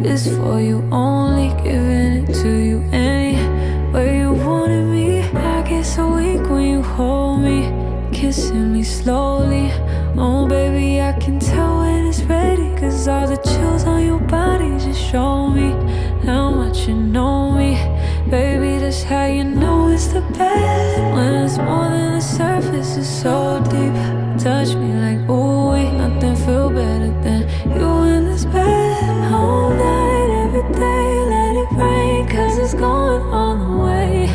is for you only, giving it to you any way you wanted me. I get so weak when you hold me, kissing me slowly. Oh baby, I can tell when it's ready, 'cause all the chills on your body just show me how much you know me. Baby, that's how you know it's the best, when it's more than the surface, it's so deep. Touch me like ooh, nothing feel better than you in this bed. All night, every day, let it rain, 'cause it's going all the way.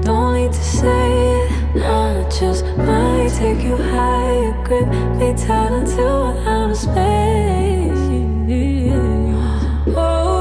Don't need to say it, I just might take you higher, grip me tight until we're out of space. Oh.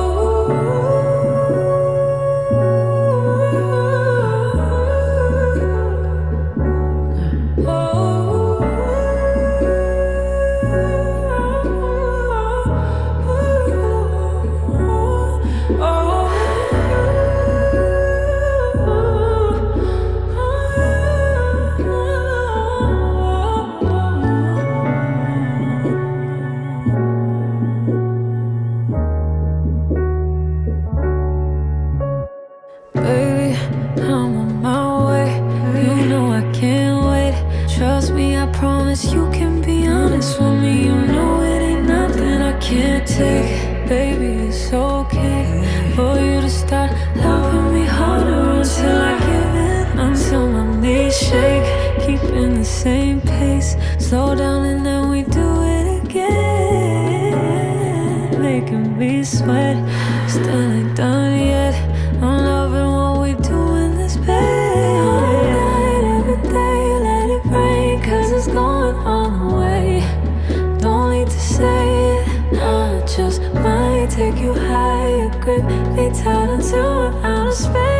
Baby, I'm on my way. You know I can't wait. Trust me, I promise you can be honest with me. You know it ain't nothing I can't take. Baby, it's okay for you to start loving me harder until I give in, until my knees shake. Keeping the same pace, slow down and then we do it again. Making me sweat, still ain't done yet. I'm loving what we do in this bed. All night, every day, let it rain, 'cause it's going all the way. Don't need to say it, I just might take you higher, grip me tight until we're out of space.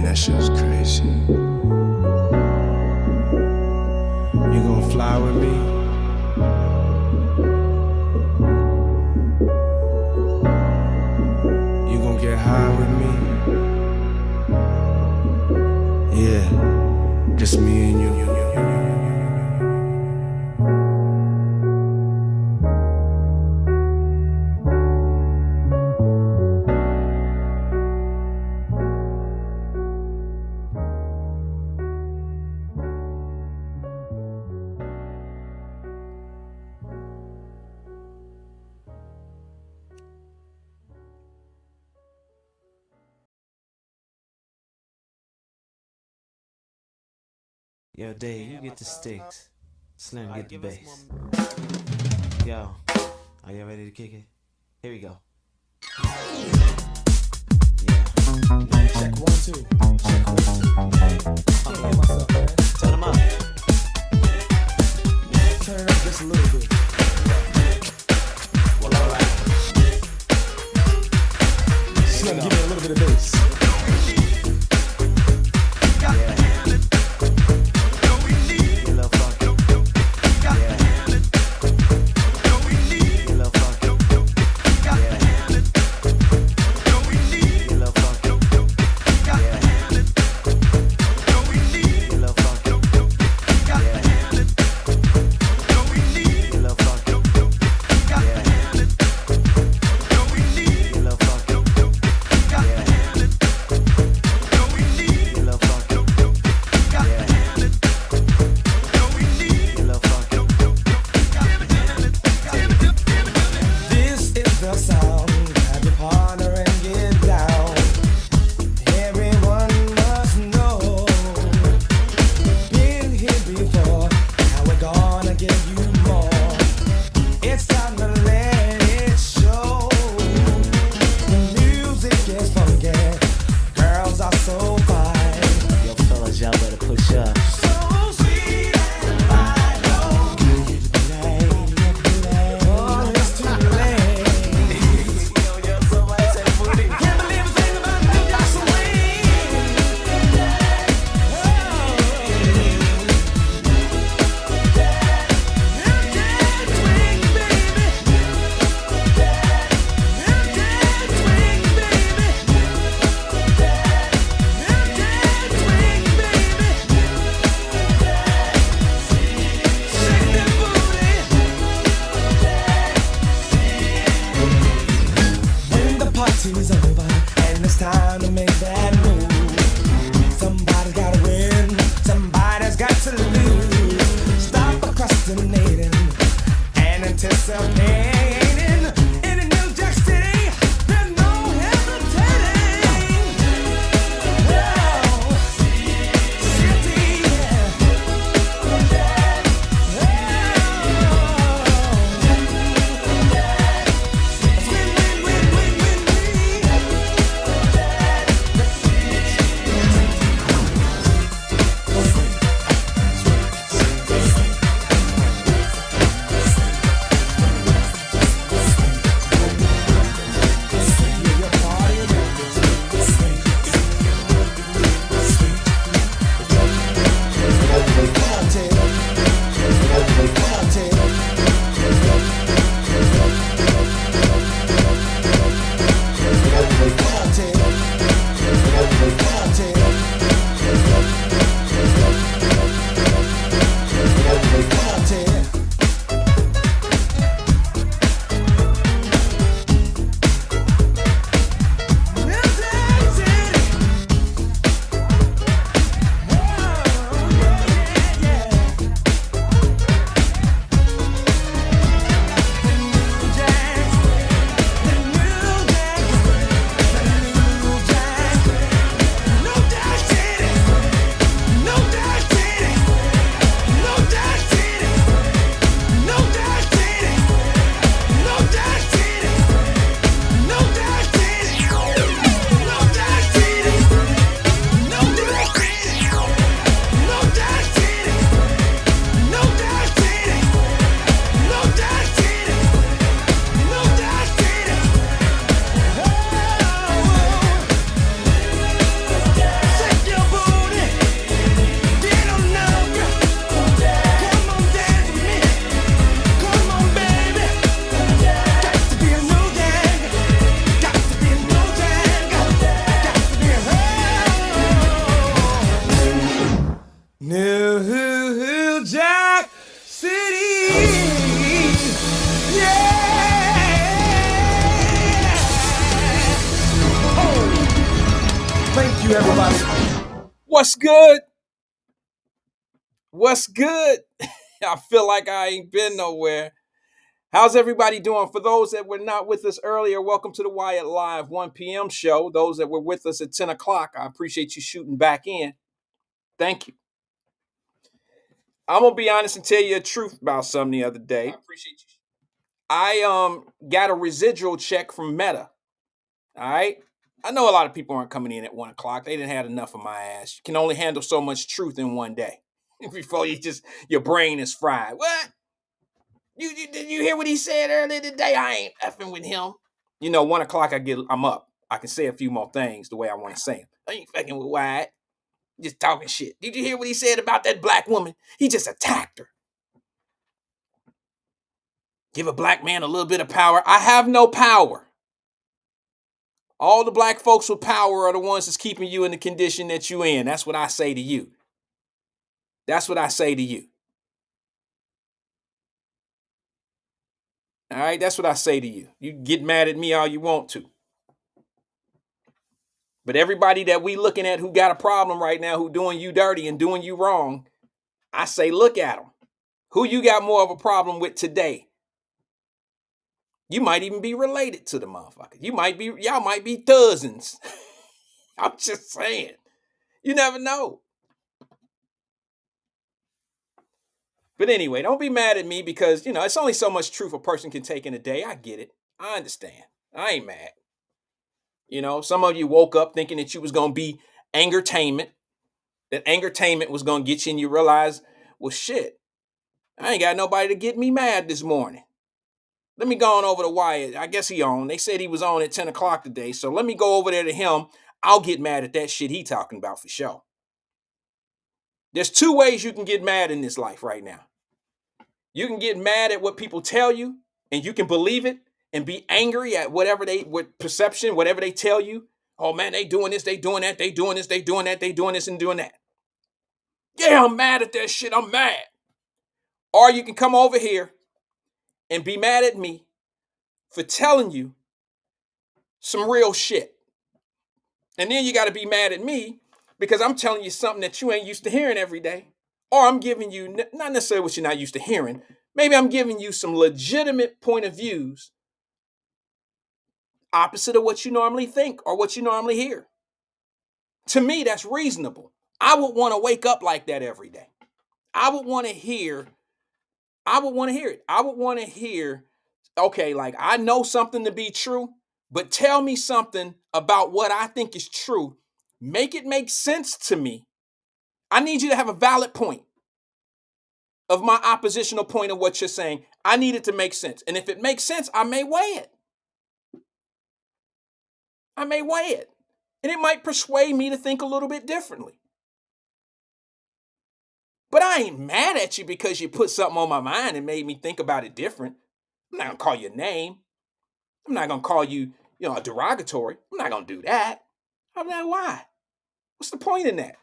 That shit was crazy. You gonna fly with me? You gonna get high with me? just me and you. Yo, Dave, you get the sticks. Slim, get the bass. Yo, are you ready to kick it? Here we go. Yeah. Check 1, 2. Check 1, 2. Can't hear myself, man. Turn them up. Turn it up just a little bit. Well, alright. Slim, give me a little bit of bass. Party's over and it's time to make that move. Somebody's gotta win, somebody's got to lose. Stop procrastinating and anticipating. In a New Jack City, there's no hesitating. Oh, city, yeah. you, everybody. What's good? What's good? I feel like I ain't been nowhere. How's everybody doing? For those that were not with us earlier, welcome to the Wyatt Live 1 p.m. show. Those that were with us at 10 o'clock, I appreciate you shooting back in. Thank you. I'm going to be honest and tell you the truth about something the other day. I appreciate you. I got a residual check from Meta. All right? I know a lot of people aren't coming in at 1 o'clock. They didn't have enough of my ass. You can only handle so much truth in one day before your brain is fried. What? Did you hear what he said earlier today? I ain't effing with him. 1 o'clock I'm up. I can say a few more things the way I want to say them. I ain't fucking with Wyatt. Just talking shit. Did you hear what he said about that black woman? He just attacked her. Give a black man a little bit of power. I have no power. All the black folks with power are the ones that's keeping you in the condition that you in. That's what I say to you. That's what I say to you. All right, that's what I say to you. You get mad at me all you want to. But everybody that we looking at who got a problem right now, who doing you dirty and doing you wrong, I say look at them. Who you got more of a problem with today? You might even be related to the motherfucker. Y'all might be cousins. I'm just saying. You never know. But anyway, don't be mad at me because, it's only so much truth a person can take in a day. I get it. I understand. I ain't mad. Some of you woke up thinking that you was going to be angertainment, that angertainment was going to get you, and you realize, well, shit, I ain't got nobody to get me mad this morning. Let me go on over to Wyatt. I guess he on. They said he was on at 10 o'clock today, so let me go over there to him. I'll get mad at that shit he talking about for sure. There's two ways you can get mad in this life right now. You can get mad at what people tell you, and you can believe it, and be angry at whatever they tell you. Oh man, they doing this, they doing that, they doing this, they doing that, they doing this and doing that. Yeah, I'm mad at that shit. I'm mad. Or you can come over here and be mad at me for telling you some real shit. And then you got to be mad at me because I'm telling you something that you ain't used to hearing every day. Or I'm giving you, not necessarily what you're not used to hearing, maybe I'm giving you some legitimate point of views opposite of what you normally think or what you normally hear. To me, that's reasonable. I would want to wake up like that every day. I would want to hear it. I would want to hear, okay, like I know something to be true, but tell me something about what I think is true. Make it make sense to me. I need you to have a valid point of my oppositional point of what you're saying. I need it to make sense. And if it makes sense, I may weigh it. And it might persuade me to think a little bit differently. But I ain't mad at you because you put something on my mind and made me think about it different. I'm not going to call you a name. I'm not going to call you, a derogatory. I'm not going to do that. I'm like, why? What's the point in that?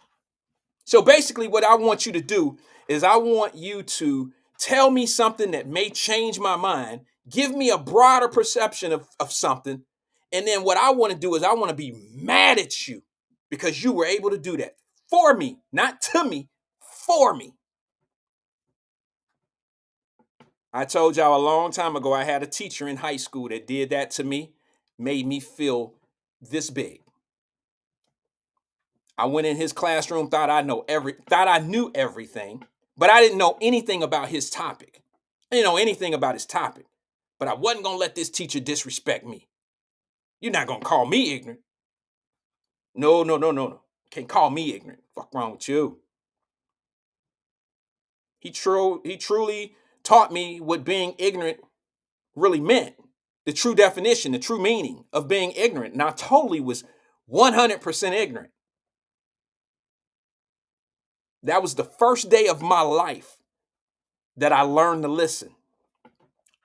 So basically what I want you to do is I want you to tell me something that may change my mind, give me a broader perception of something. And then what I want to do is I want to be mad at you because you were able to do that for me, not to me, for me. I told y'all a long time ago I had a teacher in high school that did that to me, made me feel this big. I went in his classroom, thought I knew everything, but I didn't know anything about his topic. I didn't know anything about his topic, but I wasn't going to let this teacher disrespect me. You're not going to call me ignorant. No. Can't call me ignorant. Fuck wrong with you? He truly taught me what being ignorant really meant. The true definition, the true meaning of being ignorant. And I totally was 100% ignorant. That was the first day of my life that I learned to listen.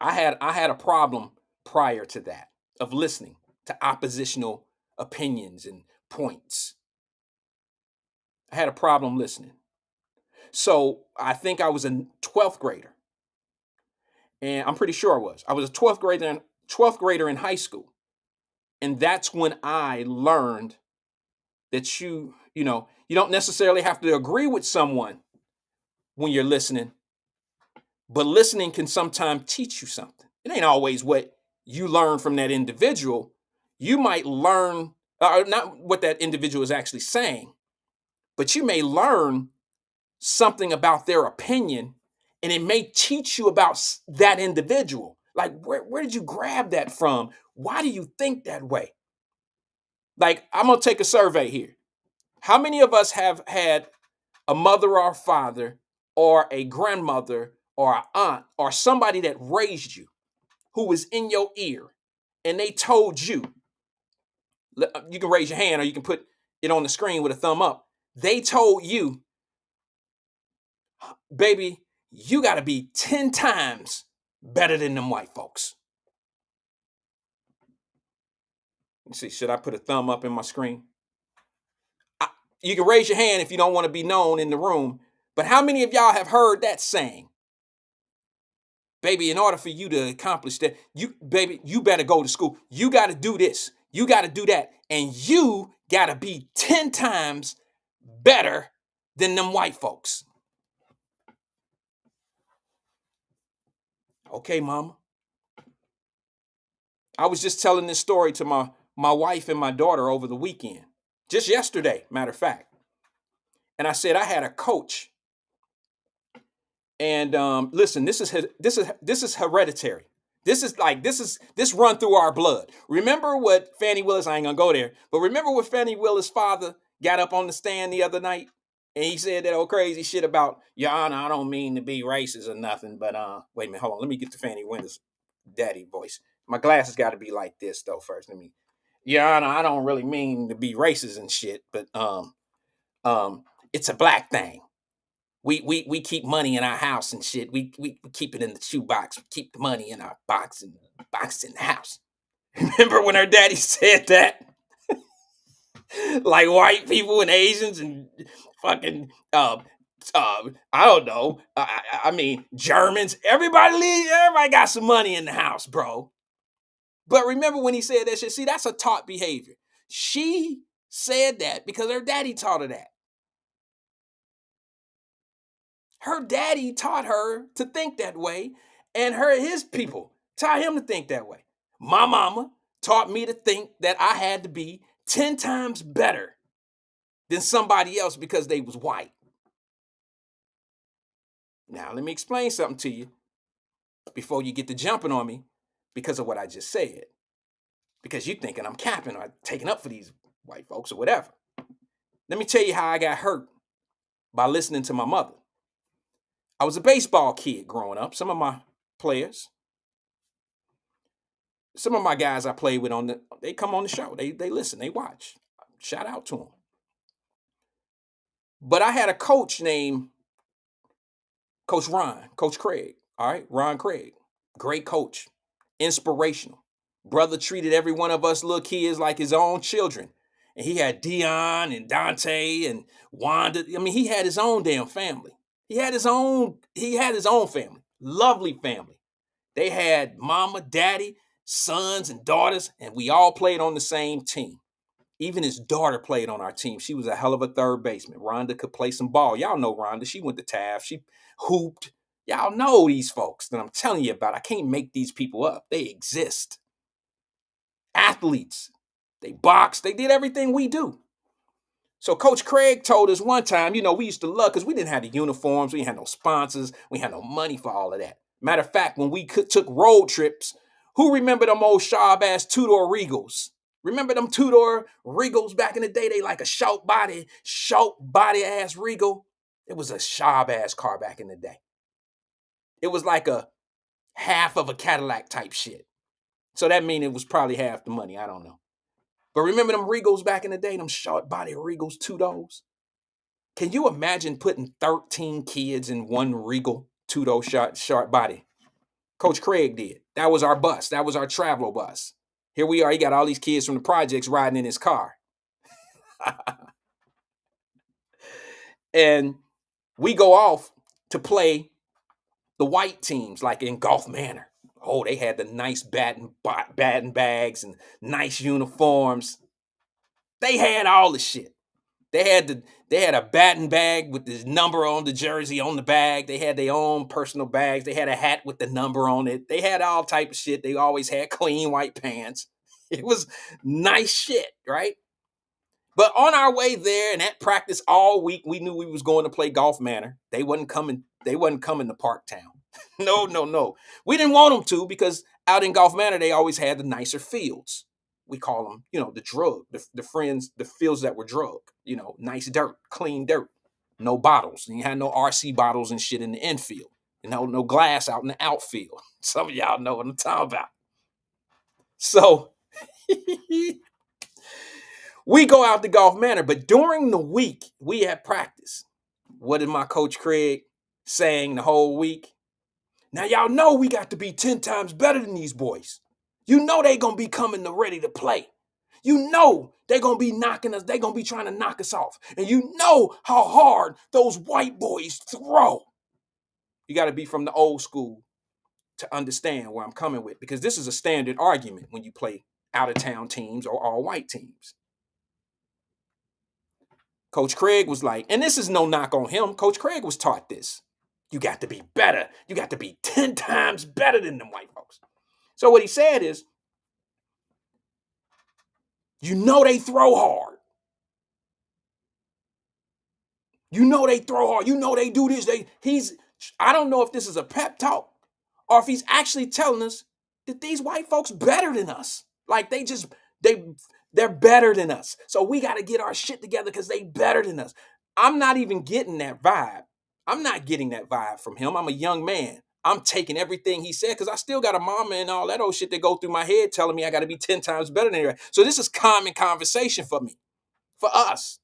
I had a problem prior to that of listening to oppositional opinions and points. I had a problem listening. So I think I was a 12th grader. And I'm pretty sure I was. I was a 12th grader in high school. And that's when I learned that you don't necessarily have to agree with someone when you're listening, but listening can sometimes teach you something. It ain't always what you learn from that individual. You might learn, not what that individual is actually saying, but you may learn something about their opinion, and it may teach you about that individual. Like, where did you grab that from? Why do you think that way? Like, I'm going to take a survey here. How many of us have had a mother or a father or a grandmother or an aunt or somebody that raised you who was in your ear and they told you, you can raise your hand or you can put it on the screen with a thumb up. They told you, baby, you got to be 10 times better than them white folks. Let's see, should I put a thumb up in my screen? You can raise your hand if you don't want to be known in the room, but how many of y'all have heard that saying? Baby, in order for you to accomplish that, you better go to school. You got to do this. You got to do that. And you got to be 10 times better than them white folks. Okay, mama. I was just telling this story to my wife and my daughter over the weekend. Just yesterday, matter of fact. And I said I had a coach. And listen, this is hereditary. This run through our blood. Remember what Fannie Willis, I ain't gonna go there, but remember what Fannie Willis' father got up on the stand the other night and he said that old crazy shit about, Your Honor, I don't mean to be racist or nothing, but wait a minute, hold on, let me get to Fannie Willis' daddy voice. My glasses got to be like this though first. Your Honor, I don't really mean to be racist and shit, but it's a black thing. We keep money in our house and shit. We keep it in the shoebox. We keep the money in our box and the box in the house. Remember when her daddy said that? Like white people and Asians and fucking I don't know. I mean Germans. Everybody got some money in the house, bro. But remember when he said that shit? See, that's a taught behavior. She said that because her daddy taught her that. Her daddy taught her to think that way, and his people taught him to think that way. My mama taught me to think that I had to be 10 times better than somebody else because they was white. Now, let me explain something to you before you get to jumping on me because of what I just said. Because you're thinking I'm capping or taking up for these white folks or whatever. Let me tell you how I got hurt by listening to my mother. I was a baseball kid growing up. Some of my players, some of my guys I played with they come on the show. They listen, they watch. Shout out to them. But I had a coach named Coach Craig. All right, Ron Craig. Great coach. Inspirational. Brother treated every one of us little kids like his own children. And he had Dion and Dante and Wanda. I mean, he had his own damn family. He had his own family. Lovely family. They had mama, daddy, sons, and daughters, and we all played on the same team. Even his daughter played on our team. She was a hell of a third baseman. Rhonda could play some ball. Y'all know Rhonda. She went to Taft. She hooped. Y'all know these folks that I'm telling you about. I can't make these people up. They exist. Athletes. They boxed. They did everything we do. So Coach Craig told us one time, we used to love, because we didn't have the uniforms. We didn't have no sponsors. We had no money for all of that. Matter of fact, when we took road trips, who remember them old sharp-ass two-door Regals? Remember them two-door Regals back in the day? They like a short body ass Regal. It was a sharp-ass car back in the day. It was like a half of a Cadillac type shit. So that means it was probably half the money. I don't know. But remember them Regals back in the day? Them short body Regals, two-doors? Can you imagine putting 13 kids in one Regal two-door short body? Coach Craig did. That was our bus. That was our travel bus. Here we are. He got all these kids from the projects riding in his car. And we go off to play the white teams, like in Gulf Manor. Oh, they had the nice batting bags and nice uniforms. They had all the shit. They had a batting bag with this number on the jersey on the bag. They had their own personal bags. They had a hat with the number on it. They had all type of shit. They always had clean white pants. It was nice shit, right? But on our way there and at practice all week, we knew we was going to play Golf Manor. They wasn't coming to Parktown. No. We didn't want them to because out in Golf Manor, they always had the nicer fields. We call them, the fields that were drug, nice dirt, clean dirt, no bottles. And you had no RC bottles and shit in the infield. No glass out in the outfield. Some of y'all know what I'm talking about. So we go out to Golf Manor, but during the week, we had practice. What did my coach Craig saying the whole week? Now, y'all know we got to be 10 times better than these boys. You know they going to be coming to ready to play. You know they're going to be knocking us. They're going to be trying to knock us off. And you know how hard those white boys throw. You got to be from the old school to understand where I'm coming with, because this is a standard argument when you play out-of-town teams or all-white teams. Coach Craig was like, and this is no knock on him, Coach Craig was taught this. You got to be better. You got to be 10 times better than them white folks. So what he said is, you know they throw hard. You know they throw hard. You know they do this. I don't know if this is a pep talk or if he's actually telling us that these white folks better than us. Like they're better than us. So we got to get our shit together because they better than us. I'm not even getting that vibe. I'm not getting that vibe from him. I'm a young man. I'm taking everything he said because I still got a mama and all that old shit that go through my head telling me I got to be 10 times better than everybody. So this is common conversation for me, for us.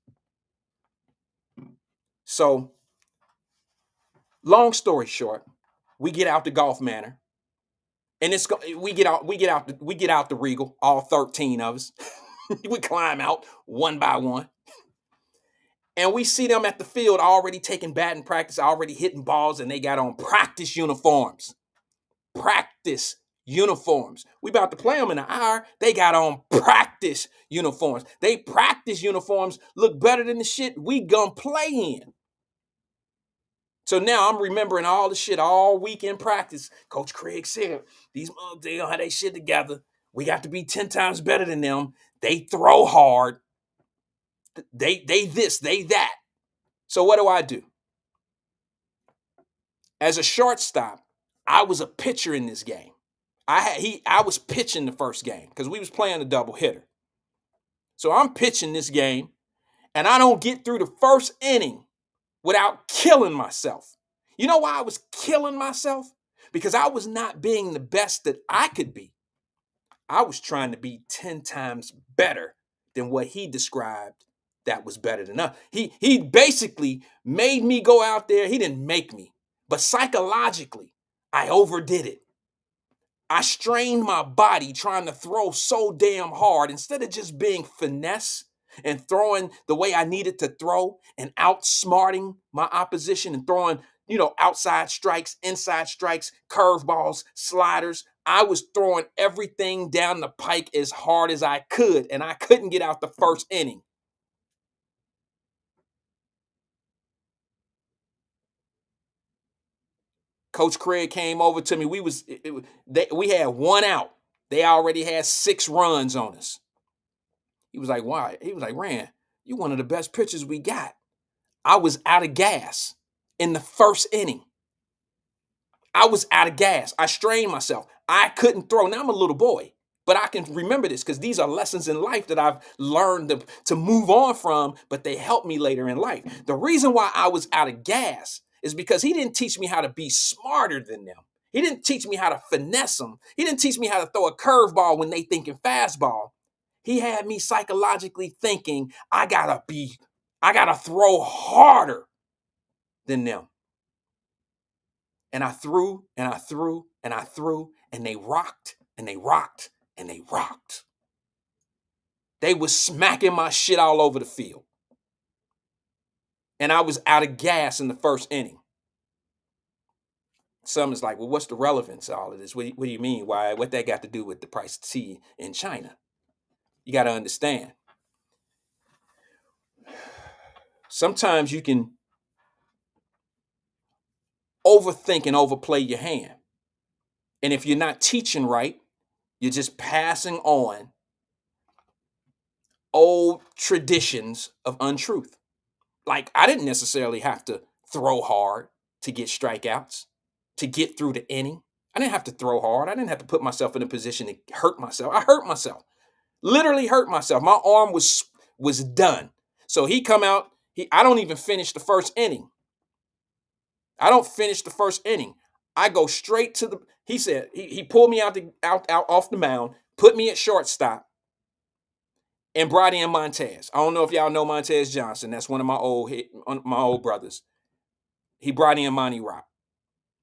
So long story short, we get out to Golf Manor, and we get out the Regal, all 13 of us. We climb out one by one. And we see them at the field already taking batting practice, already hitting balls, and they got on practice uniforms. Practice uniforms. We about to play them in an hour. They got on practice uniforms. They practice uniforms look better than the shit we gonna play in. So now I'm remembering all the shit all week in practice. Coach Craig said, these mugs, they don't have their shit together. We got to be 10 times better than them. They throw hard. They this, they that. So what do? As a shortstop, I was a pitcher in this game. I was pitching the first game because we was playing a double hitter. So I'm pitching this game, and I don't get through the first inning without killing myself. You know why I was killing myself? Because I was not being the best that I could be. I was trying to be 10 times better than what he described that was better than us. He basically made me go out there. He didn't make me, but psychologically, I overdid it. I strained my body trying to throw so damn hard instead of just being finesse and throwing the way I needed to throw and outsmarting my opposition and throwing, outside strikes, inside strikes, curveballs, sliders. I was throwing everything down the pike as hard as I could, and I couldn't get out the first inning. Coach Craig came over to me. We had one out. They already had 6 runs on us. He was like, why? He was like, Rand, you one of the best pitchers we got. I was out of gas in the first inning. I was out of gas. I strained myself. I couldn't throw. Now I'm a little boy, but I can remember this because these are lessons in life that I've learned to move on from, but they helped me later in life. The reason why I was out of gas is because he didn't teach me how to be smarter than them. He didn't teach me how to finesse them. He didn't teach me how to throw a curveball when they thinking fastball. He had me psychologically thinking I gotta throw harder than them. And I threw and I threw and I threw, and they rocked and they rocked and they rocked. They was smacking my shit all over the field. And I was out of gas in the first inning. Some is like, well, what's the relevance of all of this? What do you mean? Why? What that got to do with the price of tea in China? You got to understand. sometimes you can overthink and overplay your hand. And if you're not teaching right, you're just passing on old traditions of untruth. Like, I didn't necessarily have to throw hard to get strikeouts, to get through the inning. I didn't have to throw hard. I didn't have to put myself in a position to hurt myself. I hurt myself, literally hurt myself. My arm was done. So he come out. I don't even finish the first inning. I don't finish the first inning. I go straight to the. He said he pulled me out off the mound, put me at shortstop, and brought in Montez. I don't know if y'all know Montez Johnson. That's one of my old brothers. He brought in Monty Rock.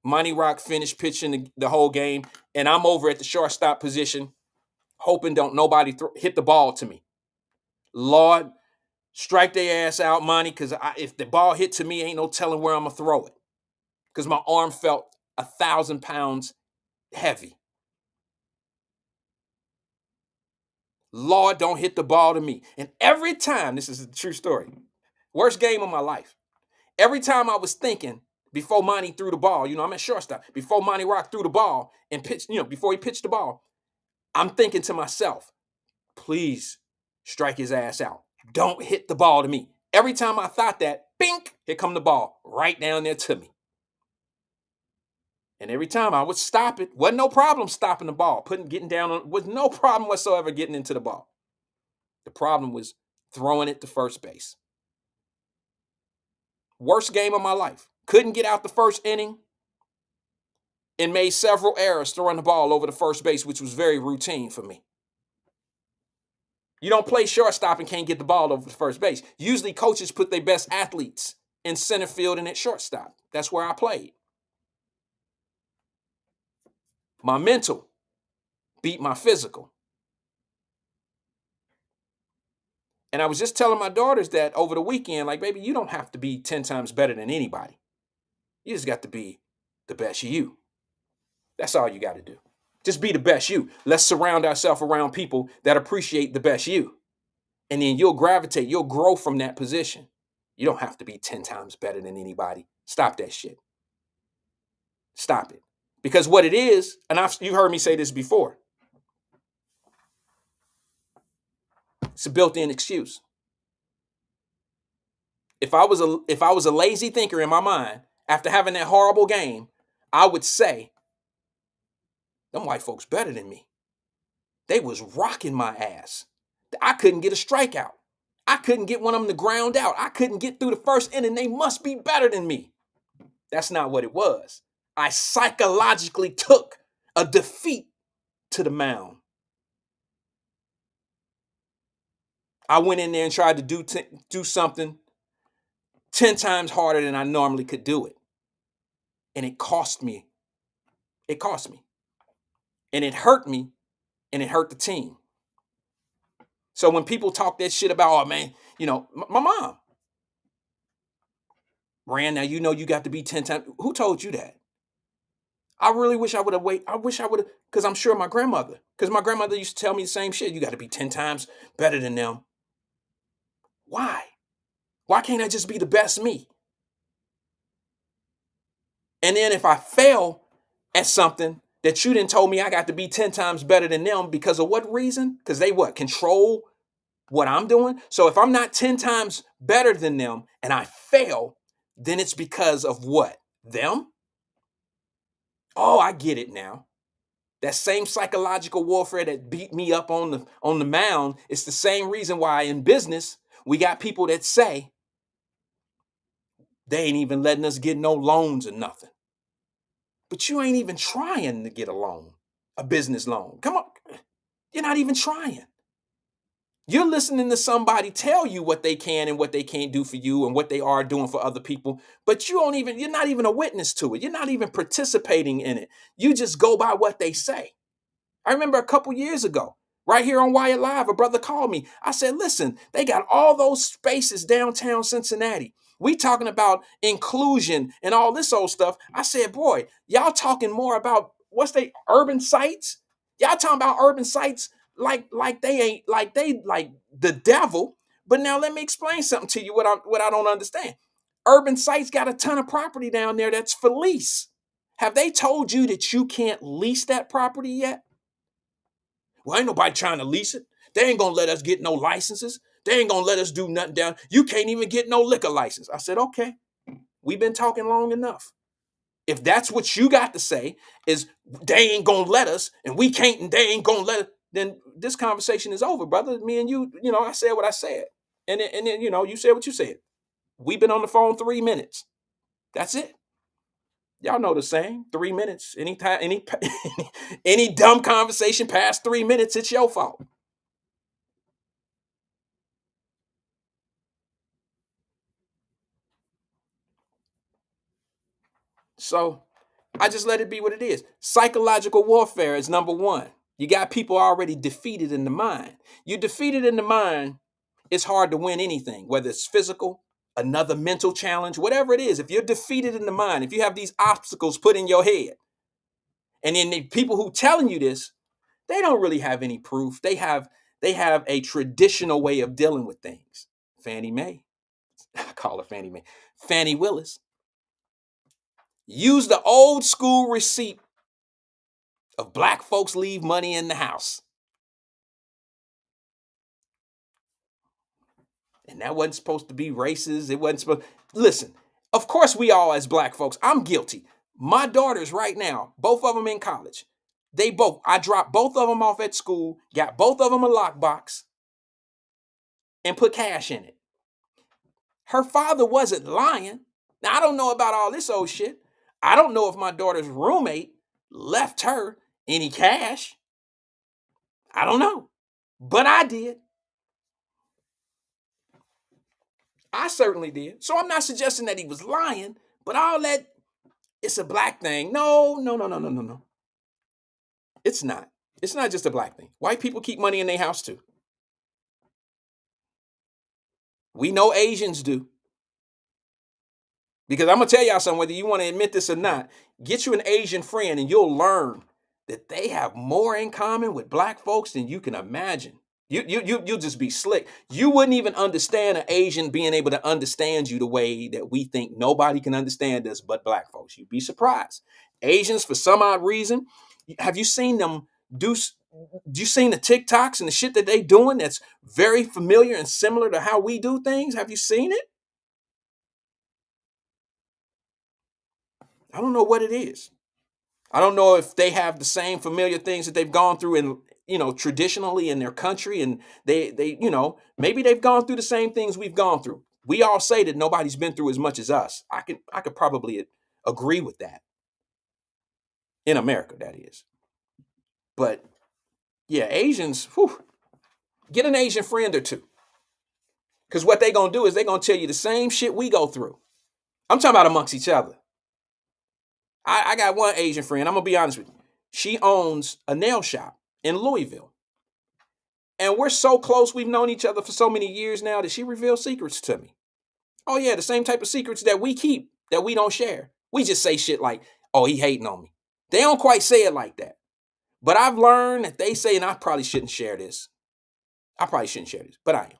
Monty Rock finished pitching the whole game, and I'm over at the shortstop position, hoping don't nobody hit the ball to me. Lord, strike their ass out, Monty, because if the ball hit to me, ain't no telling where I'm going to throw it, because my arm felt 1,000 pounds heavy. Lord, don't hit the ball to me. And every time, this is a true story, worst game of my life. Every time I was thinking, before Monty threw the ball, I'm at shortstop, before Monty Rock threw the ball and pitched, before he pitched the ball, I'm thinking to myself, please strike his ass out. Don't hit the ball to me. Every time I thought that, bink, here come the ball right down there to me. And every time I would stop it, wasn't no problem stopping the ball, getting down on, was no problem whatsoever getting into the ball. The problem was throwing it to first base. Worst game of my life. Couldn't get out the first inning and made several errors throwing the ball over the first base, which was very routine for me. You don't play shortstop and can't get the ball over the first base. Usually coaches put their best athletes in center field and at shortstop. That's where I played. My mental beat my physical. And I was just telling my daughters that over the weekend, like, baby, you don't have to be 10 times better than anybody. You just got to be the best you. That's all you got to do. Just be the best you. Let's surround ourselves around people that appreciate the best you. And then you'll gravitate, you'll grow from that position. You don't have to be 10 times better than anybody. Stop that shit. Stop it. Because what it is, and you heard me say this before, it's a built-in excuse. If I was a lazy thinker in my mind, after having that horrible game, I would say, them white folks better than me. They was rocking my ass. I couldn't get a strikeout. I couldn't get one of them to ground out. I couldn't get through the first inning. They must be better than me. That's not what it was. I psychologically took a defeat to the mound. I went in there and tried to do something 10 times harder than I normally could do it. And it cost me. It cost me. And it hurt me, and it hurt the team. So when people talk that shit about, oh man, my mom ran, now you got to be 10 times. Who told you that? I really wish I would have waited. I wish I would have, because I'm sure my grandmother used to tell me the same shit. You got to be 10 times better than them. Why? Why can't I just be the best me? And then if I fail at something that you didn't told me I got to be 10 times better than them, because of what reason? Because they control what I'm doing. So if I'm not 10 times better than them and I fail, then it's because of what? Them? Oh, I get it now. That same psychological warfare that beat me up on the mound, it's the same reason why in business we got people that say they ain't even letting us get no loans or nothing. But you ain't even trying to get a loan, a business loan. Come on. You're not even trying. You're listening to somebody tell you what they can and what they can't do for you and what they are doing for other people, but you're not even a witness to it. You're not even participating in it. You just go by what they say. I remember a couple years ago, right here on Wyatt Live, a brother called me. I said, listen, they got all those spaces downtown Cincinnati. We talking about inclusion and all this old stuff. I said, boy, y'all talking more about urban sites? Y'all talking about urban sites like they ain't, like they like the devil, But now let me explain something to you what I don't understand. Urban Sites got a ton of property down there that's for lease. Have they told you that you can't lease that property yet? Well, ain't nobody trying to lease it. They ain't gonna let us get no licenses. They ain't gonna let us do nothing down. You can't even get no liquor license. I said, okay, we've been talking long enough. If that's what you got to say is they ain't gonna let us and we can't and they ain't gonna let us, then this conversation is over, brother. Me and you, I said what I said. And then, you said what you said. We've been on the phone 3 minutes. That's it. Y'all know the saying, 3 minutes. Anytime, any dumb conversation past 3 minutes, it's your fault. So I just let it be what it is. Psychological warfare is number one. You got people already defeated in the mind. You defeated in the mind, it's hard to win anything, whether it's physical, another mental challenge, whatever it is. If you're defeated in the mind, if you have these obstacles put in your head, and then the people who telling you this, they don't really have any proof. They have a traditional way of dealing with things. Fannie Mae, I call her Fannie Mae. Fannie Willis. Use the old school receipt of black folks leave money in the house. And that wasn't supposed to be racist. It wasn't supposed. Listen, of course we all as black folks, I'm guilty. My daughters right now, both of them in college. I dropped both of them off at school, got both of them a lockbox, and put cash in it. Her father wasn't lying. Now, I don't know about all this old shit. I don't know if my daughter's roommate left her any cash. I don't know. But I did. I certainly did. So I'm not suggesting that he was lying, but all that, it's a black thing. No, no, no, no, no, no, no. It's not. It's not just a black thing. White people keep money in their house too. We know Asians do. Because I'm going to tell y'all something, whether you want to admit this or not, get you an Asian friend and you'll learn that they have more in common with black folks than you can imagine. You'll just be slick. You wouldn't even understand an Asian being able to understand you the way that we think nobody can understand us but black folks. You'd be surprised. Asians, for some odd reason, have you seen them do? You seen the TikToks and the shit that they doing that's very familiar and similar to how we do things? Have you seen it? I don't know what it is. I don't know if they have the same familiar things that they've gone through in, traditionally in their country, and they maybe they've gone through the same things we've gone through. We all say that nobody's been through as much as us. I could probably agree with that. In America, that is. But yeah, Asians, get an Asian friend or two. Because what they're gonna do is they're gonna tell you the same shit we go through. I'm talking about amongst each other. I got one Asian friend, I'm gonna be honest with you. She owns a nail shop in Louisville. And we're so close, we've known each other for so many years now that she reveals secrets to me. Oh yeah, the same type of secrets that we keep, that we don't share. We just say shit like, oh, he hating on me. They don't quite say it like that. But I've learned that they say, and I probably shouldn't share this. But I am.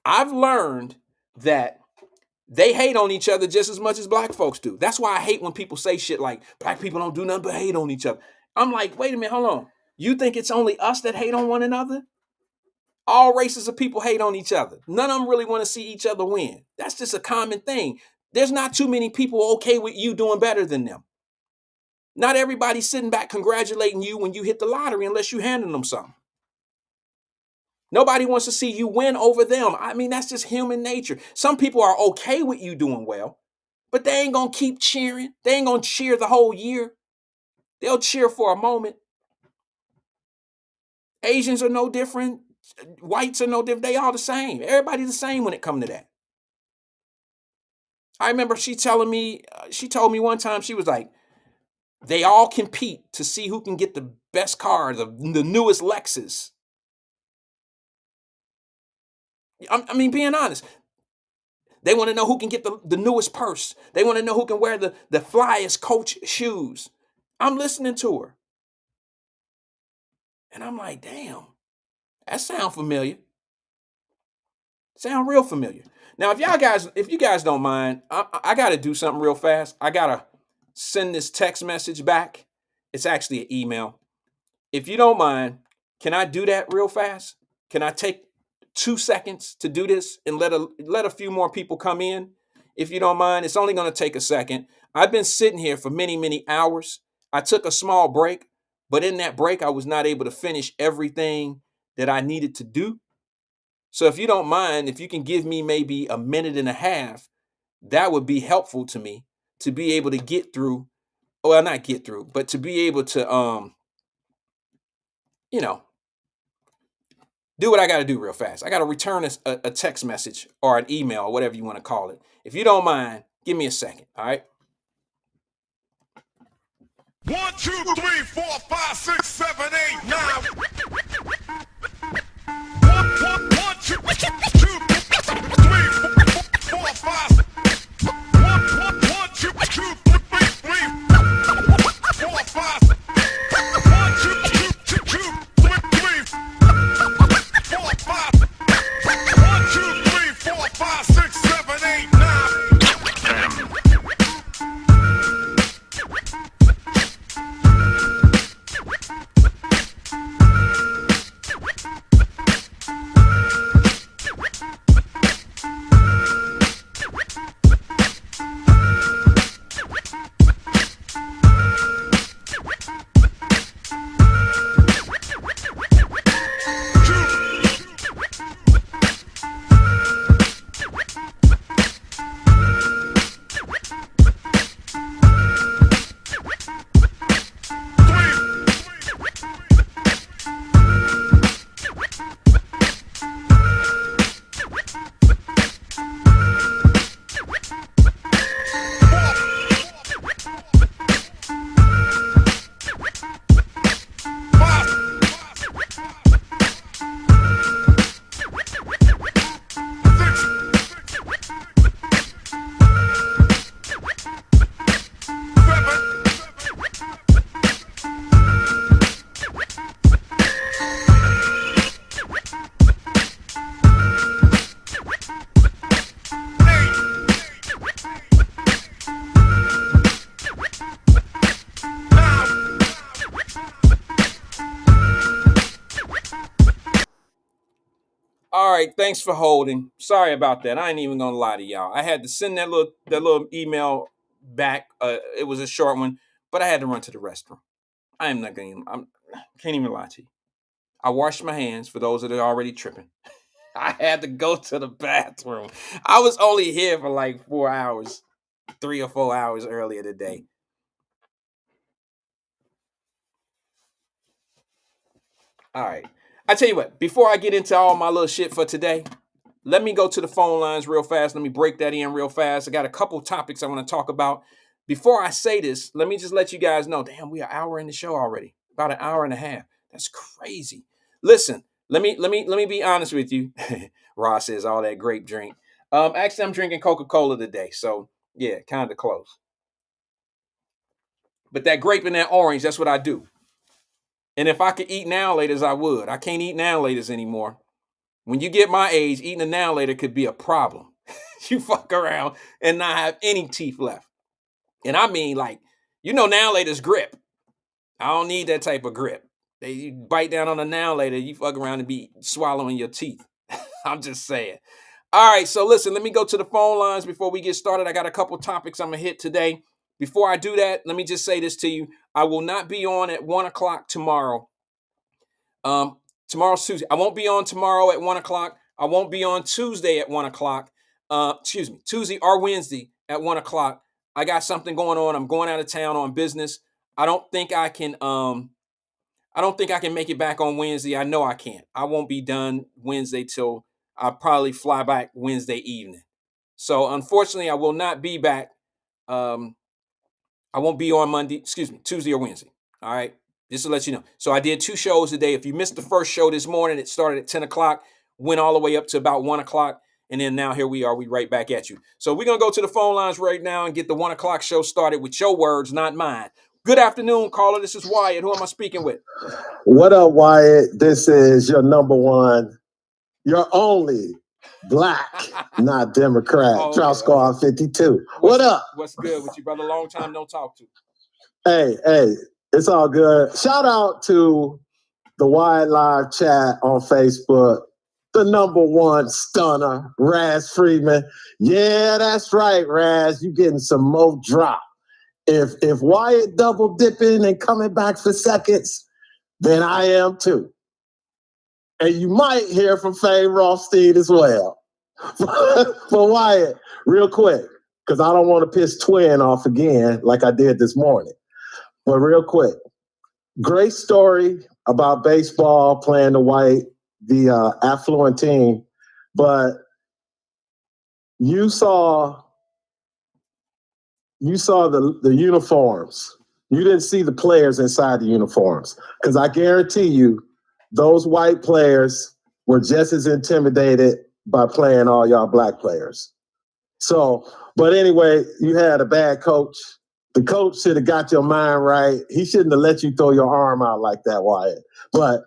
I've learned that they hate on each other just as much as black folks do. That's why I hate when people say shit like, black people don't do nothing but hate on each other. I'm like, wait a minute, hold on. You think it's only us that hate on one another? All races of people hate on each other. None of them really want to see each other win. That's just a common thing. There's not too many people okay with you doing better than them. Not everybody's sitting back congratulating you when you hit the lottery unless you handing them something. Nobody wants to see you win over them. I mean, that's just human nature. Some people are okay with you doing well, but they ain't going to keep cheering. They ain't going to cheer the whole year. They'll cheer for a moment. Asians are no different. Whites are no different. They all the same. Everybody the same when it comes to that. I remember she told me one time, she was like, they all compete to see who can get the best car, the newest Lexus. I mean, being honest, they want to know who can get the newest purse. They want to know who can wear the flyest Coach shoes. I'm listening to her. And I'm like, damn, that sounds familiar. Sound real familiar. Now, if you guys don't mind, I got to do something real fast. I got to send this text message back. It's actually an email. If you don't mind, can I do that real fast? Can I take 2 seconds to do this and let a few more people come in? If you don't mind, it's only going to take a second. I've been sitting here for many, many hours. I took a small break, but in that break, I was not able to finish everything that I needed to do. So if you don't mind, if you can give me maybe a minute and a half, that would be helpful to me to be able to get through. Well, not get through, but to be able to you know, do what I got to do real fast. I got to return a text message or an email or whatever you want to call it. If you don't mind, give me a second. All right. 1, 2, 3, 4, 5, 6, 7, 8, 9. 1, 2, 3, 4, 5. 1, 2, 3, 4, 5. 1, 2, 3, 4, 5. 1, 2, 3, 4, 5, 6, 7, 8, 9. All right, thanks for holding. Sorry about that. I ain't even gonna lie to y'all. I had to send that little email back. It was a short one, but I had to run to the restroom. I am not gonna. I can't even lie to you. I washed my hands for those that are already tripping. I had to go to the bathroom. I was only here for like 4 hours, 3 or 4 hours earlier today. All right. I tell you what, before I get into all my little shit for today, let me go to the phone lines real fast. Let me break that in real fast. I got a couple topics I want to talk about. Before I say this, let me just let you guys know. Damn, we are an hour in the show already. About an hour and a half. That's crazy. Listen, let me be honest with you. Ross says all that grape drink. Actually, I'm drinking Coca-Cola today. So yeah, kind of close. But that grape and that orange, that's what I do. And if I could eat now laters, I would. I can't eat now laters anymore. When you get my age, eating a now later could be a problem. You fuck around and not have any teeth left. And I mean, like, now later's grip. I don't need that type of grip. You bite down on a now later, you fuck around and be swallowing your teeth. I'm just saying. All right, so listen, let me go to the phone lines before we get started. I got a couple topics I'm going to hit today. Before I do that, let me just say this to you. I will not be on at 1 o'clock tomorrow. Tomorrow's Tuesday. I won't be on tomorrow at 1 o'clock. I won't be on Tuesday at 1 o'clock. Tuesday or Wednesday at 1 o'clock. I got something going on. I'm going out of town on business. I don't think I can make it back on Wednesday. I know I can't. I won't be done Wednesday till I'll probably fly back Wednesday evening. So unfortunately, I will not be back. I won't be on Tuesday or Wednesday. All right. Just to let you know. So I did 2 shows today. If you missed the first show this morning, it started at 10 o'clock, went all the way up to about 1 o'clock. And then now here we are. We right back at you. So we're going to go to the phone lines right now and get the 1 o'clock show started with your words, not mine. Good afternoon, caller. This is Wyatt. Who am I speaking with? What up, Wyatt? This is your number one, your only Black, not Democrat. Oh, Drop okay, Squad 52. What up? What's good with you, brother? Long time no talk to. Hey, it's all good. Shout out to the Wyatt Live chat on Facebook. The #1 stunner, Raz Freeman. Yeah, that's right, Raz. You getting some more drop. If Wyatt double dipping and coming back for seconds, then I am too. And you might hear from Faye Rothstein as well. But Wyatt, real quick, because I don't want to piss Twin off again like I did this morning. But real quick, great story about baseball playing the affluent team. But you saw the uniforms. You didn't see the players inside the uniforms. Because I guarantee you, those white players were just as intimidated by playing all y'all black players. So, but anyway, you had a bad coach. The coach should have got your mind right. He shouldn't have let you throw your arm out like that, Wyatt. But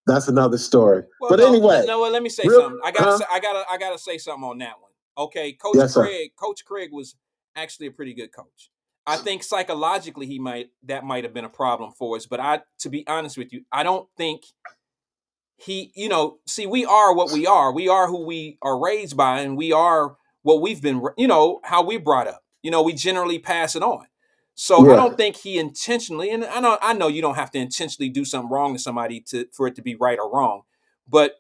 that's another story. Well, but anyway, let me say something. I gotta say something on that one. Okay, Coach Craig was actually a pretty good coach. I think psychologically that might have been a problem for us. But to be honest with you, I don't think we are what we are. We are who we are raised by, and we are what we've been, how we brought up. We generally pass it on. So I don't think he intentionally, and I know you don't have to intentionally do something wrong to somebody for it to be right or wrong, but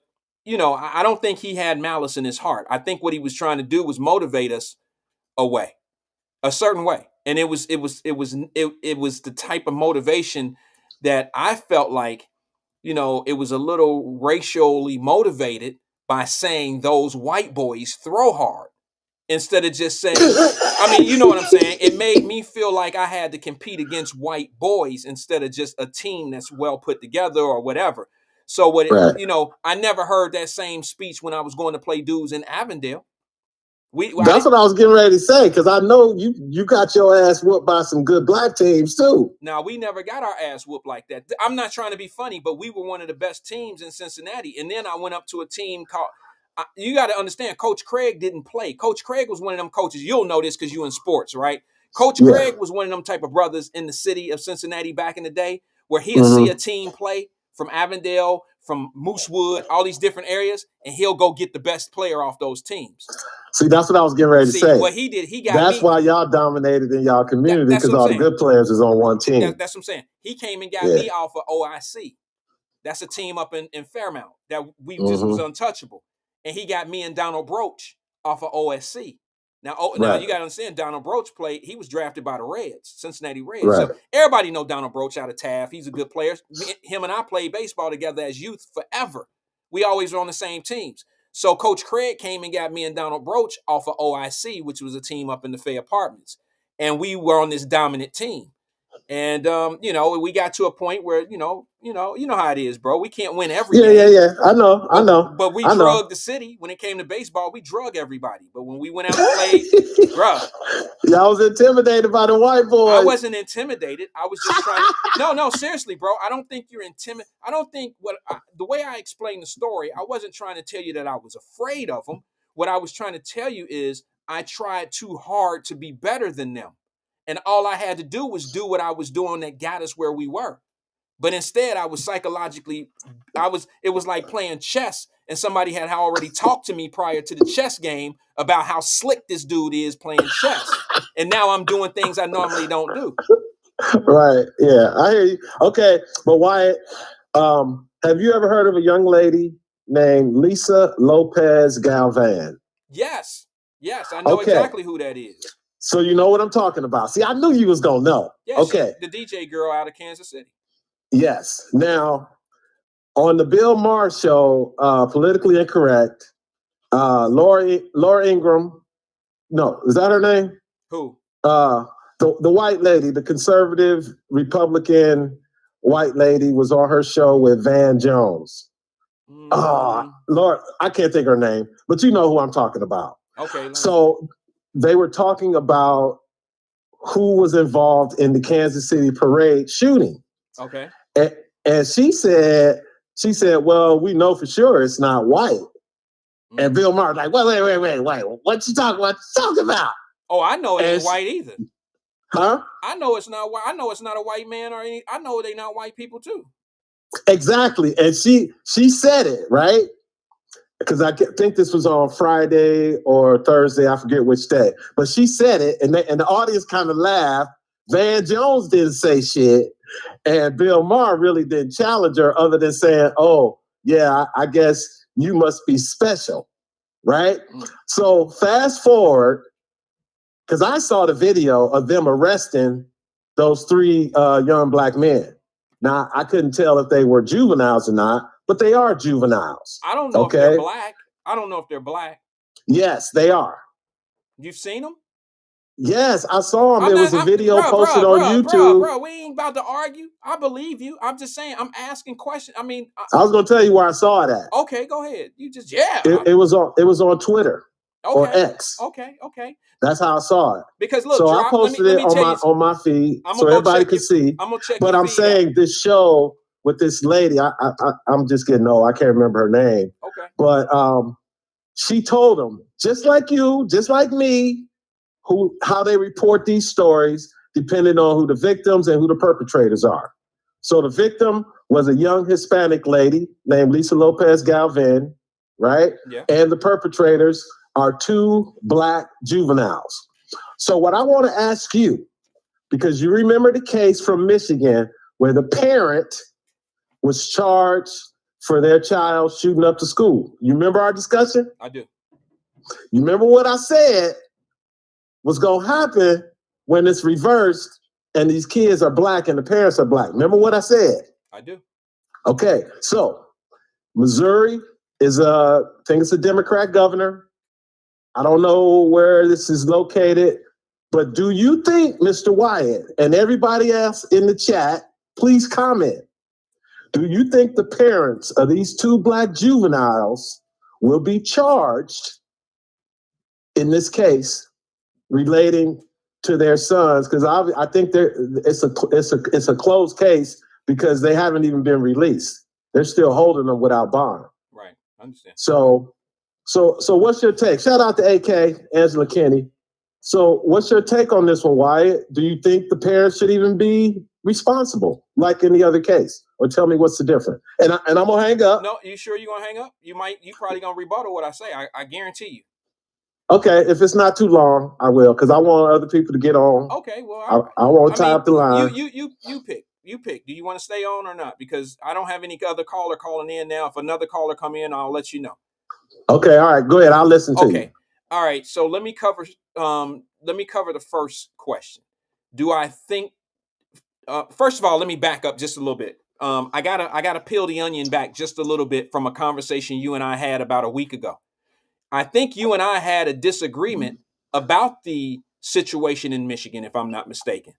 I don't think he had malice in his heart. I think what he was trying to do was motivate us a certain way, and it was the type of motivation that I felt like, it was a little racially motivated by saying those white boys throw hard. Instead of just saying, you know what I'm saying? It made me feel like I had to compete against white boys instead of just a team that's well put together or whatever. So I never heard that same speech when I was going to play dudes in Avondale. That's what I was getting ready to say, because I know you got your ass whooped by some good black teams too. Now, we never got our ass whooped like that. I'm not trying to be funny, but we were one of the best teams in Cincinnati. And then I went up to a team called, you got to understand, Coach Craig didn't play. Coach Craig was one of them coaches. You'll know this because you in sports, right? Coach Craig was one of them type of brothers in the city of Cincinnati back in the day where he'll see a team play from Avondale, from Moosewood, all these different areas, and he'll go get the best player off those teams. See, that's what I was getting ready to say. What he did, that's why y'all dominated in y'all community, because all the good players is on one team. That's what I'm saying. He came and got me off of OIC. That's a team up in Fairmount that we just was untouchable. And he got me and Donald Broach off of OSC. Now you got to understand, Donald Broach he was drafted by the Reds, Cincinnati Reds. Right. So everybody know Donald Broach out of Taft. He's a good player. Him and I played baseball together as youth forever. We always were on the same teams. So Coach Craig came and got me and Donald Broach off of OIC, which was a team up in the Fay Apartments. And we were on this dominant team. And we got to a point where you know how it is, bro. We can't win every game. Yeah. I know. But we drug the city when it came to baseball. We drug everybody. But when we went out and played, bro, y'all was intimidated by the white boys. I wasn't intimidated. I was just trying. No, seriously, bro. I don't think you're intimidated. I don't think the way I explained the story, I wasn't trying to tell you that I was afraid of them. What I was trying to tell you is I tried too hard to be better than them. And all I had to do was do what I was doing that got us where we were. But instead, I was psychologically, it was like playing chess, and somebody had already talked to me prior to the chess game about how slick this dude is playing chess. And now I'm doing things I normally don't do. Right. Yeah, I hear you. Okay. But Wyatt, have you ever heard of a young lady named Lisa Lopez Galvan? Yes. I know exactly who that is. So you know what I'm talking about. See, I knew you was going to know. Yeah, okay. The DJ girl out of Kansas City. Yes. Now, on the Bill Maher show, Politically Incorrect, Laura Ingraham, no, is that her name? Who? The white lady, the conservative Republican white lady was on her show with Van Jones. Lord, I can't think of her name, but you know who I'm talking about. Okay. So they were talking about who was involved in the Kansas City parade shooting. Okay. And she said, well, we know for sure it's not white. And Bill Maher like, wait, what you talking about? Oh, I know it ain't white either. Huh? I know it's not white. I know it's not a white man or any. I know they not white people too. Exactly. And she said it, right? Because I think this was on Friday or Thursday, I forget which day. But she said it, and the audience kind of laughed. Van Jones didn't say shit, and Bill Maher really didn't challenge her other than saying, oh, yeah, I guess you must be special, right? So fast forward, because I saw the video of them arresting those three young black men. Now, I couldn't tell if they were juveniles or not, but they are juveniles. I don't know if they're black. I don't know if they're black. Yes, they are. You've seen them? Yes, I saw them. There was a video posted on YouTube. Bro, we ain't about to argue. I believe you. I'm just saying, I'm asking questions. I mean, I was going to tell you where I saw it at. Okay, go ahead. You just, yeah. It was on Twitter or X. Okay. That's how I saw it. Because look, so I posted it on my feed so everybody could see. I'm gonna check. But I'm saying this show with this lady, I'm just getting old. I can't remember her name. Okay. But she told them, just like you, just like me, how they report these stories, depending on who the victims and who the perpetrators are. So the victim was a young Hispanic lady named Lisa Lopez Galvin, right? Yeah. And the perpetrators are two black juveniles. So what I want to ask you, because you remember the case from Michigan where the parent was charged for their child shooting up the school. You remember our discussion? I do. You remember what I said was going to happen when it's reversed and these kids are black and the parents are black. Remember what I said? I do. Okay, so Missouri is I think it's a Democrat governor. I don't know where this is located, but do you think, Mr. Wyatt, and everybody else in the chat, please comment. Do you think the parents of these two black juveniles will be charged in this case relating to their sons? Because I think it's a closed case because they haven't even been released. They're still holding them without bond. Right, I understand. So what's your take? Shout out to AK, Angela Kinney. So what's your take on this one, Wyatt? Do you think the parents should even be responsible like in the other case? Or tell me what's the difference. And I'm going to hang up. No, you sure you're going to hang up? You probably going to rebuttal what I say. I guarantee you. Okay, if it's not too long, I will, because I want other people to get on. Okay, well, I won't tie up the line. You pick. You pick. Do you want to stay on or not? Because I don't have any other caller calling in now. If another caller come in, I'll let you know. Okay, all right, go ahead. I'll listen to you. Okay, all right. So let me cover the first question. Do I think? First of all, let me back up just a little bit. I gotta peel the onion back just a little bit from a conversation you and I had about a week ago. I think you and I had a disagreement about the situation in Michigan, if I'm not mistaken.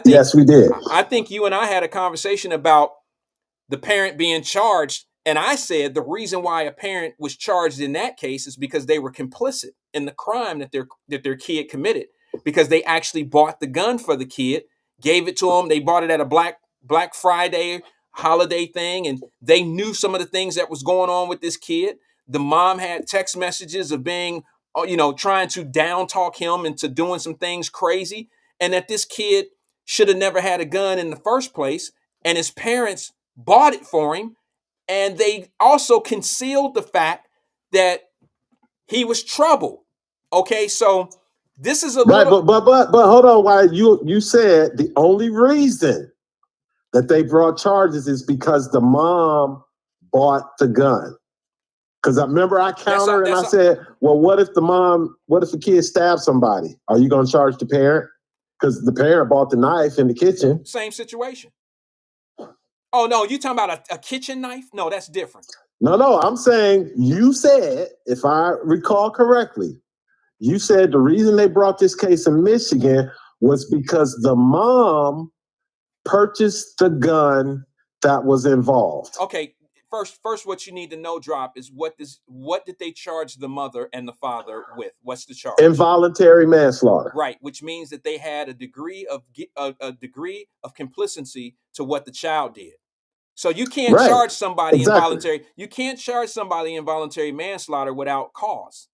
Yes, we did. I think you and I had a conversation about the parent being charged, and I said the reason why a parent was charged in that case is because they were complicit in the crime that their kid committed, because they actually bought the gun for the kid, gave it to them. They bought it at a Black Friday holiday thing, and they knew some of the things that was going on with this kid. The mom had text messages of being, trying to down talk him into doing some things crazy, and that this kid should have never had a gun in the first place, and his parents bought it for him, and they also concealed the fact that he was troubled. Okay, so this is right, but hold on. Why you said the only reason that they brought charges is because the mom bought the gun. Because I remember I countered and I said, well, what if the kid stabbed somebody? Are you going to charge the parent? Because the parent bought the knife in the kitchen. Same situation. Oh, no, you talking about a kitchen knife? No, that's different. No, I'm saying you said, if I recall correctly, you said the reason they brought this case in Michigan was because the mom purchased the gun that was involved. Okay. First, what you need to know, Drop, is what did they charge the mother and the father with? What's the charge? Involuntary manslaughter. Right, which means that they had a degree of complacency to what the child did. So you can't charge somebody involuntary. You can't charge somebody involuntary manslaughter without cause.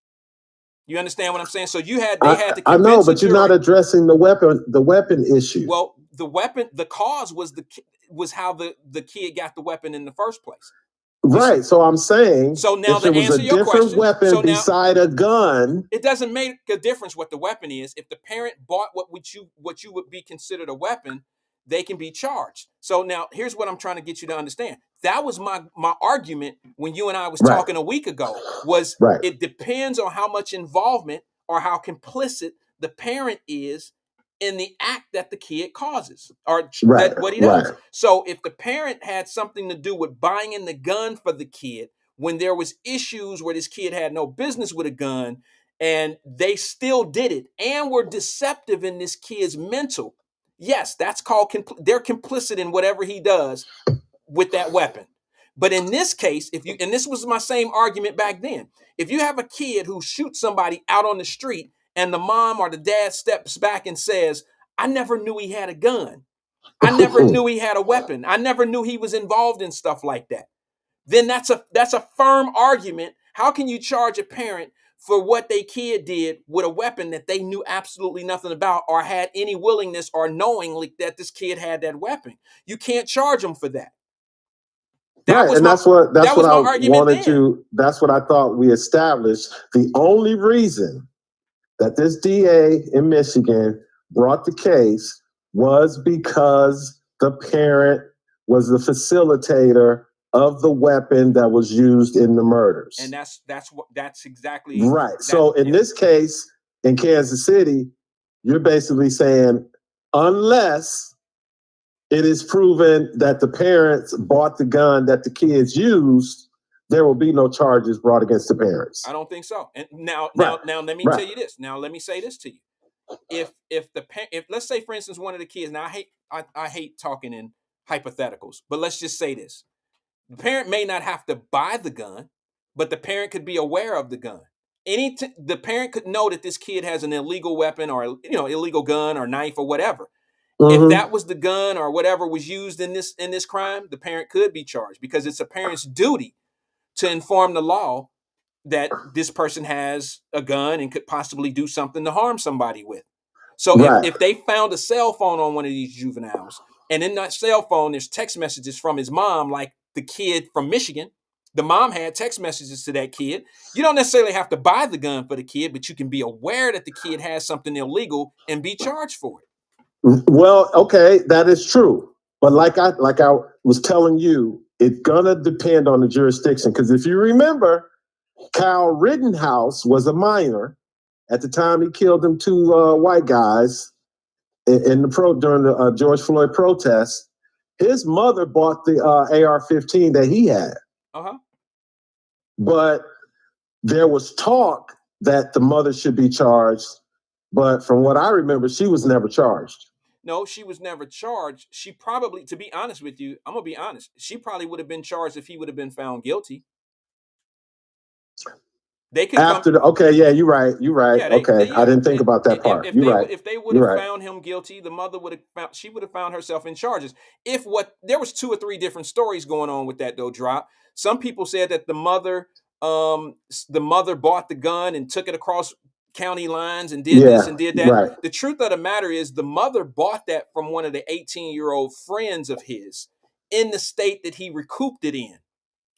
You understand what I'm saying? So they had to convince I know, but the you're jury. not addressing the weapon issue. Well, the cause was how the kid got the weapon in the first place. Right. So I'm saying, so now if it was a different weapon beside a gun, it doesn't make a difference what the weapon is. If the parent bought what you would be considered a weapon, they can be charged. So now here's what I'm trying to get you to understand. That was my argument when you and I was talking a week ago. Was it depends on how much involvement or how complicit the parent is in the act that the kid causes or that what he does. So if the parent had something to do with buying in the gun for the kid when there was issues where this kid had no business with a gun and they still did it and were deceptive in this kid's mental, yes, that's called they're complicit in whatever he does with that weapon. But in this case, and this was my same argument back then, if you have a kid who shoots somebody out on the street and the mom or the dad steps back and says, I never knew he had a gun. I never knew he had a weapon. I never knew he was involved in stuff like that. Then that's a firm argument. How can you charge a parent for what their kid did with a weapon that they knew absolutely nothing about or had any willingness or knowingly that this kid had that weapon? You can't charge them for that. That's what I thought we established. The only reason that this DA in Michigan brought the case was because the parent was the facilitator of the weapon that was used in the murders. And that's exactly right. So in this case, in Kansas City, you're basically saying, unless it is proven that the parents bought the gun that the kids used, there will be no charges brought against the parents. I don't think so. And now let me tell you this. Now let me say this to you. If let's say, for instance, one of the kids. Now I hate talking in hypotheticals, but let's just say this: the parent may not have to buy the gun, but the parent could be aware of the gun. The parent could know that this kid has an illegal weapon or illegal gun or knife or whatever. If that was the gun or whatever was used in this crime, the parent could be charged because it's a parent's duty to inform the law that this person has a gun and could possibly do something to harm somebody with. So if they found a cell phone on one of these juveniles, and in that cell phone there's text messages from his mom, like the kid from Michigan, the mom had text messages to that kid. You don't necessarily have to buy the gun for the kid, but you can be aware that the kid has something illegal and be charged for it. Well, okay, that is true. But like I was telling you, it's gonna depend on the jurisdiction. Because if you remember, Kyle Rittenhouse was a minor at the time he killed them two white guys during the George Floyd protest. His mother bought the AR-15 that he had. But there was talk that the mother should be charged. But from what I remember, she was never charged. No, she was never charged. She probably, to be honest with you, I'm going to be honest, she probably would have been charged if he would have been found guilty. They could you're right. Yeah, I didn't think about that part. If they would have found him guilty, the mother would have found herself in charges. There was 2 or 3 different stories going on with that though, Drop. Some people said that the mother bought the gun and took it across county lines and did this and did that. Right. The truth of the matter is the mother bought that from one of the 18-year-old friends of his in the state that he recouped it in.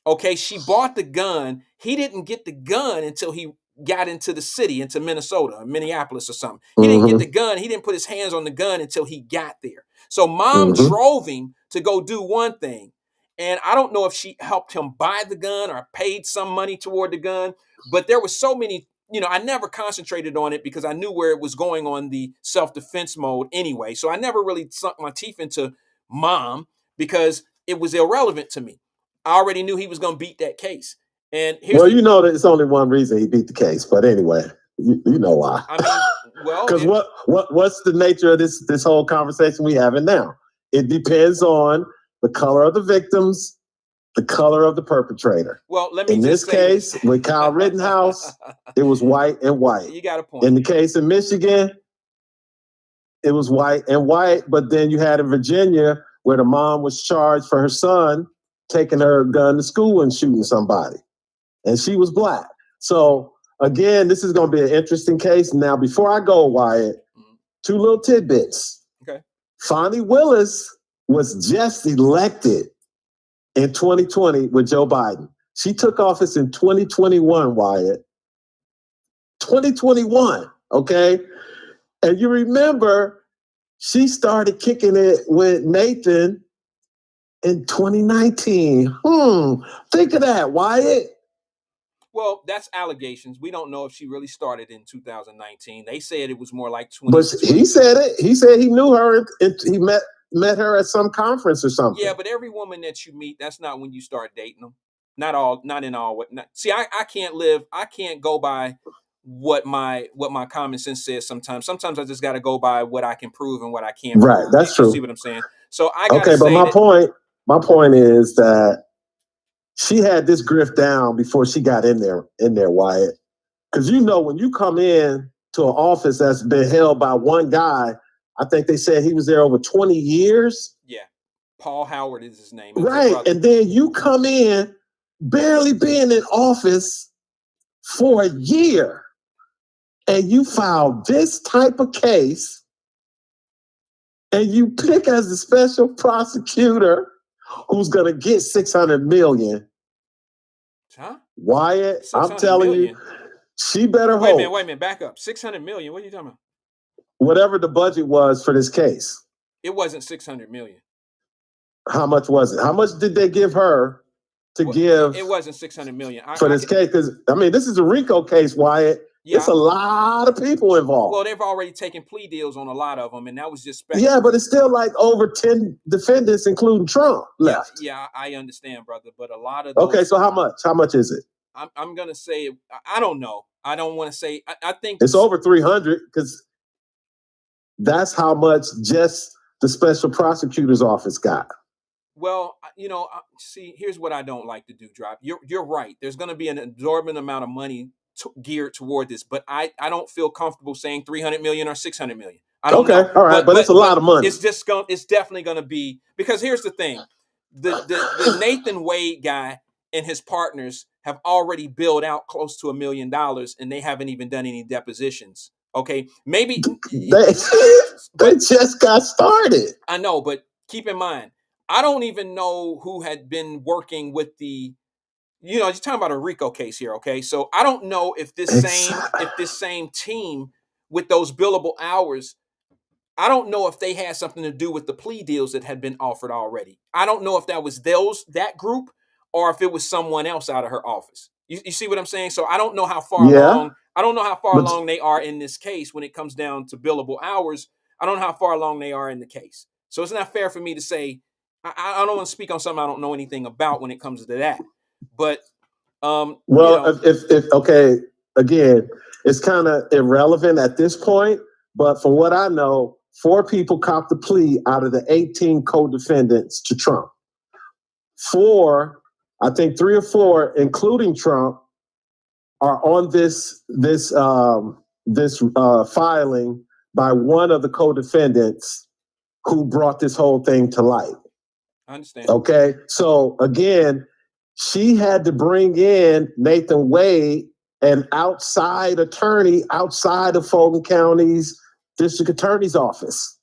Okay, she bought the gun. He didn't get the gun until he got into the city, into Minnesota or Minneapolis or something. He didn't get the gun. He didn't put his hands on the gun until he got there. So mom drove him to go do one thing. And I don't know if she helped him buy the gun or paid some money toward the gun, but there was so many, I never concentrated on it because I knew where it was going on the self-defense mode anyway. So I never really sunk my teeth into mom because it was irrelevant to me. I already knew he was going to beat that case. And that it's only one reason he beat the case. But anyway, you know why. I mean, well, because what's the nature of this whole conversation we having now? It depends on the color of the victims, the color of the perpetrator. Well, let me in this case with Kyle Rittenhouse, it was white and white. You got a point. In the case in Michigan, it was white and white. But then you had in Virginia where the mom was charged for her son taking her gun to school and shooting somebody. And she was black. So again, this is going to be an interesting case. Now, before I go, Wyatt, two little tidbits. Okay. Fonnie Willis was just elected in 2020 with Joe Biden. She took office in 2021, Wyatt. 2021, okay? And you remember she started kicking it with Nathan in 2019. Think of that, Wyatt. Well, that's allegations. We don't know if she really started in 2019. They said it was more like 2020. But he said it. He said he knew her. He met her at some conference or something. Yeah, but every woman that you meet, that's not when you start dating them. Not in all. See, I can't go by what my common sense says sometimes. Sometimes I just got to go by what I can prove and what I can't prove. Right, that's true. You see what I'm saying? So I got to okay, say but my point is that she had this grift down before she got in there, Wyatt. Because when you come in to an office that's been held by one guy, I think they said he was there over 20 years. Yeah. Paul Howard is his name. Right. And then you come in barely being in office for a year and you file this type of case and you pick as the special prosecutor who's going to get $600 million. Huh? Wyatt, I'm telling you, she better hope. Wait a minute, back up. $600 million. What are you talking about? Whatever the budget was for this case. It wasn't $600 million. How much was it? How much did they give her to give? It wasn't $600 million for this case. Because this is a RICO case, Wyatt. Yeah. It's a lot of people involved. Well, they've already taken plea deals on a lot of them, and that was just Yeah, but it's still like over 10 defendants, including Trump, left. Yeah, I understand, brother, but a lot of those, okay. So how much? How much is it? I'm gonna say I don't know. I don't want to say. I think it's over 300 because that's how much just the special prosecutor's office got. Well, see, here's what I don't like to do, Drop. You're right. There's going to be an exorbitant amount of money geared toward this, but I don't feel comfortable saying 300 million or 600 million. I don't know. All right, but it's a lot of money. It's definitely going to be, because here's the thing. The Nathan Wade guy and his partners have already billed out close to $1 million, and they haven't even done any depositions. Okay, maybe they just got started. I know, but keep in mind, I don't even know who had been working with the, you're talking about a RICO case here, okay? So I don't know if this same team with those billable hours, I don't know if they had something to do with the plea deals that had been offered already. I don't know if that was that group or if it was someone else out of her office. You see what I'm saying? So I don't know how far along. I don't know how far along they are in this case when it comes down to billable hours. I don't know how far along they are in the case. So it's not fair for me to say. I don't want to speak on something I don't know anything about when it comes to that. But if okay, again, it's kind of irrelevant at this point. But from what I know, 4 people copped the plea out of the 18 co-defendants to Trump. 4, I think 3 or 4, including Trump, are on this filing by one of the co-defendants who brought this whole thing to light. I understand. Okay, so again, she had to bring in Nathan Wade, an outside attorney outside of Fulton County's district attorney's office.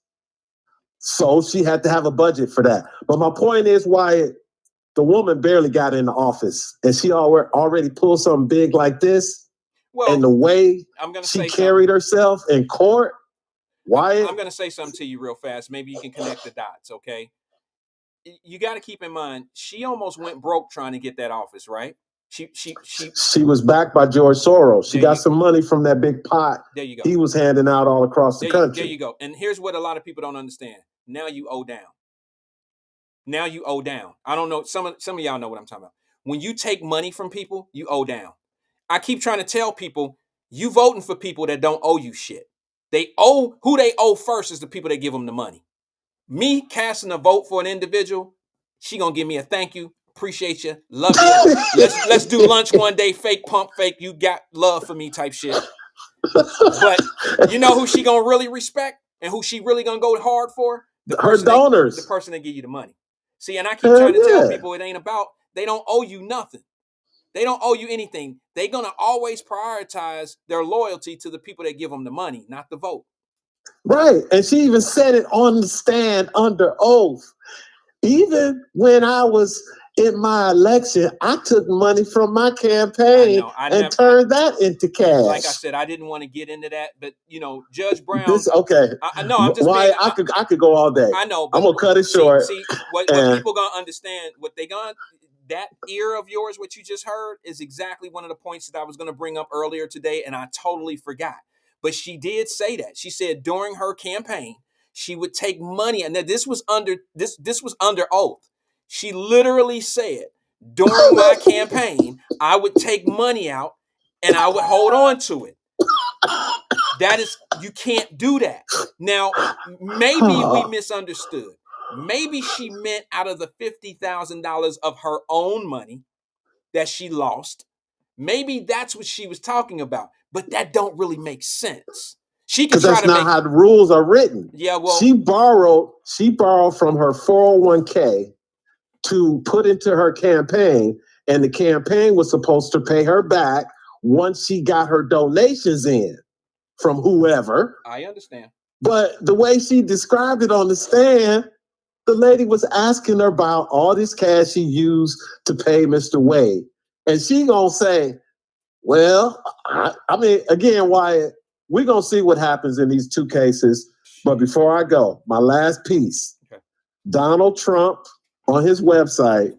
So she had to have a budget for that. But my point is, Wyatt, the woman barely got in the office, and she already pulled something big like this. Well, and the way she carried herself in court, Wyatt. I'm going to say something to you real fast. Maybe you can connect the dots, okay? You got to keep in mind, she almost went broke trying to get that office, right? She was backed by George Soros. She got some money from that big pot. There you go. He was handing out all across the country. There you go. And here's what a lot of people don't understand. Now you owe down. I don't know. Some of y'all know what I'm talking about. When you take money from people, you owe down. I keep trying to tell people, you voting for people that don't owe you shit. Who they owe first is the people that give them the money. Me casting a vote for an individual, she gonna give me a thank you, appreciate you, love you. Let's do lunch one day, fake pump fake, you got love for me type shit. But you know who she gonna really respect and who she really gonna go hard for? Her donors. The person that give you the money. See, and I keep trying to tell people it ain't about, they don't owe you nothing. They don't owe you anything. They're going to always prioritize their loyalty to the people that give them the money, not the vote. Right. And she even said it on the stand under oath. Even when I was in my election, I took money from my campaign and turned that into cash. Like I said, I didn't want to get into that, but Judge Brown. I know. I'm just being. I could go all day. I know. But I'm gonna cut it short. See what people gonna understand. What they gonna, that ear of yours, what you just heard, is exactly one of the points that I was gonna bring up earlier today, and I totally forgot. But she did say that. She said during her campaign, she would take money, and this was under oath. She literally said, during my campaign, I would take money out and I would hold on to it. That is, you can't do that. Now, maybe we misunderstood. Maybe she meant out of the $50,000 of her own money that she lost. Maybe that's what she was talking about. But that don't really make sense. Because that's not how the rules are written. Yeah, well, she borrowed from her 401k to put into her campaign, and the campaign was supposed to pay her back once she got her donations in from whoever. I understand. But the way she described it on the stand, the lady was asking her about all this cash she used to pay Mr. Wade. And she gonna say, well, I mean, again, Wyatt, we're gonna see what happens in these two cases. But before I go, my last piece, Donald Trump on his website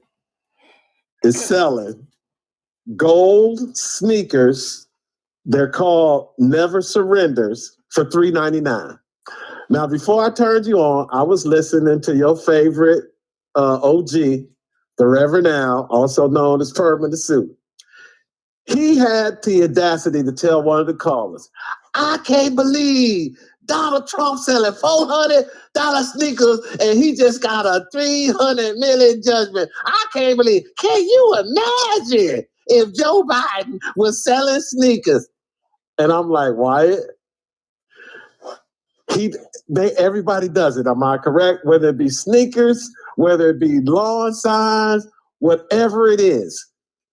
is selling gold sneakers. They're called Never Surrenders for $3.99. Now, before I turned you on, I was listening to your favorite OG, the Reverend Al, also known as Perm in the Suit. He had the audacity to tell one of the callers, I can't believe Donald Trump selling $400 sneakers and he just got a $300 million judgment. I can't believe. Can you imagine if Joe Biden was selling sneakers? And I'm like, Wyatt, everybody does it. Am I correct? Whether it be sneakers, whether it be lawn signs, whatever it is,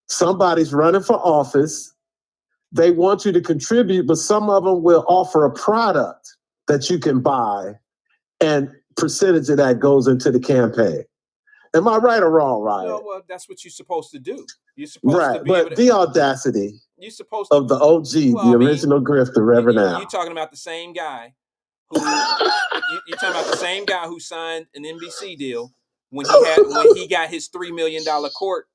somebody's running for office. They want you to contribute, but some of them will offer a product that you can buy, and percentage of that goes into the campaign. Am I right or wrong, Ryan? No, well, that's what you're supposed to do. You're supposed to be able to, the audacity you're supposed to, of the OG, the original grifter, Reverend Al. You're talking about the same guy who you're talking about the same guy who signed an NBC deal when he got his $3 million court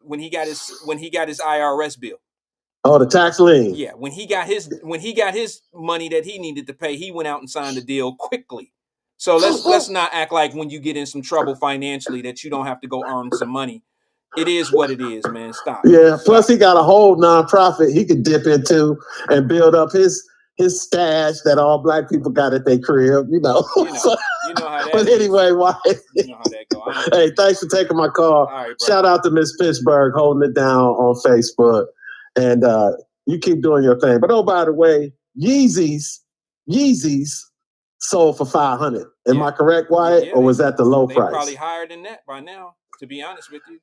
when he got his IRS bill. Oh, the tax lien. Yeah, when he got his money that he needed to pay, he went out and signed a deal quickly. So let's not act like when you get in some trouble financially that you don't have to go earn some money. It is what it is, man. Stop. Yeah. Plus, he got a whole nonprofit he could dip into and build up his stash that all Black people got at their crib. You know how that. But anyway, why? You know how that goes. Hey, thanks for taking my call. All right, shout out to Miss Pittsburgh holding it down on Facebook. And you keep doing your thing. But by the way, Yeezys sold for $500. Am I correct, Wyatt? Or was that the low price? Probably higher than that by now, to be honest with you.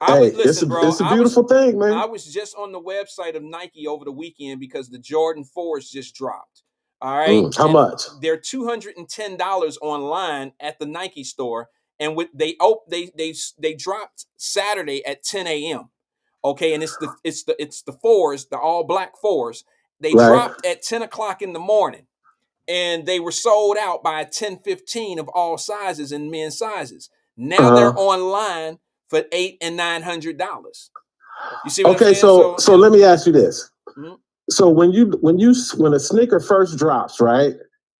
It's a beautiful thing, man. I was just on the website of Nike over the weekend because the Jordan 4s just dropped. All right. How much? They're $210 online at the Nike store. And they dropped Saturday at 10 a.m. Okay, and it's the 4s, the all black 4s. They dropped at 10 o'clock in the morning, and they were sold out by 10:15 of all sizes and men's sizes. Now they're online for $800 and $900. You see what I'm saying? So let me ask you this. Mm-hmm. So when a sneaker first drops, right,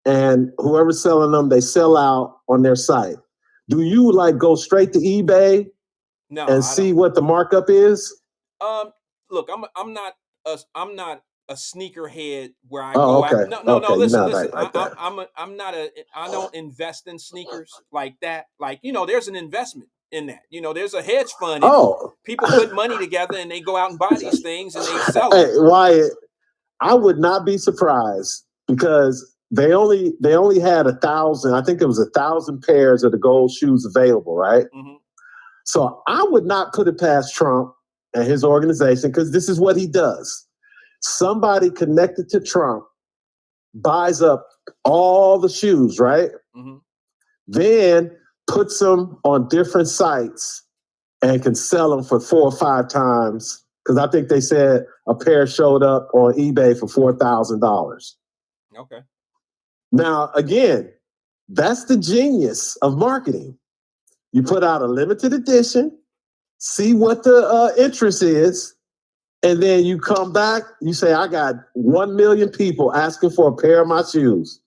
and whoever's selling them, they sell out on their site. Do you go straight to eBay and see what the markup is? Look, I'm not a sneakerhead where I go out. No, listen. I don't invest in sneakers like that. There's an investment in that. There's a hedge fund. People put money together and they go out and buy these things and they sell them. Hey, Wyatt, I would not be surprised because they only had 1,000. I think it was 1,000 pairs of the gold shoes available, right? Mm-hmm. So I would not put it past Trump and his organization because this is what he does. Somebody connected to Trump buys up all the shoes, right? Mm-hmm. Then puts them on different sites and can sell them for 4 or 5 times. Because I think they said a pair showed up on eBay for $4,000. Okay. Now, again, that's the genius of marketing. You put out a limited edition, see what the interest is, and then you come back, you say, I got 1 million people asking for a pair of my shoes.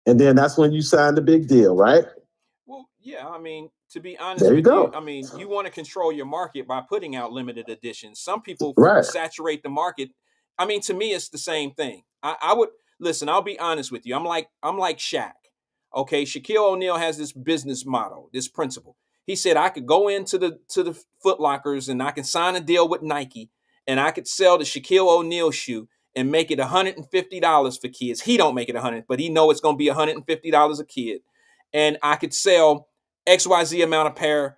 And then that's when you sign the big deal, right? Well, yeah, I mean, to be honest There you with go. you, I mean, you want to control your market by putting out limited editions. Some people Right. saturate the market. I mean, to me, it's the same thing. I would listen. I'll be honest with you. I'm like Shaq. Okay, Shaquille O'Neal has this business model, this principle. He said I could go into the Foot Lockers and I can sign a deal with Nike and I could sell the Shaquille O'Neal shoe and make it $150 for kids. He don't make it 100, but he know it's going to be $150 a kid, and I could sell XYZ amount of pair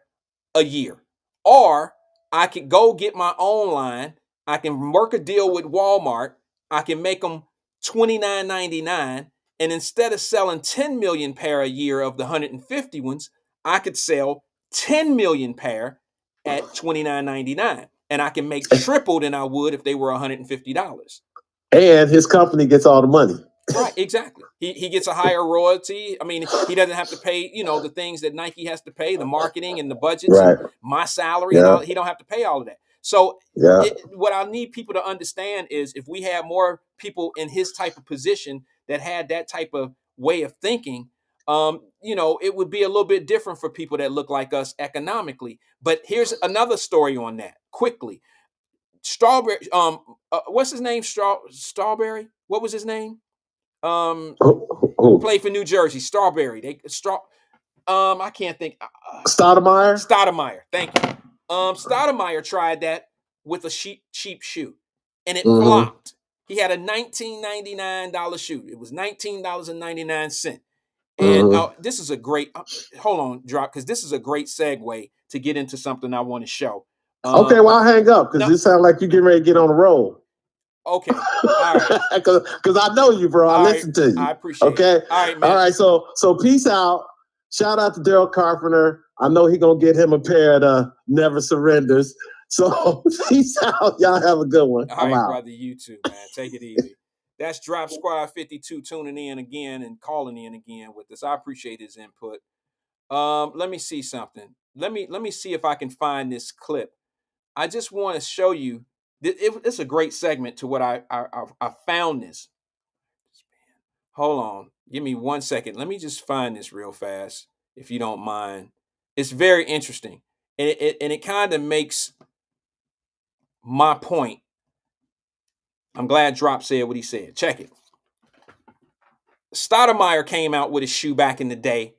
a year. Or I could go get my own line. I can work a deal with Walmart. I can make them $29.99. And instead of selling 10 million pair a year of the 150 ones, I could sell 10 million pair at $29.99. And I can make triple than I would if they were $150. And his company gets all the money. Right, exactly. He gets a higher royalty. I mean, he doesn't have to pay, the things that Nike has to pay, the marketing and the budgets and my salary and all. He don't have to pay all of that. So what I need people to understand is if we had more people in his type of position that had that type of way of thinking, it would be a little bit different for people that look like us economically. But here's another story on that quickly. Strawberry, what's his name? Strawberry? What was his name? Played for New Jersey. Strawberry. I can't think. Stoudemire? Stoudemire. Thank you. Stoudemire tried that with a cheap shoe, and it flopped. He had a $19.99 shoe. It was $19.99. And this is a great. Hold on, drop, because this is a great segue to get into something I want to show. Okay, well, I'll hang up because it sounds like you're getting ready to get on the roll. Okay. All right. Because I know you, bro. I listen to you. I appreciate it. Okay. All right, man. All right. So peace out. Shout out to Daryl Carpenter. I know he gonna get him a pair of the Never Surrenders. So peace out. Y'all have a good one. All right, brother. You too, man. Take it easy. That's Drop Squad 52 tuning in again and calling in again with us. I appreciate his input. Let me see something. Let me see if I can find this clip. I just want to show you. It's a great segment to what I found this. Hold on. Give me 1 second. Let me just find this real fast, if you don't mind. It's very interesting. And it kind of makes my point. I'm glad Drop said what he said. Check it. Stoudemire came out with his shoe back in the day,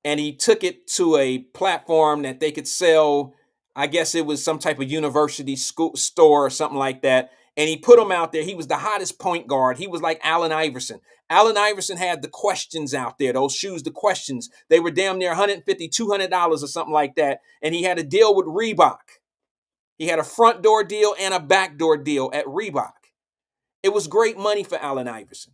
and he took it to a platform that they could sell. I guess it was some type of university school store or something like that. And he put him out there. He was the hottest point guard. He was like Allen Iverson. Allen Iverson had the questions out there, those shoes, the questions. They were damn near $150, $200 or something like that. And he had a deal with Reebok. He had a front door deal and a back door deal at Reebok. It was great money for Allen Iverson.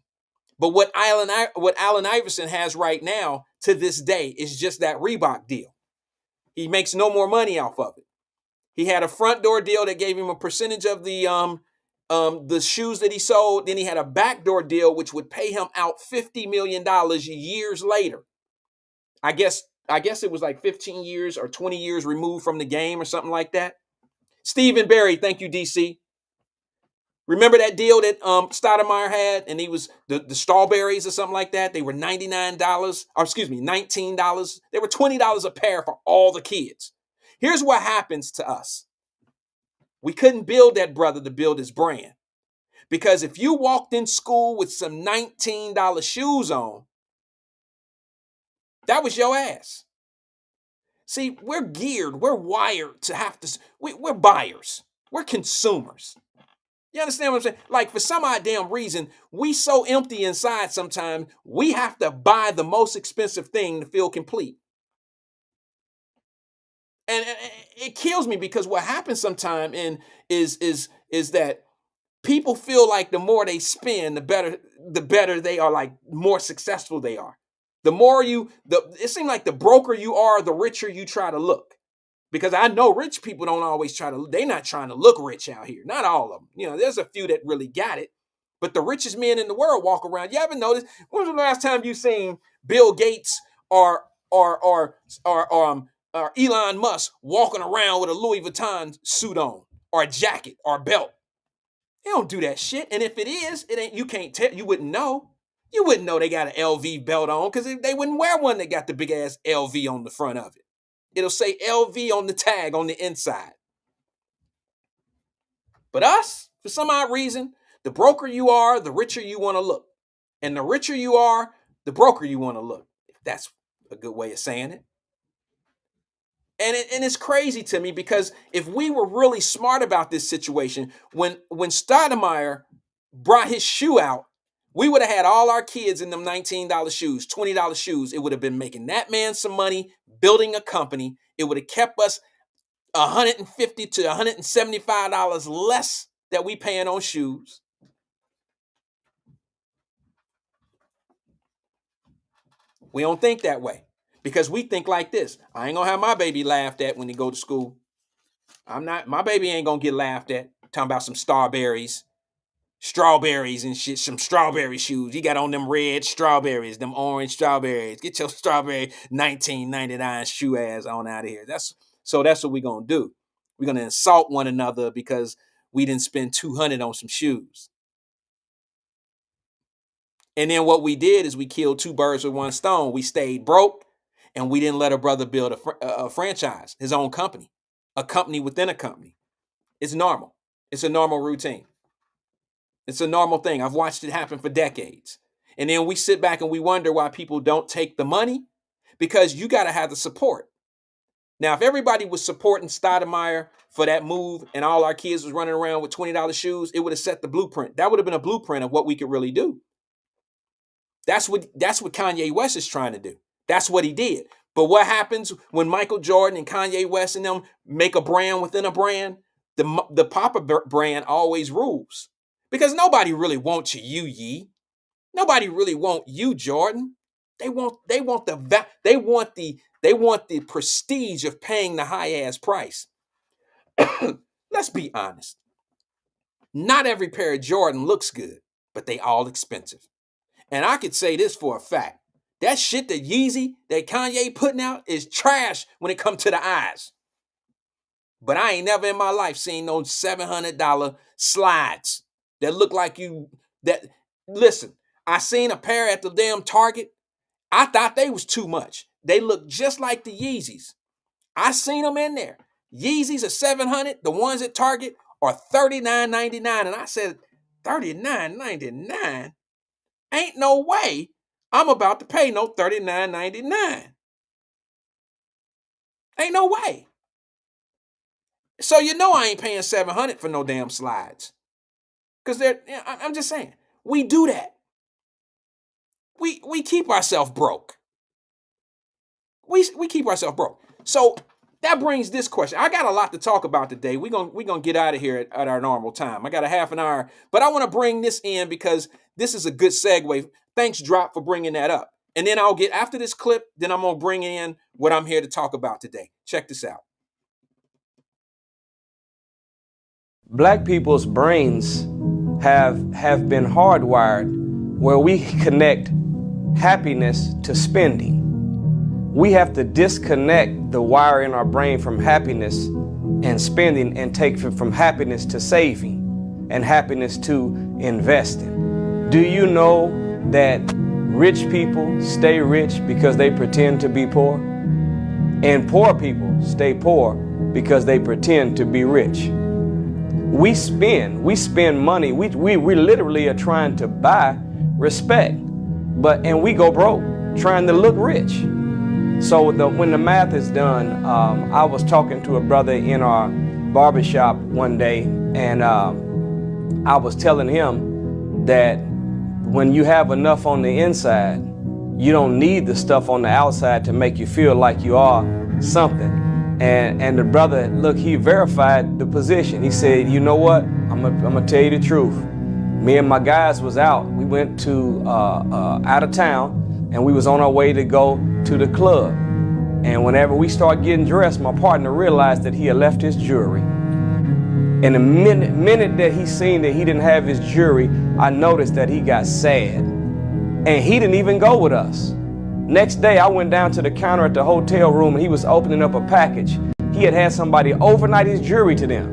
But what Allen Iverson has right now to this day is just that Reebok deal. He makes no more money off of it. He had a front door deal that gave him a percentage of the shoes that he sold. Then he had a backdoor deal, which would pay him out $50 million years later. I guess it was like 15 years or 20 years removed from the game or something like that. Stephen Barry, thank you, DC. Remember that deal that Stoudemire had, and he was the strawberries or something like that? They were $19. They were $20 a pair for all the kids. Here's what happens to us. We couldn't build that brother to build his brand. Because if you walked in school with some $19 shoes on, that was your ass. See, we're geared, we're wired to have to, we're buyers, we're consumers. You understand what I'm saying? Like, for some odd damn reason, we so empty inside sometimes, we have to buy the most expensive thing to feel complete. And it kills me, because what happens sometimes is that people feel like the more they spend, the better they are, like more successful they are. It seems like the broker you are, the richer you try to look. Because I know rich people don't always they're not trying to look rich out here. Not all of them. You know, there's a few that really got it. But the richest men in the world walk around. You ever noticed, when was the last time you seen Bill Gates or Elon Musk walking around with a Louis Vuitton suit on, or a jacket or a belt? They don't do that shit. And if it is, it ain't. You can't tell. You wouldn't know. You wouldn't know they got an LV belt on, because they wouldn't wear one that got the big ass LV on the front of it. It'll say LV on the tag on the inside. But us, for some odd reason, the broker you are, the richer you want to look. And the richer you are, the broker you want to look. If that's a good way of saying it. And it's crazy to me, because if we were really smart about this situation, when Stoudemire brought his shoe out, we would have had all our kids in them $19 shoes, $20 shoes. It would have been making that man some money, building a company. It would have kept us $150 to $175 less that we paying on shoes. We don't think that way, because we think like this: I ain't gonna have my baby laughed at when he go to school. My baby ain't gonna get laughed at talking about some strawberries and shit, some strawberry shoes. You got on them red strawberries, them orange strawberries. Get your strawberry $19.99 shoe ass on out of here. That's what we're gonna do. We're gonna insult one another because we didn't spend $200 on some shoes. And then what we did is we killed two birds with one stone. We stayed broke, and we didn't let a brother build a franchise, his own company, a company within a company. It's normal. It's a normal routine. It's a normal thing. I've watched it happen for decades. And then we sit back and we wonder why people don't take the money, because you got to have the support. Now, if everybody was supporting Stoudemire for that move and all our kids was running around with $20 shoes, it would have set the blueprint. That would have been a blueprint of what we could really do. That's what Kanye West is trying to do. That's what he did. But what happens when Michael Jordan and Kanye West and them make a brand within a brand? The Papa brand always rules, because nobody really wants you, Yee. Nobody really want you, Jordan. They want the prestige of paying the high ass price. Let's be honest. Not every pair of Jordan looks good, but they all expensive. And I could say this for a fact: that shit that Yeezy, that Kanye putting out, is trash when it comes to the eyes. But I ain't never in my life seen those $700 slides that look like listen, I seen a pair at the damn Target. I thought they was too much. They look just like the Yeezys. I seen them in there. Yeezys are $700. The ones at Target are $39.99. And I said, $39.99? Ain't no way I'm about to pay no $39.99. Ain't no way. So you know I ain't paying $700 for no damn slides. Because I'm just saying, we do that. We keep ourselves broke. We keep ourselves broke. So that brings this question. I got a lot to talk about today. We're gonna get out of here at our normal time. I got a half an hour, but I want to bring this in because this is a good segue. Thanks, Drop, for bringing that up. And then I'll get, after this clip, then I'm gonna bring in what I'm here to talk about today. Check this out. Black people's brains have been hardwired where we connect happiness to spending. We have to disconnect the wire in our brain from happiness and spending, and take from happiness to saving and happiness to investing. Do you know that rich people stay rich because they pretend to be poor? And poor people stay poor because they pretend to be rich. We spend money. We literally are trying to buy respect, and we go broke trying to look rich. So when the math is done, I was talking to a brother in our barbershop one day, and I was telling him that when you have enough on the inside, you don't need the stuff on the outside to make you feel like you are something. And the brother, look, he verified the position. He said, you know what? I'm gonna tell you the truth. Me and my guys was out. We went to out of town, and we was on our way to go to the club. And whenever we started getting dressed, my partner realized that he had left his jewelry. And the minute that he seen that he didn't have his jewelry, I noticed that he got sad. And he didn't even go with us. Next day, I went down to the counter at the hotel room, and he was opening up a package. He had somebody overnight his jewelry to them.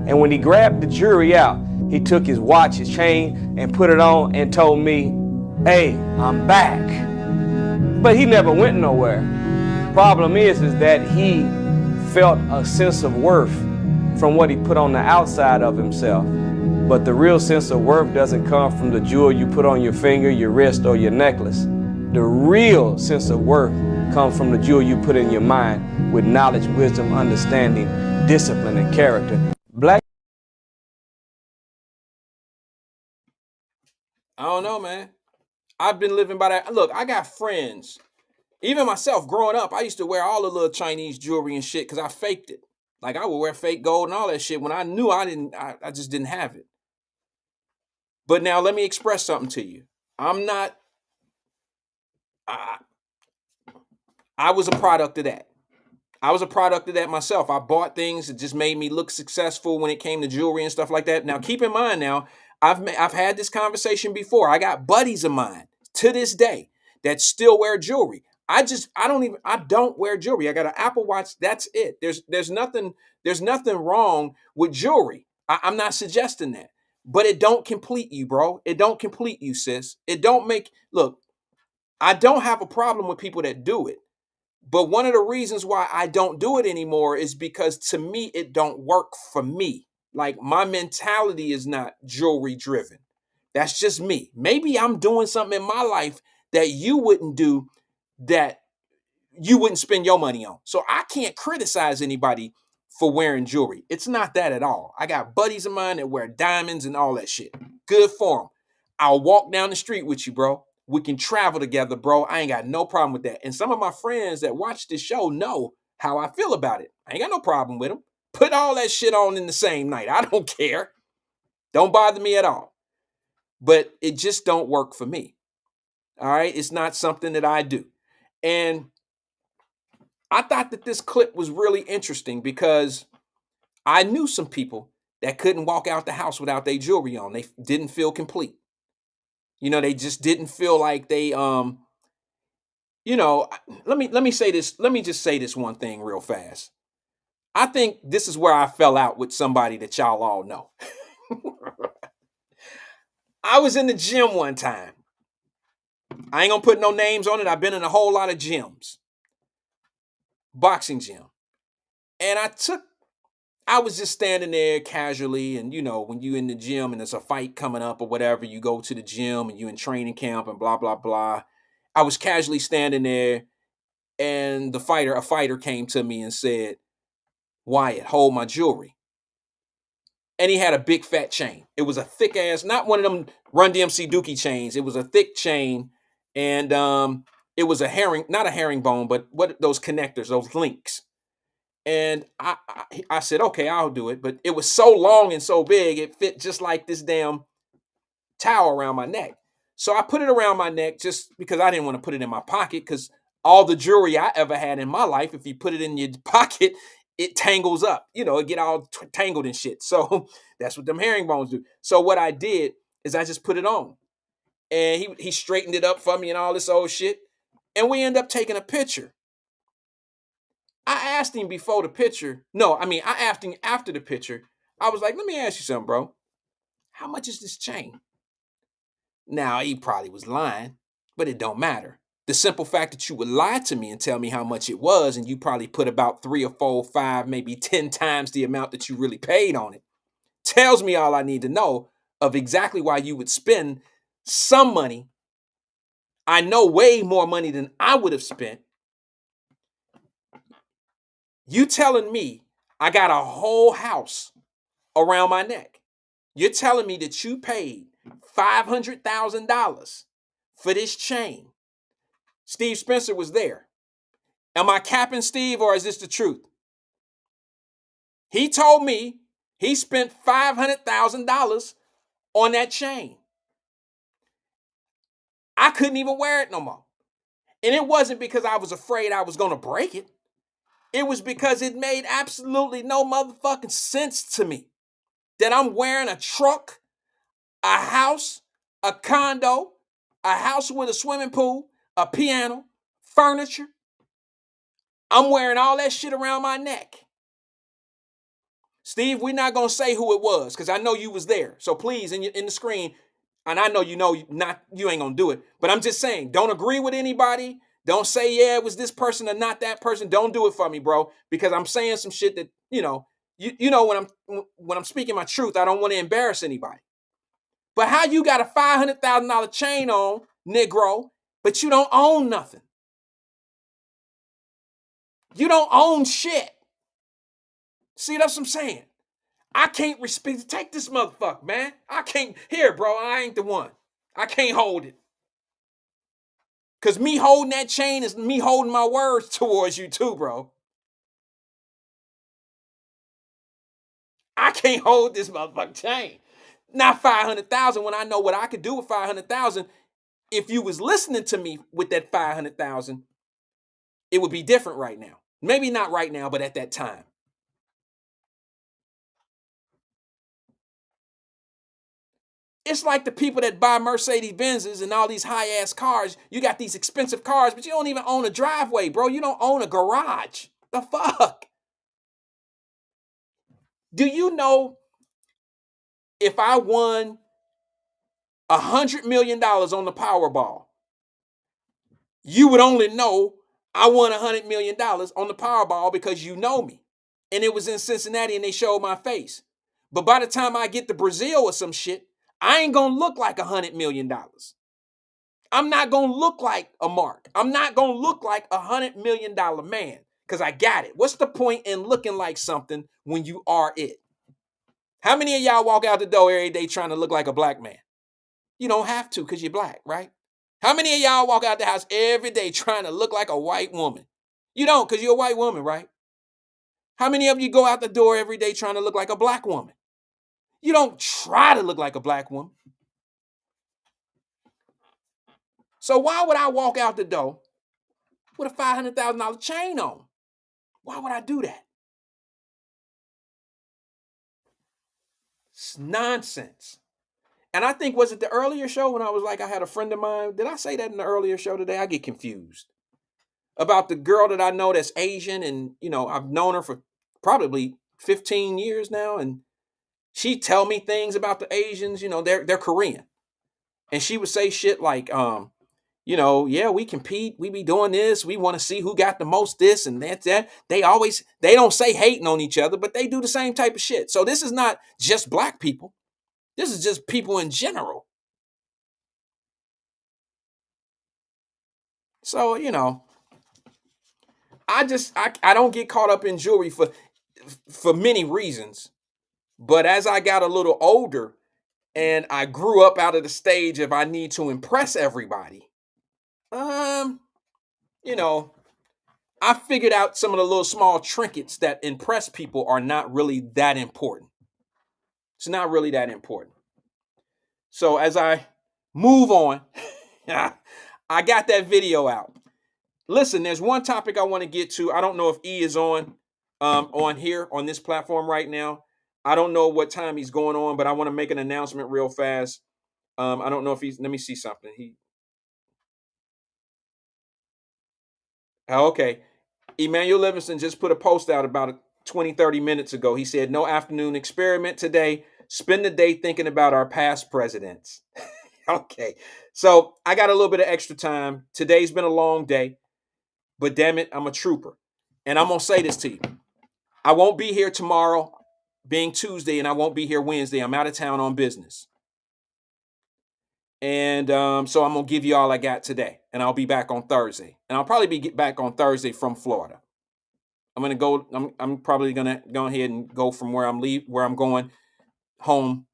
And when he grabbed the jewelry out, he took his watch, his chain, and put it on and told me, hey, I'm back. But he never went nowhere. Problem is that he felt a sense of worth from what he put on the outside of himself. But the real sense of worth doesn't come from the jewel you put on your finger, your wrist, or your necklace. The real sense of worth comes from the jewel you put in your mind with knowledge, wisdom, understanding, discipline, and character. I don't know, man. I've been living by that. Look, I got friends. Even myself, growing up, I used to wear all the little Chinese jewelry and shit because I faked it. Like, I would wear fake gold and all that shit when I knew I just didn't have it. But now let me express something to you. I was a product of that. I was a product of that myself. I bought things that just made me look successful when it came to jewelry and stuff like that. Now, keep in mind now, I've had this conversation before. I got buddies of mine to this day that still wear jewelry. I don't wear jewelry. I got an Apple Watch. That's it. There's nothing wrong with jewelry. I'm not suggesting that, but it don't complete you, bro. It don't complete you, sis. Look, I don't have a problem with people that do it. But one of the reasons why I don't do it anymore is because to me, it don't work for me. Like, my mentality is not jewelry driven. That's just me. Maybe I'm doing something in my life that you wouldn't do, that you wouldn't spend your money on. So I can't criticize anybody for wearing jewelry. It's not that at all. I got buddies of mine that wear diamonds and all that shit. Good for them. I'll walk down the street with you, bro. We can travel together, bro. I ain't got no problem with that. And some of my friends that watch this show know how I feel about it. I ain't got no problem with them. Put all that shit on in the same night. I don't care. Don't bother me at all. But it just don't work for me. All right? It's not something that I do. And I thought that this clip was really interesting because I knew some people that couldn't walk out the house without their jewelry on. They didn't feel complete. You know, they just didn't feel like they let me say this. Let me just say this one thing real fast. I think this is where I fell out with somebody that y'all all know. I was in the gym one time. I ain't gonna put no names on it. I've been in a whole lot of gyms. Boxing gym. And I was just standing there casually, and when you in the gym and there's a fight coming up or whatever, you go to the gym and you in training camp and blah, blah, blah. I was casually standing there, and a fighter came to me and said, Wyatt, hold my jewelry. And he had a big fat chain. It was a thick ass, not one of them Run DMC Dookie chains. It was a thick chain, and it was not a herringbone, but what those connectors, those links. And I said, okay, I'll do it. But it was so long and so big, it fit just like this damn towel around my neck. So I put it around my neck just because I didn't want to put it in my pocket, because all the jewelry I ever had in my life, if you put it in your pocket, it tangles up. It get all tangled and shit. So that's what them herringbones do. So what I did is I just put it on. And he straightened it up for me and all this old shit. And we end up taking a picture. I asked him before the picture. I asked him after the picture. I was like, let me ask you something, bro. How much is this chain? Now, he probably was lying, but it don't matter. The simple fact that you would lie to me and tell me how much it was, and you probably put about 3 or 4, 5, maybe 10 times the amount that you really paid on it, tells me all I need to know of exactly why you would spend some money. I know way more money than I would have spent. You telling me I got a whole house around my neck. You're telling me that you paid $500,000 for this chain. Steve Spencer was there. Am I capping Steve, or is this the truth? He told me he spent $500,000 on that chain. I couldn't even wear it no more. And it wasn't because I was afraid I was going to break it. It was because it made absolutely no motherfucking sense to me that I'm wearing a truck, a house, a condo, a house with a swimming pool, a piano, furniture. I'm wearing all that shit around my neck. Steve, we're not going to say who it was because I know you was there. So please, in the screen, and I know you ain't going to do it, but I'm just saying, don't agree with anybody. Don't say, yeah, it was this person or not that person. Don't do it for me, bro, because I'm saying some shit that, when I'm speaking my truth, I don't want to embarrass anybody. But how you got a $500,000 chain on, Negro, but you don't own nothing? You don't own shit. See, that's what I'm saying. I can't respect. Take this motherfucker, man. I can't. Here, bro, I ain't the one. I can't hold it. Because me holding that chain is me holding my words towards you too, bro. I can't hold this motherfucking chain. Not 500,000 when I know what I could do with 500,000. If you was listening to me with that 500,000, it would be different right now. Maybe not right now, but at that time. It's like the people that buy Mercedes Benzes and all these high-ass cars. You got these expensive cars, but you don't even own a driveway, bro. You don't own a garage. The fuck? Do you know if I won $100 million on the Powerball, you would only know I won $100 million on the Powerball because you know me. And it was in Cincinnati and they showed my face. But by the time I get to Brazil or some shit, I ain't gonna look like $100 million. I'm not gonna look like a Mark. I'm not gonna look like $100 million man because I got it. What's the point in looking like something when you are it? How many of y'all walk out the door every day trying to look like a black man? You don't have to because you're black, right? How many of y'all walk out the house every day trying to look like a white woman? You don't because you're a white woman, right? How many of you go out the door every day trying to look like a black woman? You don't try to look like a black woman. So why would I walk out the door with a $500,000 chain on? Why would I do that? It's nonsense. And I think, was it the earlier show when I was like, I had a friend of mine? Did I say that in the earlier show today? I get confused. About the girl that I know that's Asian and, I've known her for probably 15 years now. And she tell me things about the Asians, they're Korean. And she would say shit like, yeah, we compete. We be doing this. We want to see who got the most this and that. They don't say hating on each other, but they do the same type of shit. So this is not just black people. This is just people in general. So, I don't get caught up in jewelry for many reasons. But as I got a little older and I grew up out of the stage of I need to impress everybody, I figured out some of the little small trinkets that impress people are not really that important. It's not really that important. So as I move on, I got that video out. Listen, there's one topic I want to get to. I don't know if E is on here on this platform right now. I don't know what time he's going on, but I want to make an announcement real fast. I don't know if let me see something. Okay. Emmanuel Livingston just put a post out about 20, 30 minutes ago. He said, no afternoon experiment today. Spend the day thinking about our past presidents. Okay. So I got a little bit of extra time. Today's been a long day, but damn it, I'm a trooper. And I'm going to say this to you. I won't be here tomorrow being Tuesday, and I won't be here Wednesday. I'm out of town on business. And so I'm going to give you all I got today, and I'll be back on Thursday. And I'll probably be back on Thursday from Florida. I'm probably going to go ahead and go from where I'm going home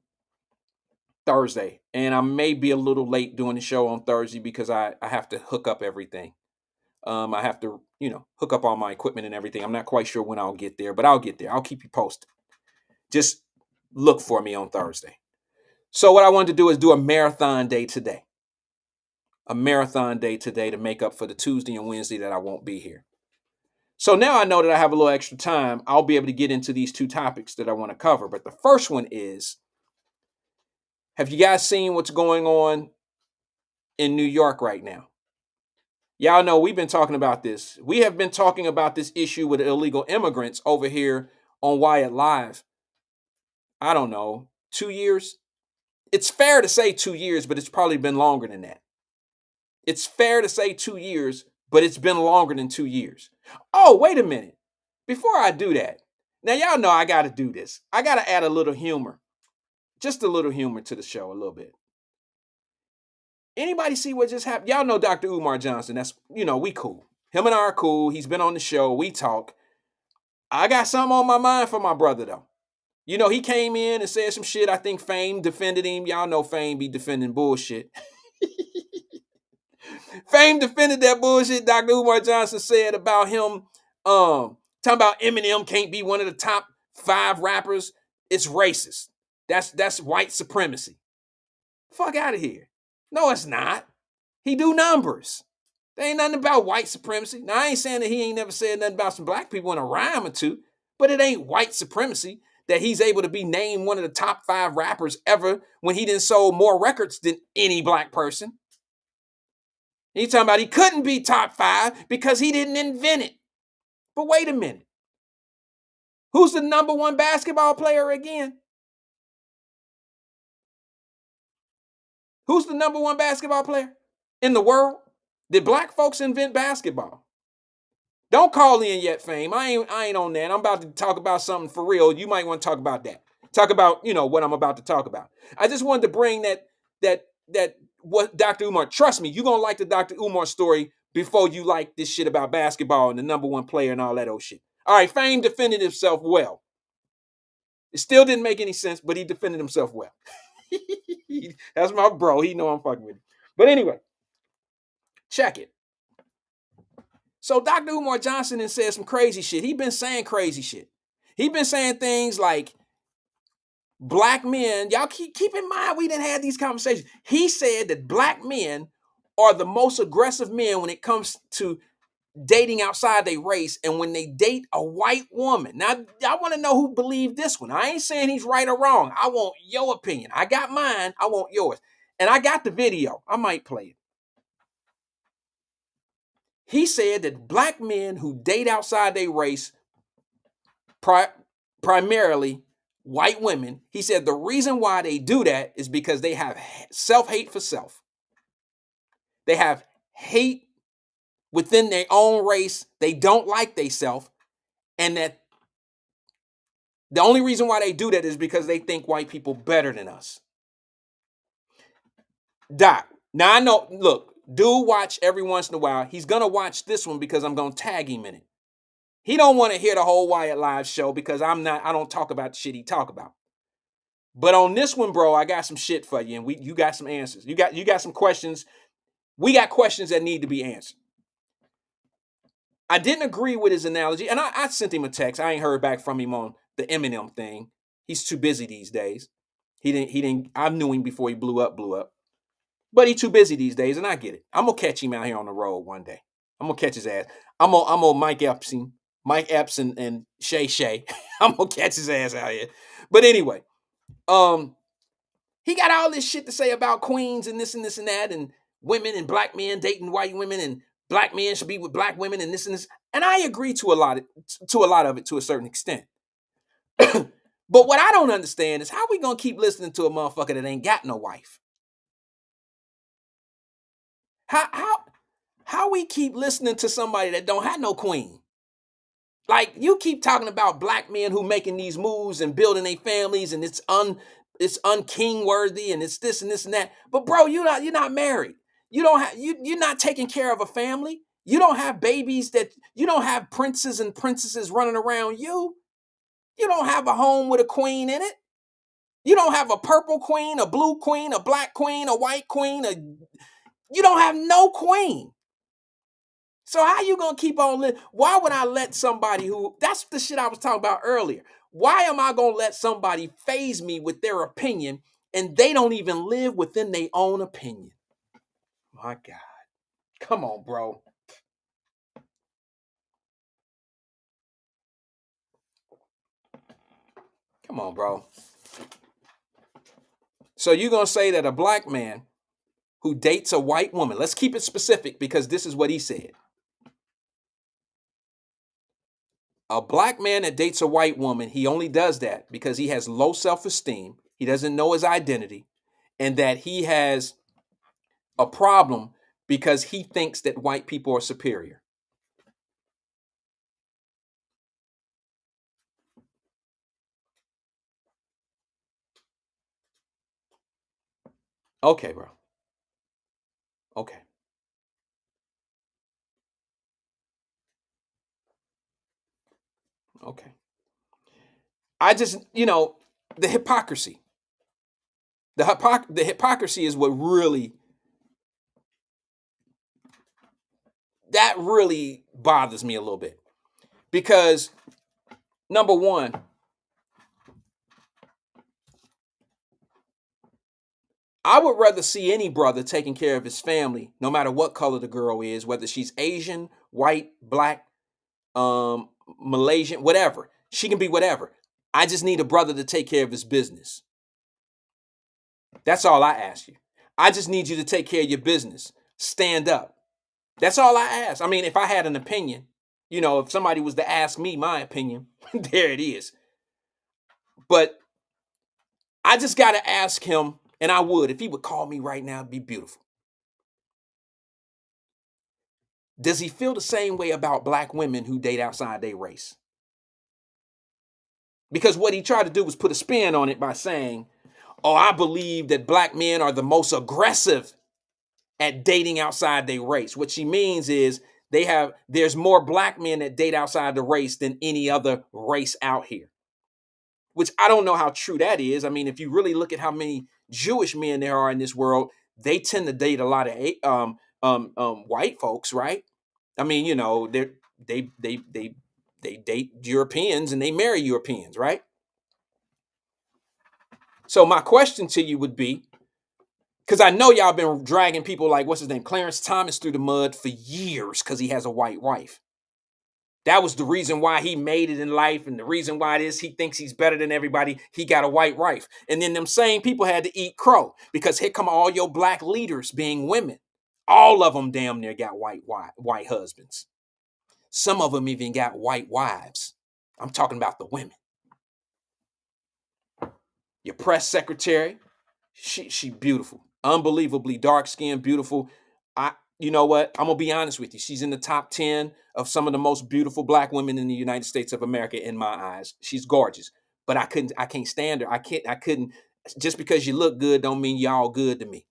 Thursday, and I may be a little late doing the show on Thursday because I have to hook up everything. I have to, hook up all my equipment and everything. I'm not quite sure when I'll get there, but I'll get there. I'll keep you posted. Just look for me on Thursday. So what I wanted to do is do a marathon day today. A marathon day today to make up for the Tuesday and Wednesday that I won't be here. So now I know that I have a little extra time. I'll be able to get into these two topics that I want to cover. But the first one is, have you guys seen what's going on in New York right now? Y'all know we've been talking about this. We have been talking about this issue with illegal immigrants over here on Wyatt Live. I don't know, 2 years? It's fair to say 2 years, but it's probably been longer than that. It's fair to say 2 years, but it's been longer than 2 years. Oh, wait a minute. Before I do that, now y'all know I got to do this. I got to add a little humor, just a little humor to the show a little bit. Anybody see what just happened? Y'all know Dr. Umar Johnson. That's, we cool. Him and I are cool. He's been on the show. We talk. I got something on my mind for my brother, though. He came in and said some shit. I think Fame defended him. Y'all know Fame be defending bullshit. Fame defended that bullshit Dr. Umar Johnson said about him talking about Eminem can't be one of the top 5 rappers. It's racist. That's white supremacy. Fuck out of here. No, it's not. He do numbers. There ain't nothing about white supremacy. Now, I ain't saying that he ain't never said nothing about some black people in a rhyme or two, but it ain't white supremacy that he's able to be named one of the top 5 rappers ever when he done sold more records than any black person. He's talking about he couldn't be top 5 because he didn't invent it. But wait a minute. Who's the number 1 basketball player again? Who's the number 1 basketball player in the world? Did black folks invent basketball? Don't call in yet, Fame. I ain't on that. I'm about to talk about something for real. You might want to talk about that. Talk about, what I'm about to talk about. I just wanted to bring that what Dr. Umar, trust me, you're going to like the Dr. Umar story before you like this shit about basketball and the number 1 player and all that old shit. All right, Fame defended himself well. It still didn't make any sense, but he defended himself well. That's my bro. He know I'm fucking with him. But anyway, check it. So Dr. Umar Johnson has said some crazy shit. He been saying crazy shit. He been saying things like black men, y'all keep in mind we didn't have these conversations. He said that black men are the most aggressive men when it comes to dating outside their race and when they date a white woman. Now, I want to know who believed this one. I ain't saying he's right or wrong. I want your opinion. I got mine. I want yours. And I got the video. I might play it. He said that black men who date outside their race, primarily white women, he said the reason why they do that is because they have self-hate for self. They have hate within their own race. They don't like themselves. And that the only reason why they do that is because they think white people better than us. Doc, now I know, look, do watch every once in a while. He's going to watch this one because I'm going to tag him in it. He don't want to hear the whole Wyatt Live show because I don't talk about the shit he talk about. But on this one, bro, I got some shit for you, and you got some answers. You got some questions. We got questions that need to be answered. I didn't agree with his analogy, and I sent him a text. I ain't heard back from him on the Eminem thing. He's too busy these days. He didn't. I knew him before he blew up. But he's too busy these days, and I get it. I'm gonna catch him out here on the road one day. I'm gonna catch his ass. I'm gonna Mike Epps and Shay. I'm gonna catch his ass out here. But anyway, he got all this shit to say about queens and this and this and that, and women and black men dating white women, and black men should be with black women, and this and this. And I agree to a lot of it to a certain extent. But what I don't understand is how we gonna keep listening to a motherfucker that ain't got no wife? How we keep listening to somebody that don't have no queen? Like, you keep talking about black men who making these moves and building their families, and it's unking worthy, and it's this and this and that. But bro, you're not married. You're not taking care of a family. You don't have babies you don't have princes and princesses running around you. You don't have a home with a queen in it. You don't have a purple queen, a blue queen, a black queen, a white queen. You don't have no queen. So how you gonna keep on living? Why would I let somebody who, that's the shit I was talking about earlier. Why am I gonna let somebody phase me with their opinion and they don't even live within their own opinion? My God. Come on, bro. Come on, bro. So you're gonna say that a black man who dates a white woman, let's keep it specific because this is what he said. A black man that dates a white woman, he only does that because he has low self-esteem, he doesn't know his identity, and that he has a problem because he thinks that white people are superior. Okay, bro. Okay. Okay. I just, the hypocrisy. The hypocrisy is what really, that really bothers me a little bit. Because number one, I would rather see any brother taking care of his family, no matter what color the girl is, whether she's Asian, white, black, Malaysian, whatever. She can be whatever. I just need a brother to take care of his business. That's all I ask you. I just need you to take care of your business. Stand up. That's all I ask. I mean, if I had an opinion, if somebody was to ask me my opinion, there it is. But I just got to ask him, and I would, if he would call me right now, it'd be beautiful. Does he feel the same way about black women who date outside their race? Because what he tried to do was put a spin on it by saying, oh, I believe that black men are the most aggressive at dating outside their race. What she means is there's more black men that date outside the race than any other race out here. Which I don't know how true that is. I mean, if you really look at how many Jewish men there are in this world, they tend to date a lot of white folks, right? I mean, they date Europeans and they marry Europeans, right? So my question to you would be, because I know y'all been dragging people like, what's his name, Clarence Thomas through the mud for years because he has a white wife. That was the reason why he made it in life, and the reason why he thinks he's better than everybody. He got a white wife. And then them same people had to eat crow because here come all your black leaders being women. All of them damn near got white husbands. Some of them even got white wives. I'm talking about the women. Your press secretary, she beautiful, unbelievably dark skinned, beautiful. You know what? I'm gonna be honest with you. She's in the top 10 of some of the most beautiful black women in the United States of America in my eyes. She's gorgeous, but I can't stand her. I couldn't. Just because you look good don't mean y'all good to me.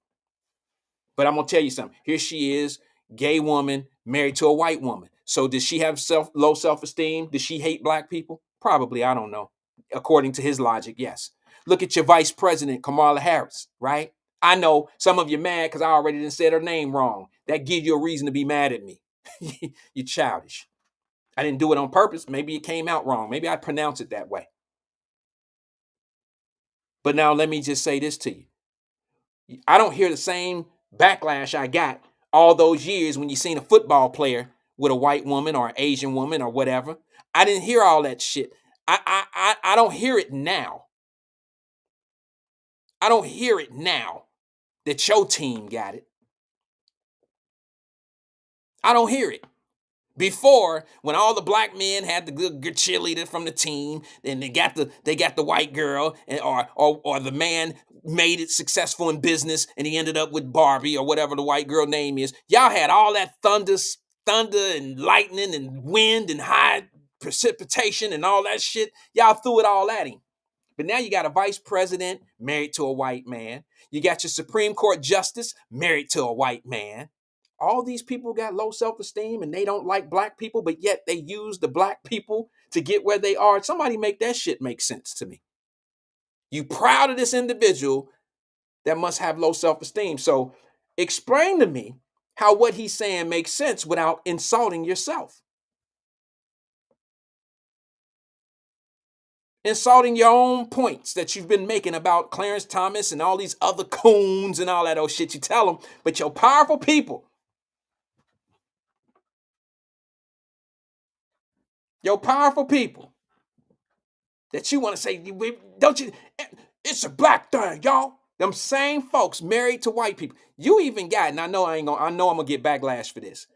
But I'm gonna tell you something. Here she is, gay woman, married to a white woman. So does she have low self-esteem? Does she hate black people? Probably, I don't know. According to his logic, yes. Look at your vice president, Kamala Harris, right? I know some of you mad because I already done said her name wrong. That gives you a reason to be mad at me. You're childish. I didn't do it on purpose. Maybe it came out wrong. Maybe I pronounced it that way. But now let me just say this to you. I don't hear the same backlash I got all those years when you seen a football player with a white woman or an Asian woman or whatever. I didn't hear all that shit. I don't hear it now. I don't hear it now that your team got it. I don't hear it. Before, when all the black men had the good cheerleader from the team, and they got the white girl, and or the man made it successful in business, and he ended up with Barbie or whatever the white girl name is. Y'all had all that thunder and lightning and wind and high precipitation and all that shit. Y'all threw it all at him. But now you got a vice president married to a white man. You got your Supreme Court justice married to a white man. All these people got low self-esteem and they don't like black people, but yet they use the black people to get where they are. Somebody make that shit make sense to me. You proud of this individual that must have low self-esteem. So explain to me how what he's saying makes sense without insulting yourself. Insulting your own points that you've been making about Clarence Thomas and all these other coons and all that old shit you tell them. But your powerful people, that you want to say, don't you, it's a black thing, y'all. Them same folks married to white people. You even got, and I know I'm gonna get backlash for this.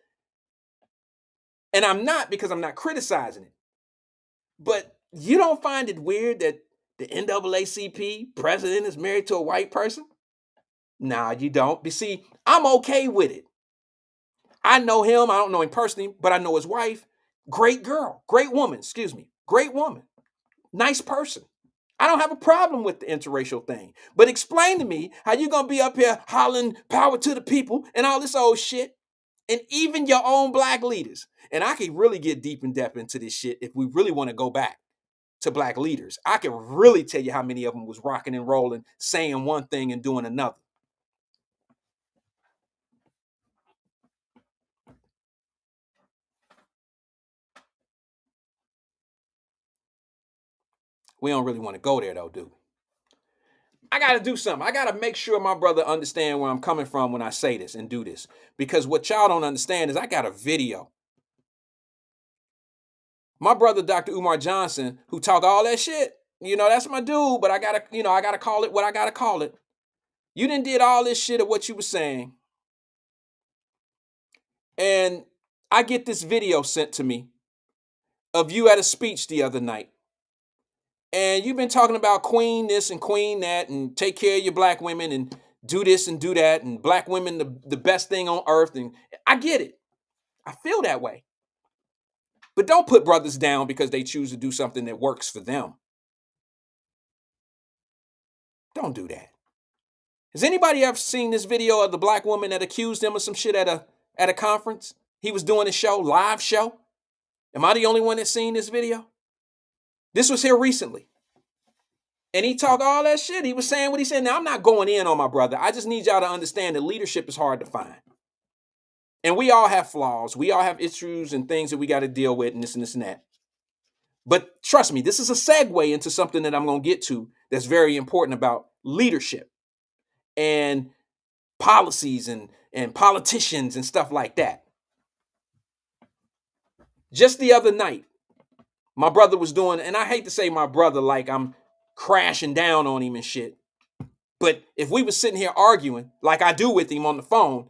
And I'm not, because I'm not criticizing it. But you don't find it weird that the NAACP president is married to a white person? Nah, you don't. You see, I'm okay with it. I know him. I don't know him personally, but I know his wife. Great girl. Great woman. Excuse me. Great woman. Nice person. I don't have a problem with the interracial thing. But explain to me how you going to be up here hollering power to the people and all this old shit. And even your own black leaders. And I can really get deep and depth into this shit if we really want to go back to black leaders. I can really tell you how many of them was rocking and rolling, saying one thing and doing another. We don't really want to go there though, do we? I got to do something. I got to make sure my brother understand where I'm coming from when I say this and do this. Because what y'all don't understand is I got a video. My brother, Dr. Umar Johnson, who talk all that shit, that's my dude, but I got to call it what I got to call it. You done did all this shit of what you were saying. And I get this video sent to me of you at a speech the other night. And you've been talking about queen this and queen that and take care of your black women and do this and do that and black women the best thing on earth. And I get it. I feel that way. But don't put brothers down because they choose to do something that works for them. Don't do that. Has anybody ever seen this video of the black woman that accused him of some shit at a conference? He was doing a show, live show. Am I the only one that's seen this video? This was here recently. And he talked all that shit. He was saying what he said. Now, I'm not going in on my brother. I just need y'all to understand that leadership is hard to find. And we all have flaws. We all have issues and things that we got to deal with and this and this and that. But trust me, this is a segue into something that I'm going to get to that's very important about leadership and policies and politicians and stuff like that. Just the other night, my brother was doing, and I hate to say my brother like I'm crashing down on him and shit. But if we was sitting here arguing like I do with him on the phone,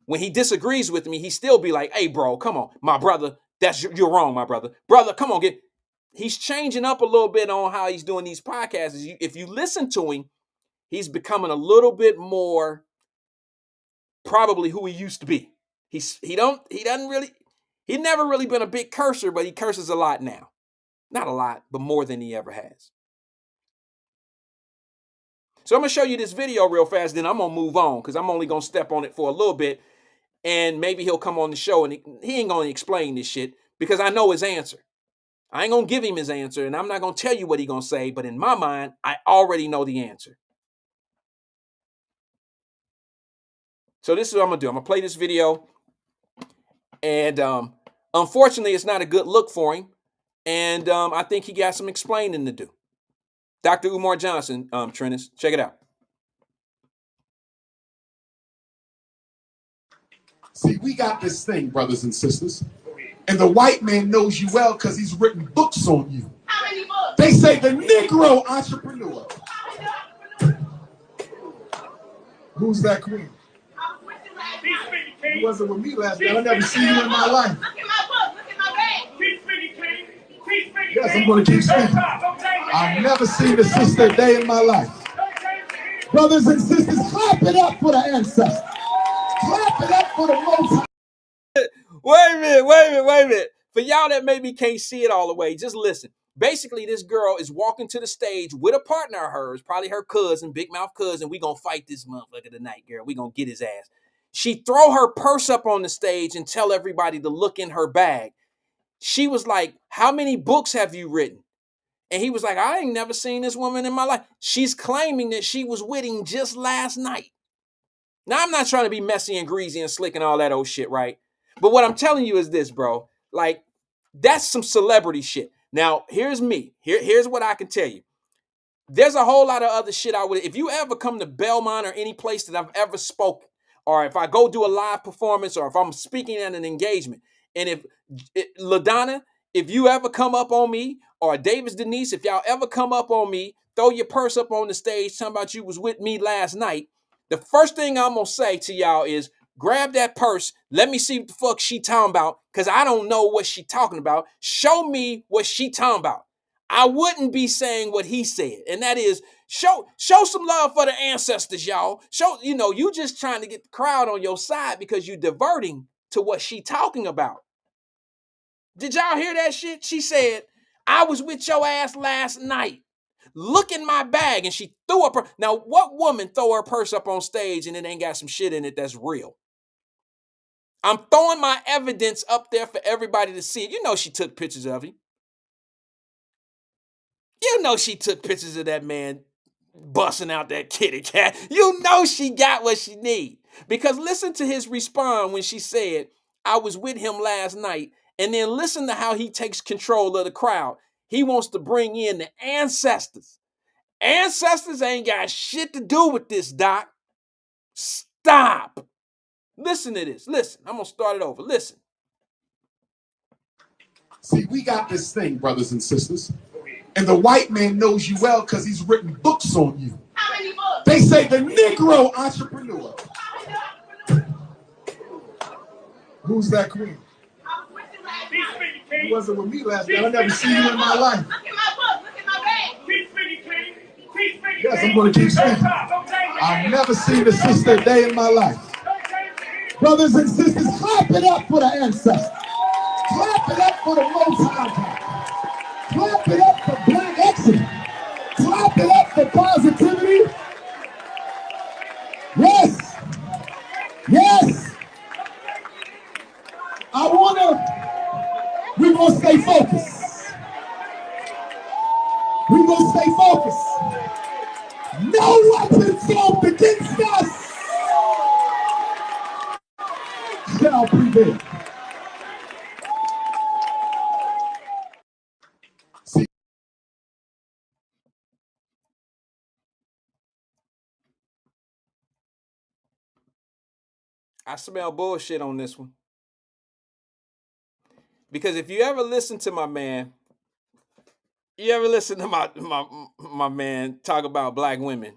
when he disagrees with me, he still be like, hey, bro, come on, my brother, you're wrong, my brother. Brother, come on, he's changing up a little bit on how he's doing these podcasts. If you listen to him, he's becoming a little bit more probably who he used to be. He's never really been a big cursor, but he curses a lot now. Not a lot, but more than he ever has. So I'm going to show you this video real fast, then I'm going to move on because I'm only going to step on it for a little bit. And maybe he'll come on the show and he ain't going to explain this shit because I know his answer. I ain't going to give him his answer and I'm not going to tell you what he's going to say. But in my mind, I already know the answer. So this is what I'm going to do. I'm going to play this video. And unfortunately, it's not a good look for him. And I think he got some explaining to do. Dr. Umar Johnson, Trennis, check it out. See, we got this thing, brothers and sisters, and the white man knows you well because he's written books on you. How many books? They say the Negro entrepreneur. Who's that queen? You wasn't with me last night. I never seen you in my life. Look at my book. Look at my bag. Keep speaking, King. Yes, I'm going to keep speaking. I've never seen a sister a day in my life. Brothers and sisters, clap it up for the ancestors. Clap it up for the most. Wait a minute. For y'all that maybe can't see it all the way, just listen. Basically, this girl is walking to the stage with a partner of hers, probably her cousin, big mouth cousin. We gonna fight this motherfucker tonight, girl. We gonna get his ass. She throw her purse up on the stage and tell everybody to look in her bag. She was like, how many books have you written? And he was like, I ain't never seen this woman in my life. She's claiming that she was with him just last night. Now, I'm not trying to be messy and greasy and slick and all that old shit, right? But what I'm telling you is this, bro. Like, that's some celebrity shit. Now, here's me. Here's what I can tell you. There's a whole lot of other shit I would. If you ever come to Belmont or any place that I've ever spoken, or if I go do a live performance, or if I'm speaking at an engagement, and if LaDonna, if you ever come up on me, or Davis Denise, if y'all ever come up on me, throw your purse up on the stage, talking about you was with me last night, the first thing I'm gonna say to y'all is, grab that purse. Let me see what the fuck she talking about, because I don't know what she talking about. Show me what she talking about. I wouldn't be saying what he said, and that is show some love for the ancestors, y'all. You just trying to get the crowd on your side because you diverting to what she talking about. Did y'all hear that shit? She said, I was with your ass last night. Look in my bag, and she threw up her. Now, what woman throw her purse up on stage and it ain't got some shit in it that's real? I'm throwing my evidence up there for everybody to see. You know she took pictures of him. You know she took pictures of that man busting out that kitty cat. You know she got what she need. Because listen to his response when she said, I was with him last night. And then listen to how he takes control of the crowd. He wants to bring in the ancestors. Ancestors ain't got shit to do with this, Doc. Stop. Listen to this. Listen, I'm going to start it over. Listen. See, we got this thing, brothers and sisters. And the white man knows you well because he's written books on you. How many books? They say the Negro entrepreneur. Who's that queen? You wasn't with me last night. I never seen you in my life. Look at my book. Look at my bag. Keep speaking, King. Yes, I'm going to keep speaking. I've never seen a sister a day in my life. Brothers and sisters, clap it up for the ancestors. Clap it up for the Most High. Clap it up for Black excellence. Clap it up for positivity. Yes. Yes. We're going to stay focused. We're going to stay focused. No weapon formed against us shall prevail. I smell bullshit on this one. Because if you ever listen to my man, you ever listen to my man talk about black women,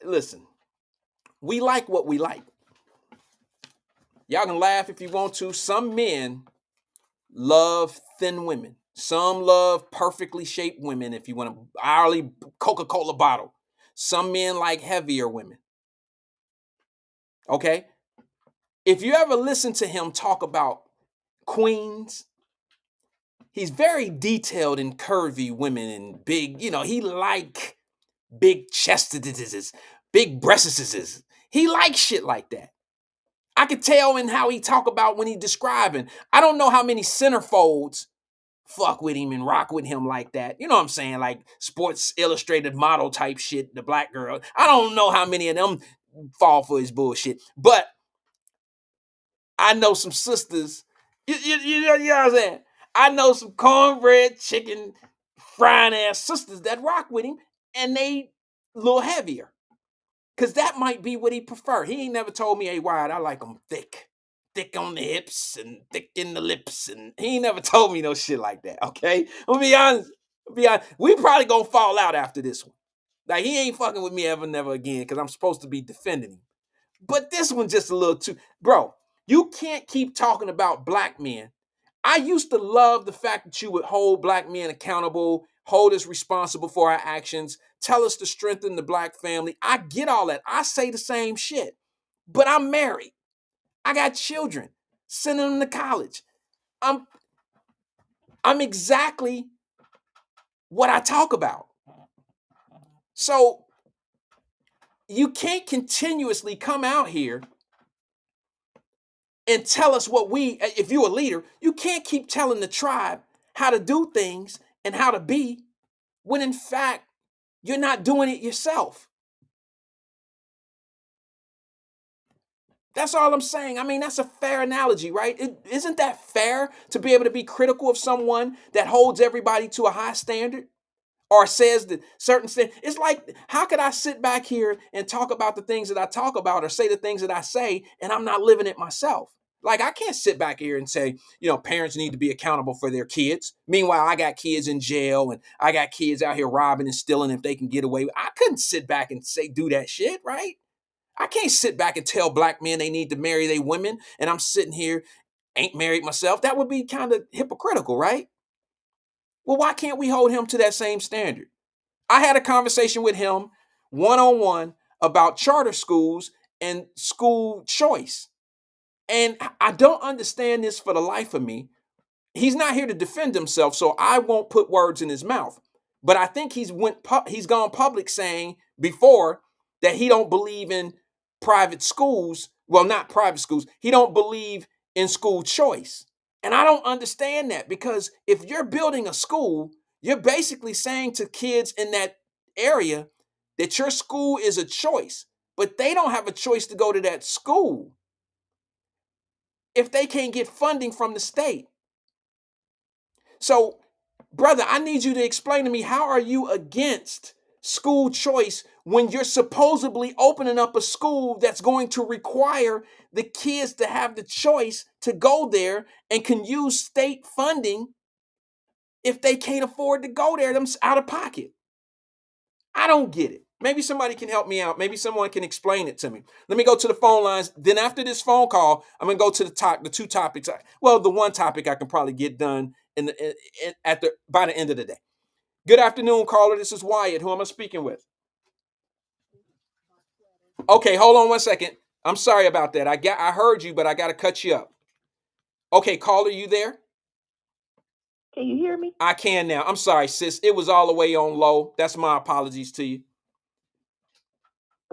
listen, we like what we like. Y'all can laugh if you want to. Some men love thin women. Some love perfectly shaped women, if you want to hourly Coca-Cola bottle. Some men like heavier women. Okay? If you ever listen to him talk about queens, he's very detailed in curvy women and big, he like big chested, big breasts. He likes shit like that. I could tell in how he talk about when he describing. I don't know how many centerfolds fuck with him and rock with him like that. You know what I'm saying? Like Sports Illustrated model type shit, the black girl. I don't know how many of them fall for his bullshit. But I know some sisters. You know what I'm saying? I know some cornbread, chicken, frying ass sisters that rock with him, and they a little heavier. Because that might be what he prefer. He ain't never told me, hey, Wyatt, I like them thick. Thick on the hips and thick in the lips. And he ain't never told me no shit like that, okay? I'm gonna be honest. We probably gonna fall out after this one. Like, he ain't fucking with me ever, never again, because I'm supposed to be defending him. But this one just a little too... Bro, you can't keep talking about black men. I used to love the fact that you would hold black men accountable, hold us responsible for our actions, tell us to strengthen the black family. I get all that. I say the same shit. But I'm married. I got children. Sending them to college. I'm exactly what I talk about. So you can't continuously come out here and tell us what if you're a leader, you can't keep telling the tribe how to do things and how to be, when in fact, you're not doing it yourself. That's all I'm saying. I mean, that's a fair analogy, right? Isn't that fair to be able to be critical of someone that holds everybody to a high standard or says that certain things? It's like, how could I sit back here and talk about the things that I talk about or say the things that I say and I'm not living it myself? Like, I can't sit back here and say, parents need to be accountable for their kids. Meanwhile, I got kids in jail and I got kids out here robbing and stealing if they can get away. I couldn't sit back and do that shit, right? I can't sit back and tell black men they need to marry their women, and I'm sitting here, ain't married myself. That would be kind of hypocritical, right? Well, why can't we hold him to that same standard? I had a conversation with him one-on-one about charter schools and school choice. And I don't understand this for the life of me. He's not here to defend himself, so I won't put words in his mouth. But I think he's gone public saying before that he don't believe in private schools. Well, not private schools. He don't believe in school choice. And I don't understand that, because if you're building a school, you're basically saying to kids in that area that your school is a choice, but they don't have a choice to go to that school if they can't get funding from the state. So, brother, I need you to explain to me, how are you against school choice when you're supposedly opening up a school that's going to require the kids to have the choice to go there and can use state funding if they can't afford to go there out of pocket? I don't get it. Maybe somebody can help me out. Maybe someone can explain it to me. Let me go to the phone lines. Then after this phone call, I'm gonna go to the two topics. Well, the one topic I can probably get done by the end of the day. Good afternoon, caller. This is Wyatt. Who am I speaking with? Okay, hold on one second. I'm sorry about that. I heard you, but I got to cut you up. Okay, caller, you there? Can you hear me? I can now. I'm sorry, sis. It was all the way on low. That's my apologies to you.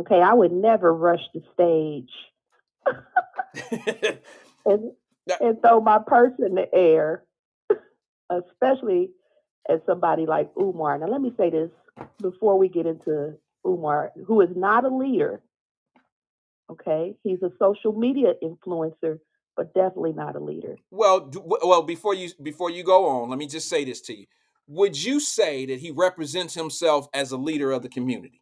Okay, I would never rush the stage and, and throw my purse in the air, especially as somebody like Umar. Now, let me say this before we get into Umar, who is not a leader. Okay, he's a social media influencer, but definitely not a leader. Well, before you go on, let me just say this to you. Would you say that he represents himself as a leader of the community?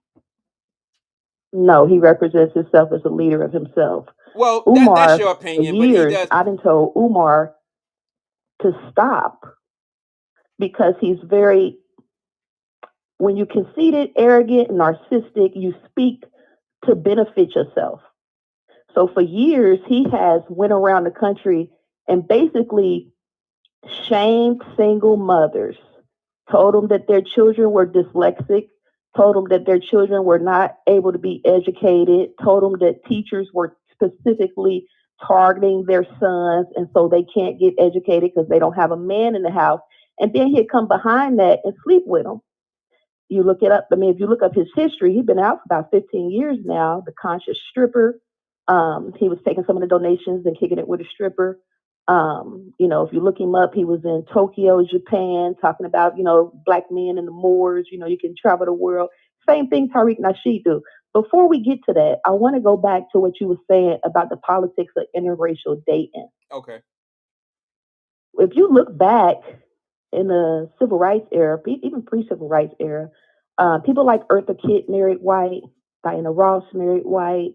No, he represents himself as a leader of himself. Well, that's Umar, your for opinion, but he years, does. I've been told Umar to stop because he's very, when you conceited, arrogant, narcissistic, you speak to benefit yourself. So for years, he has went around the country and basically shamed single mothers, told them that their children were dyslexic, told them that their children were not able to be educated, told them that teachers were specifically targeting their sons, and so they can't get educated because they don't have a man in the house. And then he'd come behind that and sleep with them. You look it up. I mean, if you look up his history, he's been out for about 15 years now. The conscious stripper. He was taking some of the donations and kicking it with a stripper. If you look him up, he was in Tokyo, Japan, talking about, black men and the Moors. You can travel the world. Same thing Tariq Nasheed do. Before we get to that, I want to go back to what you were saying about the politics of interracial dating. Okay. If you look back in the civil rights era, even pre-civil rights era, people like Eartha Kitt married white, Diana Ross married white.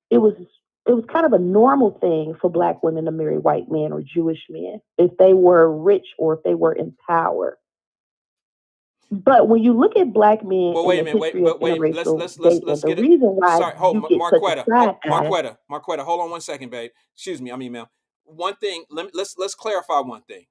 It was kind of a normal thing for black women to marry white men or Jewish men if they were rich or if they were in power. But when you look at black men Well, in wait a the minute. history of Wait. interracial Let's dating, the get it. reason why Sorry, hold, you get such a Marquetta. side eye. Marquetta. Hold on one second, babe. Excuse me. I'm email. One thing. Let's clarify one thing.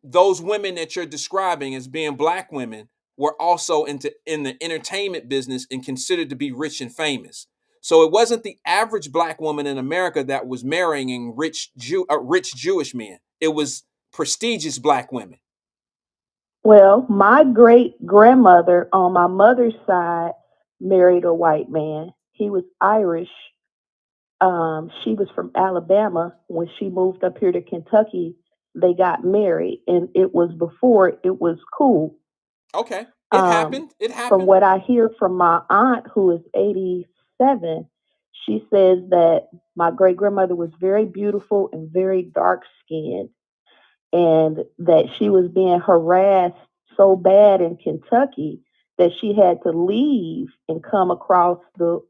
Those women that you're describing as being black women were also in the entertainment business and considered to be rich and famous. So it wasn't the average black woman in America that was marrying rich Jewish men. It was prestigious black women. Well, my great grandmother on my mother's side married a white man. He was Irish. She was from Alabama. When she moved up here to Kentucky, they got married, and it was before it was cool. Okay. It Um, happened. It from happened. what I hear from my aunt, who is 87, she says that my great grandmother was very beautiful and very dark skinned, and that she was being harassed so bad in Kentucky that she had to leave and come across the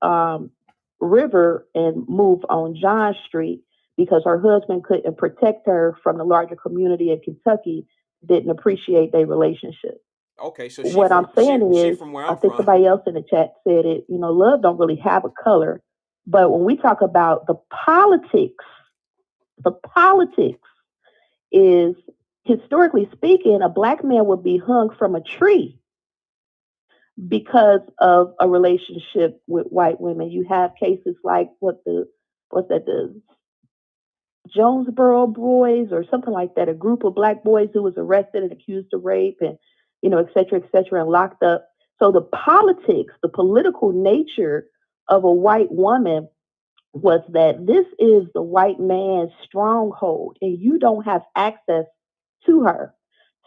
river and move on John Street because her husband couldn't protect her from the larger community in Kentucky, didn't appreciate their relationship. Okay, so What I'm saying she is, from where I I'm think from. somebody else in the chat said it, love don't really have a color. But when we talk about the politics is, historically speaking, a black man would be hung from a tree because of a relationship with white women. You have cases like the Jonesboro boys or something like that, a group of black boys who was arrested and accused of rape and, et cetera, and locked up. So the politics, the political nature of a white woman was that this is the white man's stronghold and you don't have access to her.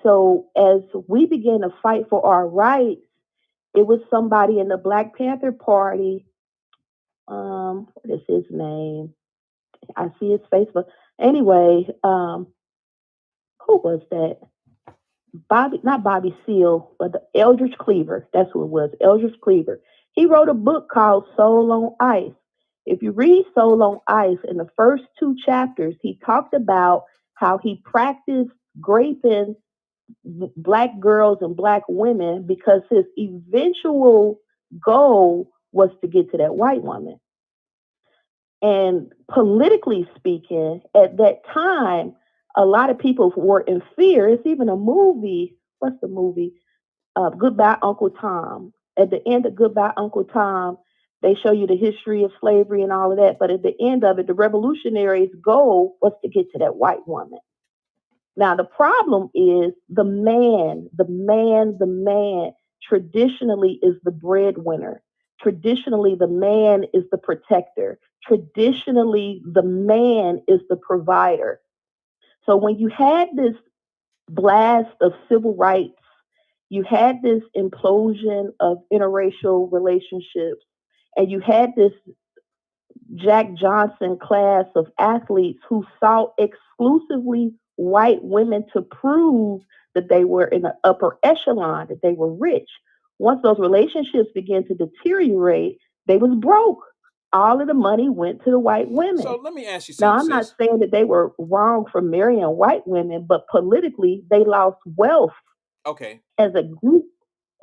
So as we began to fight for our rights, it was somebody in the Black Panther Party. What is his name? I see his face, but anyway, who was that? Bobby, not Bobby Seale, but the Eldridge Cleaver. That's who it was, Eldridge Cleaver. He wrote a book called Soul on Ice. If you read Soul on Ice, in the first 2 chapters, he talked about how he practiced raping black girls and black women because his eventual goal was to get to that white woman. And politically speaking, at that time, a lot of people were in fear. It's even a movie. What's the movie? Goodbye, Uncle Tom. At the end of Goodbye, Uncle Tom, they show you the history of slavery and all of that. But at the end of it, the revolutionaries' goal was to get to that white woman. Now, the problem is the man traditionally is the breadwinner. Traditionally, the man is the protector. Traditionally, the man is the provider. So when you had this blast of civil rights, you had this implosion of interracial relationships, and you had this Jack Johnson class of athletes who sought exclusively white women to prove that they were in the upper echelon, that they were rich. Once those relationships began to deteriorate, they was broke. All of the money went to the white women. So let me ask you Now, something, I'm not sis. saying that they were wrong for marrying white women, but politically, they lost wealth Okay. as a group,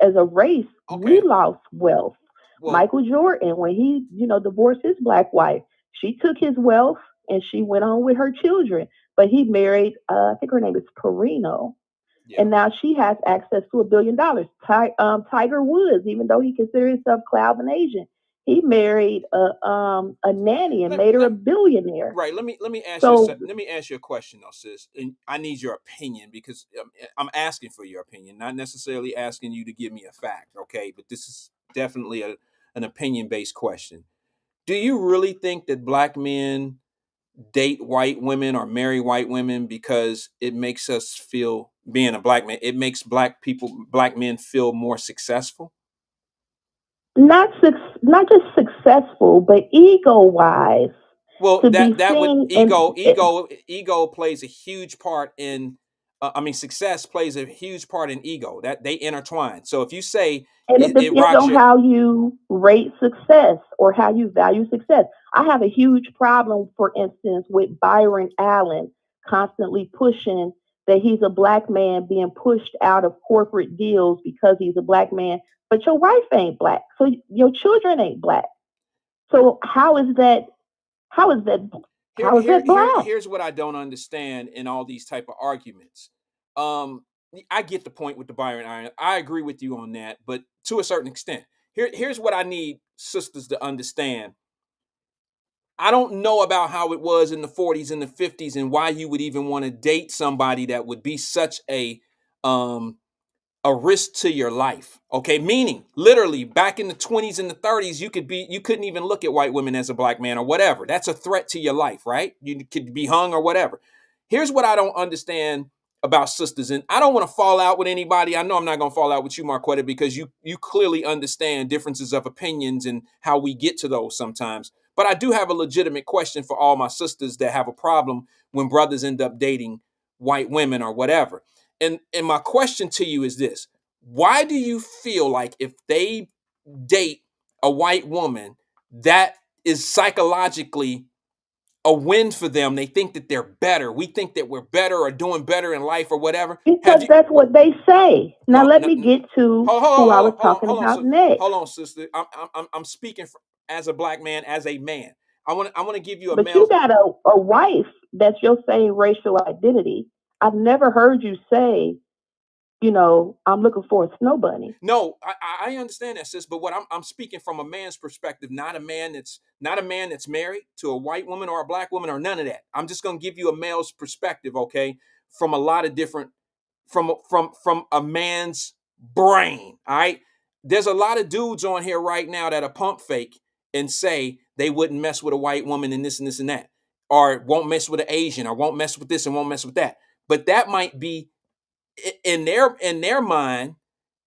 as a race. We Okay. lost wealth. Well, Michael Jordan, when he, divorced his black wife, she took his wealth and she went on with her children. But he married, I think her name is Perino, yeah. and now she has access to $1 billion. Tiger Woods, even though he considers himself Calvin Asian, he married a nanny and made her a billionaire. Right. So Let me ask you a question, though, sis. And I need your opinion because I'm asking for your opinion, not necessarily asking you to give me a fact. Okay, but this is definitely an opinion based question. Do you really think that black men date white women or marry white women because it makes us feel, being a black man, it makes black men feel more successful? not just successful, but ego wise, Well, to be that would seen and ego plays a huge part in. I mean, success plays a huge part in ego. That they intertwine. So if you say and it it depends rocks on your, how you rate success or how you value success. I have a huge problem, for instance, with Byron Allen constantly pushing that he's a black man being pushed out of corporate deals because he's a black man, but your wife ain't black, so your children ain't black. So How is that? How is that black? here's what I don't understand in all these type of arguments. Um, I get the point with the Byron Iron. I agree with you on that, but to a certain extent. Here's what I need sisters to understand. I don't know about how it was in the 40s and the 50s and why you would even want to date somebody that would be such um a risk to your life. Okay, meaning literally back in the 20s and the 30s, you couldn't even look at white women as a black man or whatever. That's a threat to your life, right? You could be hung or whatever. Here's what I don't understand about sisters, and I don't want to fall out with anybody. I know I'm not going to fall out with you, Marquetta, because you clearly understand differences of opinions and how we get to those sometimes. But I do have a legitimate question for all my sisters that have a problem when brothers end up dating white women or whatever. And my question to you is this: why do you feel like if they date a white woman, that is psychologically a win for them? They think that they're better. We think that we're better or doing better in life or whatever. Because Have you? that's what they say. Now No, let no, me no. get to Hold, hold who on, I hold was on, hold on, talking hold on, about next. hold on, sister. I'm speaking as a black man, as a man. I want to give you a But you male's. got a wife that's your same racial identity. I've never heard you say, I'm looking for a snow bunny. No, I understand that, sis. But what I'm speaking from a man's perspective, not a man that's married to a white woman or a black woman or none of that. I'm just gonna give you a male's perspective, okay? From a lot of different from a man's brain. All right. There's a lot of dudes on here right now that are pump fake and say they wouldn't mess with a white woman and this and this and that, or won't mess with an Asian, or won't mess with this and won't mess with that. But that might be in their mind,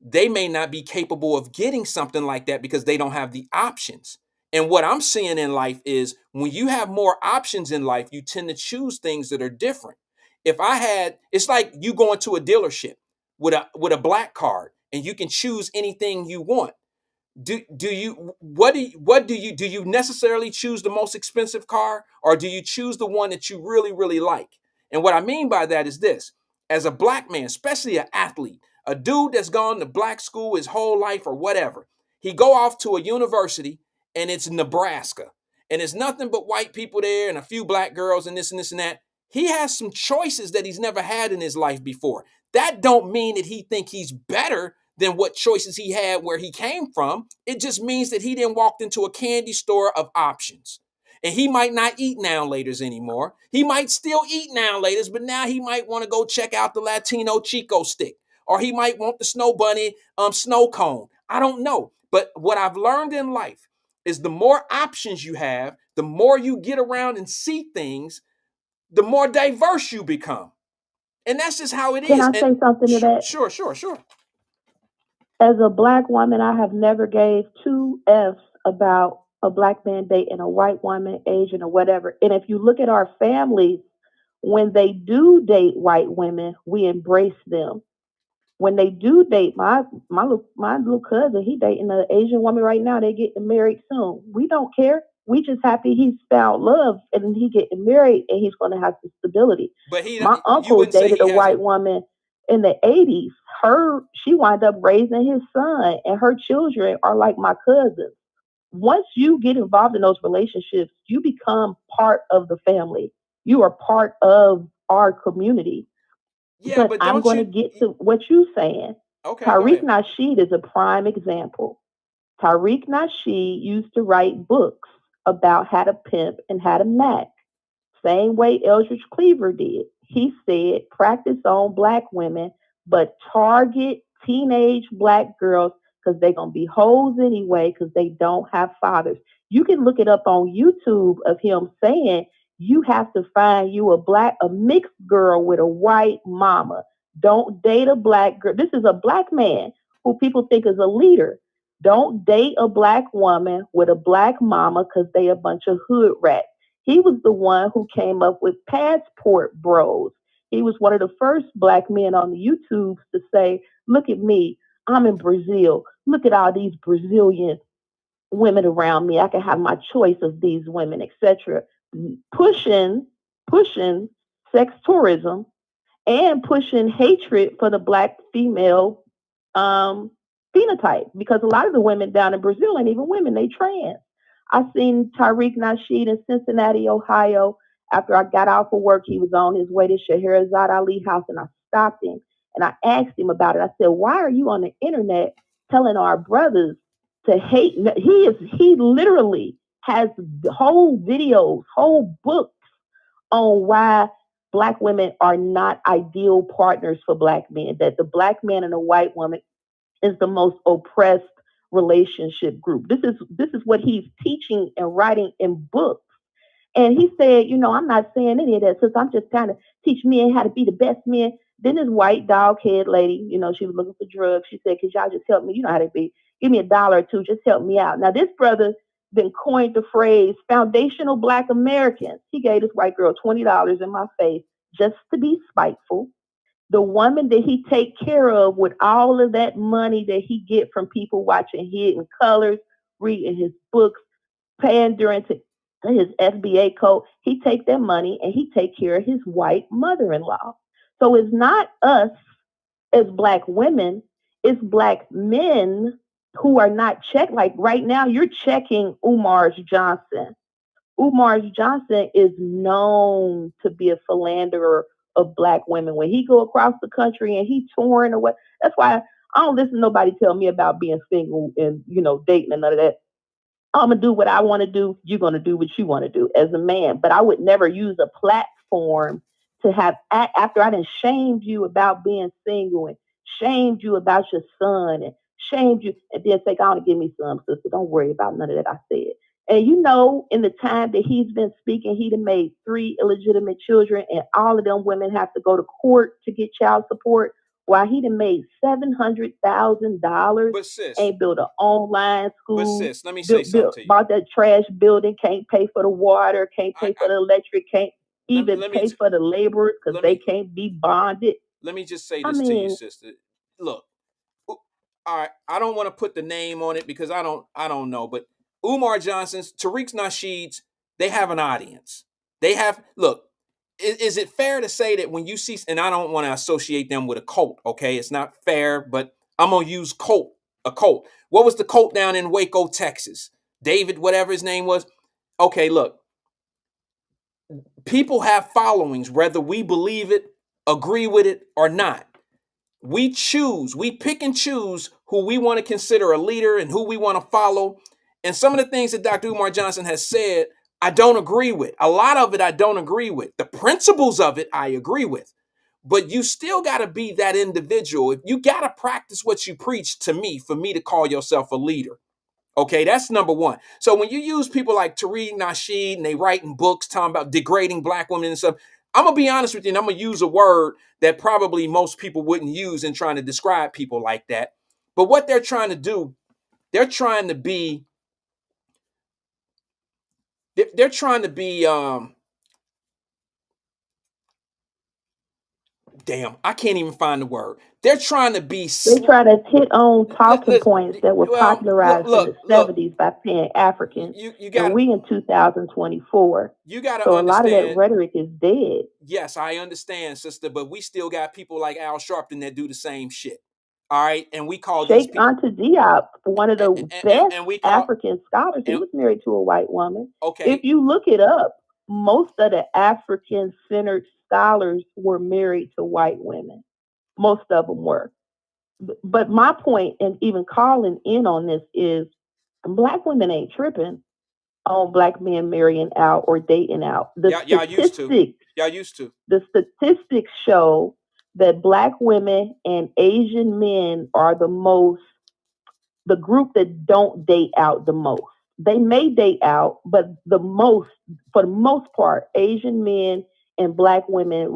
they may not be capable of getting something like that because they don't have the options. And what I'm seeing in life is when you have more options in life, you tend to choose things that are different. If I had, it's like you going to a dealership with a black card and you can choose anything you want. Do you necessarily choose the most expensive car, or do you choose the one that you really really like? And what I mean by that is this: as a black man, especially an athlete, a dude that's gone to black school his whole life or whatever, he go off to a university and it's Nebraska and it's nothing but white people there and a few black girls and this and that. He has some choices that he's never had in his life before. That don't mean that he think he's better than what choices he had where he came from. It just means that he then walked into a candy store of options. And he might not eat now laters anymore. He might still eat now laters, but now he might want to go check out the Latino Chico stick, or he might want the snow bunny snow cone. I don't know. But what I've learned in life is the more options you have, the more you get around and see things, the more diverse you become. And that's just how it Can is. I And say something to that? sure. As a black woman, I have never gave two F's about a black man dating a white woman, Asian or whatever. And if you look at our families, when they do date white women, we embrace them. When they do date my little cousin, he dating an Asian woman right now. They getting married soon. We don't care. We just happy he's found love and he getting married and he's going to have the stability. But My you uncle wouldn't say dated he a white hasn't. woman in the 80s. She wound up raising his son, and her children are like my cousins. Once you get involved in those relationships, you become part of the family. You are part of our community. Yeah, But but I'm don't going to you? get to what you're saying. Okay, go Tariq ahead. Nasheed is a prime example. Tariq Nasheed used to write books about how to pimp and how to mac, same way Eldridge Cleaver did. He said, practice on black women, but target teenage black girls because they're going to be hoes anyway because they don't have fathers. You can look it up on YouTube of him saying, you have to find you a mixed girl with a white mama. Don't date a black girl. This is a black man who people think is a leader. Don't date a black woman with a black mama because they a bunch of hood rats. He was the one who came up with passport bros. He was one of the first black men on the YouTube to say, look at me, I'm in Brazil. Look at all these Brazilian women around me. I can have my choice of these women, etc. Pushing, pushing sex tourism and pushing hatred for the black female um, phenotype because a lot of the women down in Brazil ain't even women, they trans. I seen Tariq Nasheed in Cincinnati, Ohio. After I got off of work, he was on his way to Scheherazade Ali house, and I stopped him and I asked him about it. I said, "Why are you on the internet telling our brothers to hate?" He literally has whole videos, whole books on why black women are not ideal partners for black men, that the black man and the white woman is the most oppressed relationship group. This is what he's teaching and writing in books. And he said, I'm not saying any of that, since I'm just kind of teach men how to be the best men. Then this white dog head lady, she was looking for drugs. She said, could y'all just help me? You know how to be. Give me $1 or two, just help me out. Now, this brother then coined the phrase foundational black Americans. He gave this white girl $20 in my face just to be spiteful. The woman that he take care of with all of that money that he get from people watching Hidden Colors, reading his books, pandering to his FBA code, he take that money and he take care of his white mother-in-law. So it's not us as black women, it's black men who are not checked. Like right now, you're checking Umar Johnson. Umar Johnson is known to be a philanderer of black women. When he go across the country and he touring or what, that's why I don't listen to nobody tell me about being single and dating and none of that. I'm gonna do what I want to do. You're gonna do what you want to do as a man. But I would never use a platform to have after I done shamed you about being single and shamed you about your son and shamed you, and then say, "I want to give me some, sister. Don't worry about none of that I said." And in the time that he's been speaking, he'd have made 3 illegitimate children, and all of them women have to go to court to get child support. While he'd have made $700,000, But sis, ain't built an online but school, sis, let me say something built to you. bought that trash building, can't pay for the water, can't I, pay I for the electric, can't even let me pay for the laborers because let they me can't be bonded. let me just say I this to you, mean, sister. Look, all right, I don't want to put the name on it because I don't know, but Umar Johnson's, Tariq Nasheed's, they have an audience. They have look. Is it fair to say that when you see, and I don't want to associate them with a cult, okay? It's not fair, but I'm gonna use a cult. What was the cult down in Waco, Texas? David, whatever his name was. Okay, look, people have followings, whether we believe it, agree with it, or not. We pick and choose who we want to consider a leader and who we want to follow. And some of the things that Dr. Umar Johnson has said, I don't agree with. A lot of it I don't agree with. The principles of it I agree with. But you still got to be that individual. If you got to practice what you preach to me for me to call yourself a leader. Okay, that's number one. So when you use people like Tariq Nasheed and they writing books talking about degrading black women and stuff, I'm gonna be honest with you, and I'm gonna use a word that probably most people wouldn't use in trying to describe people like that. But what they're trying to do, they're trying to be, they're trying to be, damn, I can't even find the word. They're trying to be, they try to hit on talking points that were well, popularized in the look, 70s by Pan Africans, you and got we in 2024. you got to So a lot of that understand. rhetoric is dead. Yes, I understand, sister, but we still got people like Al Sharpton that do the same shit. All right, and we call these Sheikh people, Anta Diop, one of the best and we call, African scholars, he and was married to a white woman. If okay, you look it up, most of the African centered scholars were married to white women. Most of them were. But my point, and even calling in on this, is black women ain't tripping on black men marrying out or dating out. yeah, y'all used to, The statistics show that black women and Asian men are the group that don't date out the most. They may date out, but for the most part, Asian men and black women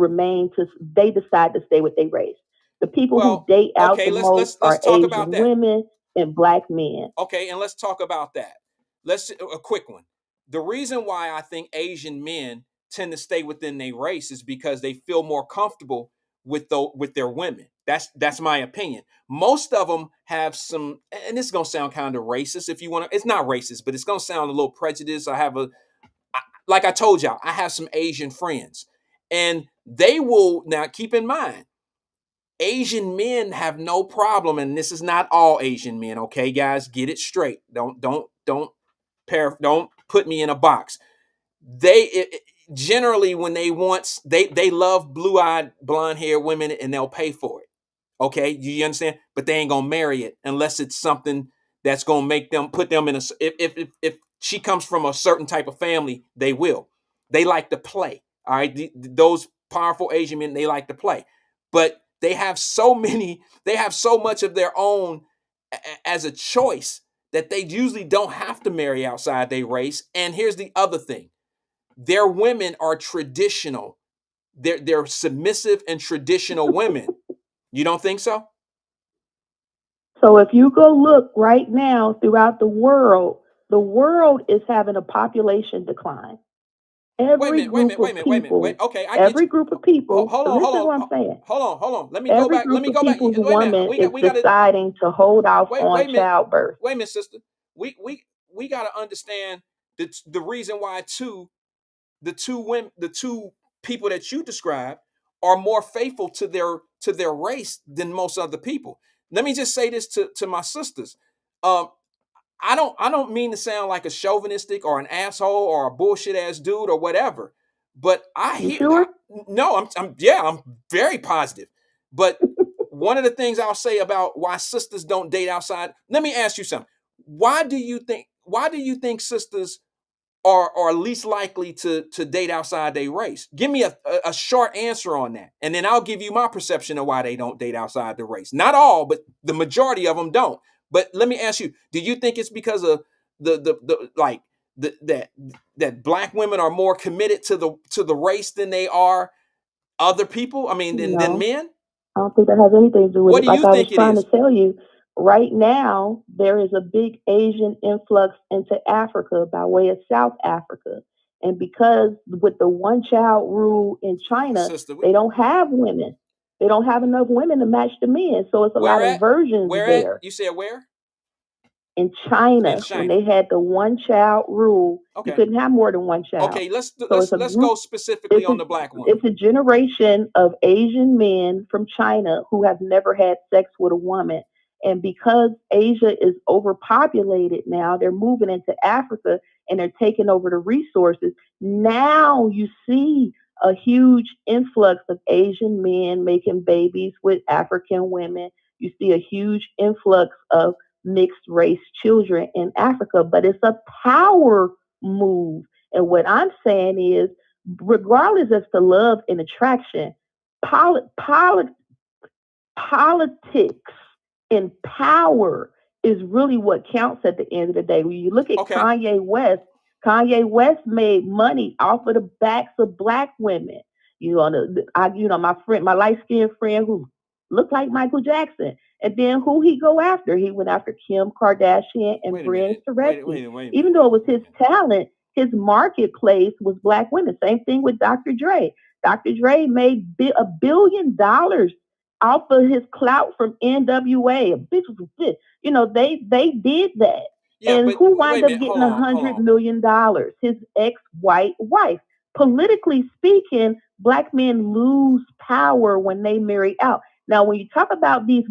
they decide to stay with their race. The people who well, date out okay, the let's most let's let's are talk about Asian that. women and black men. Okay, and let's talk about that. Let's a quick one. The reason why I think Asian men tend to stay within their race is because they feel more comfortable with their women. That's my opinion. Most of them have some, and this is gonna sound kind of racist if you want to. It's not racist, but it's gonna sound a little prejudiced. Like I told y'all, I have some Asian friends, and they will now keep in mind Asian men have no problem, and this is not all Asian men. Okay, guys, get it straight. Don't put me in a box. Generally when they love blue-eyed blonde hair women and they'll pay for it. Okay, you understand? But they ain't gonna marry it unless it's something that's gonna make them put them in a. If she comes from a certain type of family, they will. They like to play. All right, those powerful Asian men, they like to play, but they have so many. They have so much of their own as a choice that they usually don't have to marry outside their race. And here's the other thing: their women are traditional. They're submissive and traditional women. You don't think so? So if you go look right now throughout the world is having a population decline. Wait a minute, wait a minute, wait a minute, wait a minute. Wait, okay, I get you. Every group of people, Hold on, hold listen to on, what I'm saying. hold on. Let me go Every back. Let group me of go back. people's Wait a minute. woman is We got to deciding to hold off wait on a minute. childbirth. Wait a minute, sister. We got to understand the reason why the two people that you described are more faithful to their race than most other people. Let me just say this to my sisters. Um, I don't mean to sound like a chauvinistic or an asshole or a bullshit ass dude or whatever, but You sure? no, I'm very positive. But one of the things I'll say about why sisters don't date outside, let me ask you something. Why do you think sisters are least likely to date outside their race? Give me a short answer on that, and then I'll give you my perception of why they don't date outside the race. Not all, but the majority of them don't. But let me ask you: do you think it's because of the like that black women are more committed to the race than they are other people? I mean, than No. men. I don't think that has anything to do with What it. do Like you I was think it trying to is? tell you, right now, there is a big Asian influx into Africa by way of South Africa. And because with the one child rule in China, Sister, they don't have women. They don't have enough women to match the men. So it's a where lot of at? virgins Where at? there. You said where? In In China, when China. they had the one child rule, you Okay. couldn't have more than one child. Okay, let's So it's a let's group go specifically it's on a the black woman. it's a generation of Asian men from China who have never had sex with a woman. And because Asia is overpopulated now, they're moving into Africa and they're taking over the resources. Now you see a huge influx of Asian men making babies with African women. You see a huge influx of mixed race children in Africa, but it's a power move. And what I'm saying is, regardless as to love and attraction, politics and power is really what counts at the end of the day. When you look at Okay. Kanye West made money off of the backs of black women. My light skinned friend who looked like Michael Jackson. And then who he go after? He went after Kim Kardashian and Wait a Brian minute. Suretsky. Wait a minute. Even though it was his talent, his marketplace was black women. Same thing with Dr. Dre. Dr. Dre made $1 billion off of his clout from NWA. A bitch was a bitch. They did that. Yeah, And but who wait wound a up minute. getting Hold $100 on. million? His ex-white wife. Politically speaking, black men lose power when they marry out. Now, when you talk about these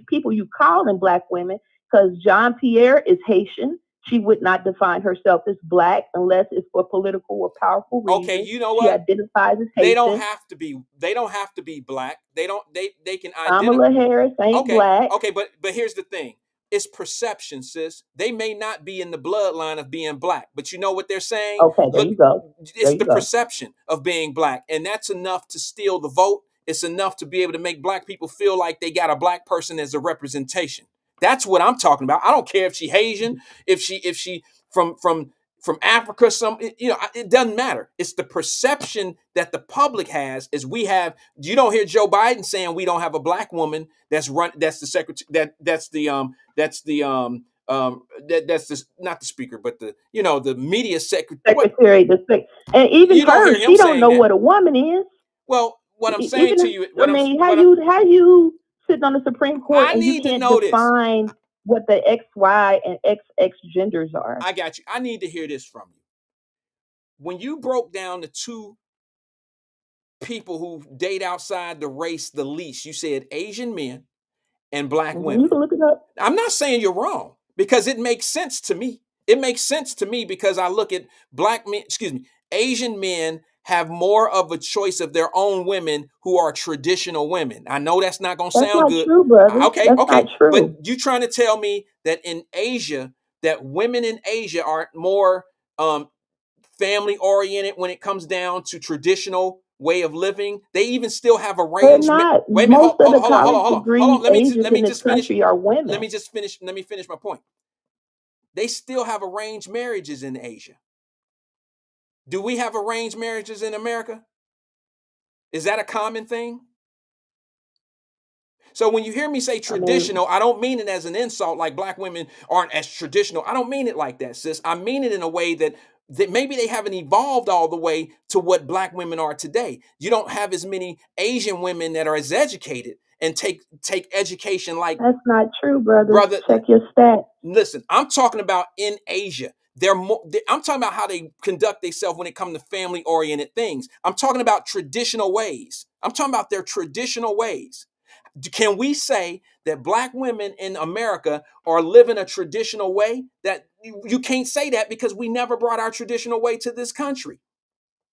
people you call them black women, because Jean Pierre is Haitian, she would not define herself as black unless it's for political or powerful Okay, reasons. you know She what? identifies as They don't Haitian. have to be. They don't have to be black. They don't. They can identify. Kamala Harris ain't Okay, black. okay, but here's the thing. It's perception, sis. They may not be in the bloodline of being black, but you know what they're saying? Okay, there Look, you go. There it's you the go. perception of being black, and that's enough to steal the vote. It's enough to be able to make black people feel like they got a black person as a representation. That's what I'm talking about. I don't care if she Haitian, if she from Africa, it doesn't matter. It's the perception that the public has is we have. You don't hear Joe Biden saying we don't have a black woman that's the secretary that's the not the speaker, but the media secretary. What Secretary, and even you don't her, hear him she don't saying know that. what a woman is. Well, what I'm saying Even to if, you, I mean, how you sitting on the Supreme Court I and you need to can't know this. define what the X, Y, and XX genders are? I got you. I need to hear this from you. When you broke down the two people who date outside the race the least, you said Asian men and black You women. can look it up. I'm not saying you're wrong because it makes sense to me. It makes sense to me because I look at Asian men have more of a choice of their own women who are traditional women. I know that's not going to That's sound not good. true, brother. Okay, That's not okay. But true. you trying to tell me that in Asia, that women in Asia aren't more family oriented when it comes down to traditional way of living? They even still have They're arranged. not. Wait a minute. Most of the college Hold on. degree Asians Let me in this just finish. country are women. Let me finish my point. They still have arranged marriages in Asia. Do we have arranged marriages in America? Is that a common thing? So when you hear me say I mean, traditional, I don't mean it as an insult, like black women aren't as traditional. I don't mean it like that, sis. I mean it in a way that maybe they haven't evolved all the way to what black women are today. You don't have as many Asian women that are as educated and take education like that's not true, brother. brother. Check your stats. Listen, I'm talking about in Asia. They're more. I'm talking about how they conduct themselves when it comes to family-oriented things. I'm talking about traditional ways. I'm talking about their traditional ways. Can we say that black women in America are living a traditional way? That you can't say that because we never brought our traditional way to this country.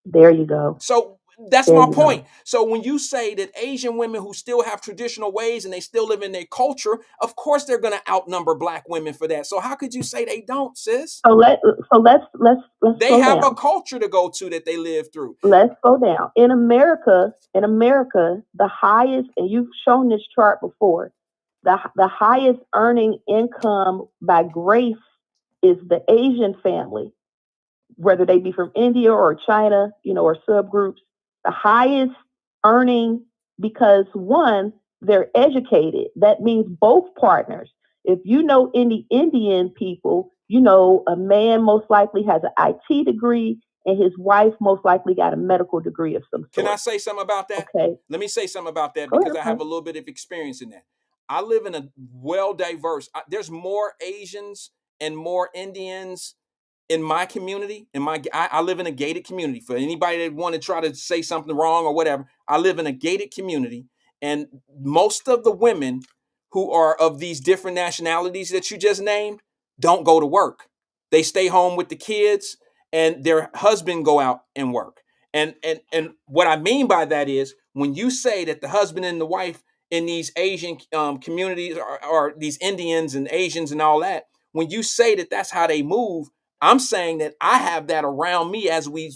There you go. So that's There my you point. go. So when you say that Asian women who still have traditional ways and they still live in their culture, of course they're going to outnumber black women for that. So how could you say they don't, sis? So let's They slow have a down. culture to go to that they live through. Let's go down. In America, the highest, and you've shown this chart before, the highest earning income by grace is the Asian family, whether they be from India or China, or subgroups. The highest earning because one, they're educated. That means both partners. If you know any Indian people, a man most likely has an IT degree and his wife most likely got a medical degree of some Can I sort. say something about that? Okay, Let me say something about that go because ahead, I have bro. a little bit of experience in that. I live in a well diverse. There's more Asians and more Indians in my community. I live in a gated community. For anybody that want to try to say something wrong or whatever, I live in a gated community, and most of the women who are of these different nationalities that you just named don't go to work. They stay home with the kids, and their husband go out and work. And what I mean by that is when you say that the husband and the wife in these Asian communities or these Indians and Asians and all that, when you say that that's how they move, I'm saying that I have that around me as we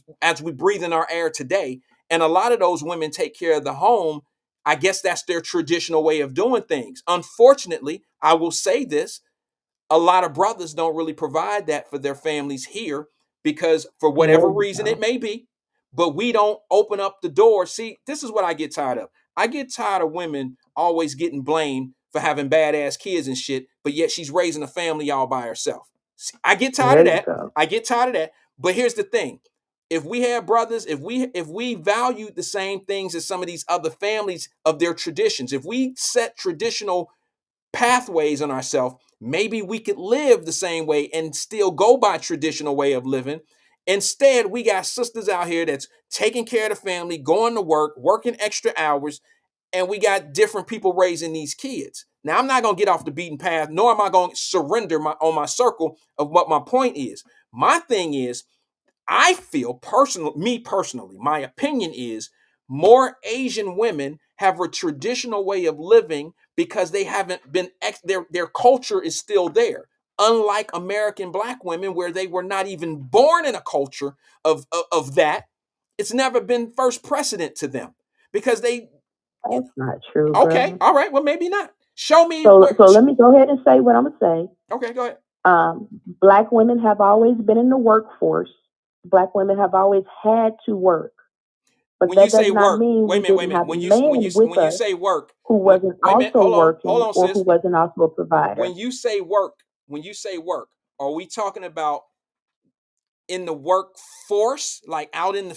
breathe in our air today. And a lot of those women take care of the home. I guess that's their traditional way of doing things. Unfortunately, I will say this, a lot of brothers don't really provide that for their families here because for There whatever you reason it go. may be, but we don't open up the door. See, this is what I get tired of. I get tired of women always getting blamed for having badass kids and shit, but yet she's raising a family all by herself. See, I get tired There of you that. go. I get tired of that. But here's the thing. If we had brothers, if we valued the same things as some of these other families of their traditions, if we set traditional pathways on ourselves, maybe we could live the same way and still go by traditional way of living. Instead, we got sisters out here that's taking care of the family, going to work, working extra hours, and we got different people raising these kids. Now, I'm not going to get off the beaten path, nor am I going to surrender my circle of what my point is. My thing is, I feel me personally, my opinion is more Asian women have a traditional way of living because they haven't been their culture is still there. Unlike American black women, where they were not even born in a culture of that, it's never been first precedent to them because they. That's not true, Okay, brother. all right, well maybe not. Show me So where. so let me go ahead and say what I'm gonna say. Okay, go ahead. Black women have always been in the workforce. Black women have always had to work, but When you that does say not work, mean wait a we minute, wait a didn't minute. have a When you man with when you us say work, who wasn't wait a minute, also hold working on, or who sis. wasn't also a provider. When you say work, are we talking about in the workforce, like out in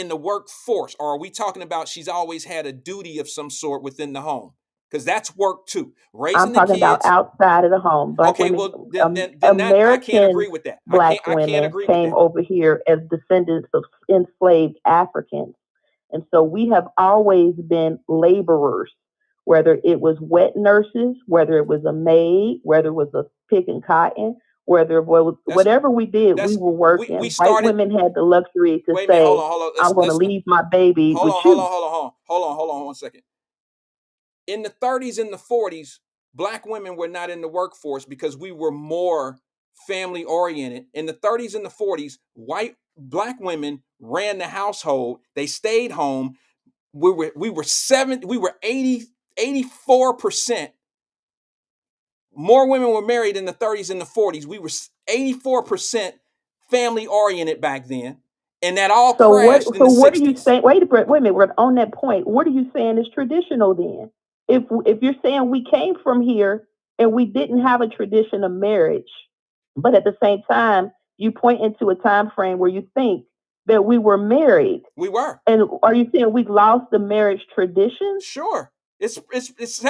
the workforce, or are we talking about she's always had a duty of some sort within the home? Because that's work too, I'm raising the talking about kids. outside of the home. Black Okay, women, well then that I can't American agree with that. I can't black I can't women agree with came that. over here as descendants of enslaved Africans. And so we have always been laborers, whether it was wet nurses, whether it was a maid, whether it was a picking cotton, whether it was That's whatever we did, we that's were we working. White started. women had the luxury to Wait a minute, say, hold on. I'm going to Let's leave my baby hold with on, you. hold on 1 second. In the 30s and the 40s, black women were not in the workforce because we were more family oriented. In the 30s and the 40s, black women ran the household. They stayed home. We were 84% more women were married in the 30s and the 40s. We were 84% family oriented back then. And that all So crashed in the what are you 60s. saying? Wait a minute. We're on that point. What are you saying is traditional then? If you're saying we came from here and we didn't have a tradition of marriage, but at the same time you point into a time frame where you think that we were married, We were. and are you saying we lost the marriage tradition? Sure. It's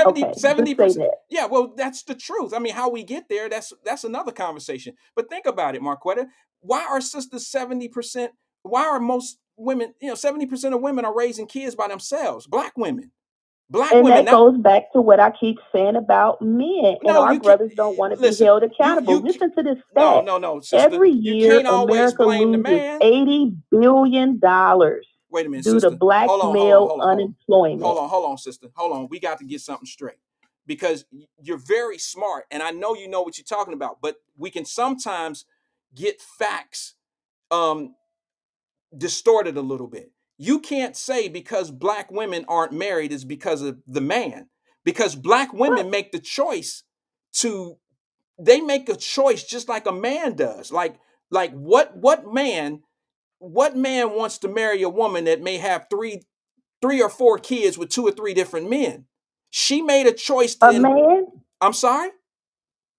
Okay, just say 70%. that. Yeah, well, that's the truth. I mean, how we get there, that's another conversation. But think about it, Marquetta. Why are sisters 70%? Why are most women, 70% of women are raising kids by themselves? Black women. Black And women. that Now, goes back to what I keep saying about men and no, our you can't brothers don't want to be listen. held You accountable. you Listen to this no, stat. no, no, sister. Every You year, can't always America blame the loses man. $80 billion Wait a minute, due to sister. black Hold on, hold on, male hold on, hold on. unemployment. Hold on, sister. Hold on. We got to get something straight. Because you're very smart, and I know you know what you're talking about, but we can sometimes get facts um distorted a little bit. You can't say because black women aren't married is because of the man. Because black What? women make the choice to they make a choice just like a man does. Like what man wants to marry a woman that may have three or four kids with two or three different men? She made a choice A to man? I'm sorry?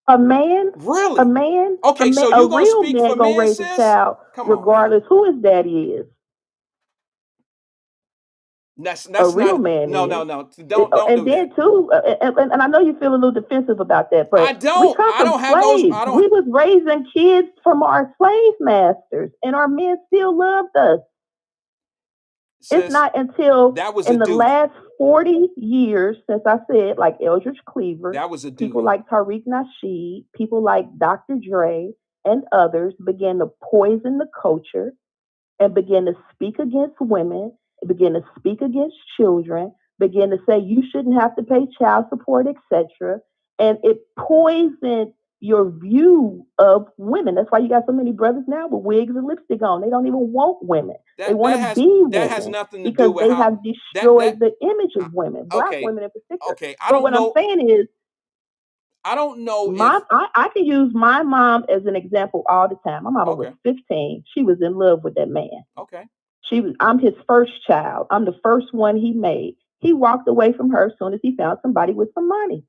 A man? A Really? man? Okay, so A you gonna real speak man for gonna men, raise a sis? child Come on now. regardless who his daddy is. That's A that's real not man no is. no no. Don't And do that. then too, and I know you feel a little defensive about that, I but we don't. come I from don't have those. slaves. I don't. We was raising kids from our slave masters, and our men still loved us. It's Sis, not until that was a in the duty. last 40 years, since I said, like Eldridge Cleaver, That was a people duty. like Tariq Nasheed, people like Dr. Dre, and others began to poison the culture and begin to speak against women, begin to speak against children, begin to say you shouldn't have to pay child support, etc. And it poisoned your view of women. That's why you got so many brothers now with wigs and lipstick on. They don't even want women. They That want that to has be that has women nothing to do because with they how have that destroyed the image of women, black okay. women in particular. Okay. I But don't what I'm know. saying is, I don't know if I can use my mom as an example all the time. My mama was okay. 15. She was in love with that man. Okay. I'm his first child. I'm the first one he made. He walked away from her as soon as he found somebody with some money.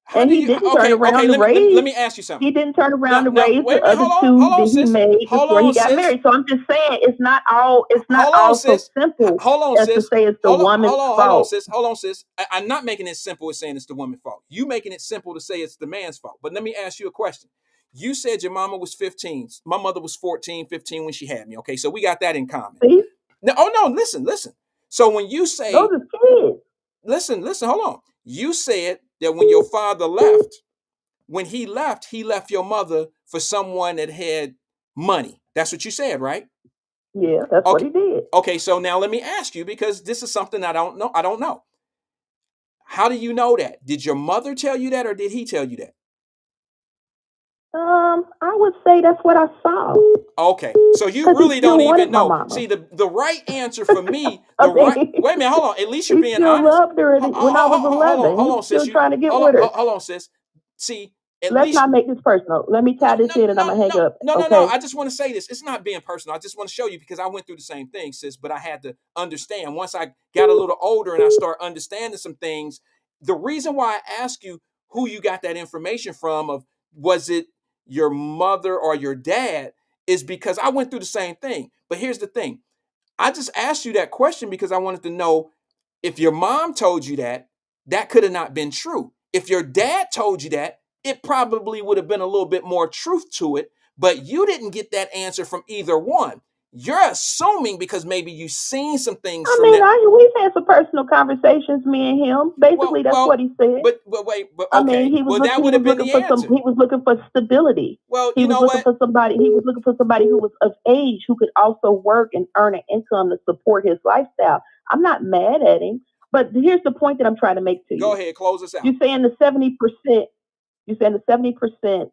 How And do he you didn't turn okay, around to let raise me ask you something. he didn't turn around Now to now raise wait the a minute, other two hold that on, he sis. made Hold before he on, got sis. married. So I'm just saying it's not Hold on, all so sis. simple Hold on, as to sis. say it's the Hold on, woman's hold on, fault. sis. Hold on, sis. I'm not making it simple as saying it's the woman's fault. You making it simple to say it's the man's fault. But let me ask you a question. You said your mama was 15. My mother was 14, 15 when she had me. Okay, so we got that in common. See? Now, oh no, listen. So when you Those say, are kids. listen, hold on. You said that when your father left, when he left your mother for someone that had money. That's what you said, right? Yeah, that's what Okay. he did. Okay, so now let me ask you because this is something I don't know. I don't know. How do you know that? Did your mother tell you that or did he tell you that? I would say that's what I saw. Okay. So you Because he really don't still even wanted my know. mama. See, the right answer for me, I the right mean, wait a minute, hold on. At least you're he being still honest. loved her when I was Hold 11. He on, was sis. still You trying to get with her. hold on, sis. See, at Let's least not make this personal. Let me no, tie this no, in and I'm no, going to hang no, up. no, no, no. Okay. I just want to say this. It's not being personal. I just want to show you because I went through the same thing, sis, but I had to understand. Once I got a little older and I start understanding some things, the reason why I ask you who you got that information from of was it your mother or your dad is because I went through the same thing. But here's the thing. I just asked you that question because I wanted to know if your mom told you that, that could have not been true. If your dad told you that, it probably would have been a little bit more truth to it, but you didn't get that answer from either one. You're assuming because maybe you've seen some things I from mean, that. we've had some personal conversations, me and him. Basically, that's what he said. But wait, but I mean, okay. Well, that he would was have been looking the for answer. he was looking for stability. Well, He you was know looking what? for somebody. He was looking for somebody who was of age who could also work and earn an income to support his lifestyle. I'm not mad at him, but here's the point that I'm trying to make to Go you. ahead, close us out. You're saying the 70%. You're saying the 70%,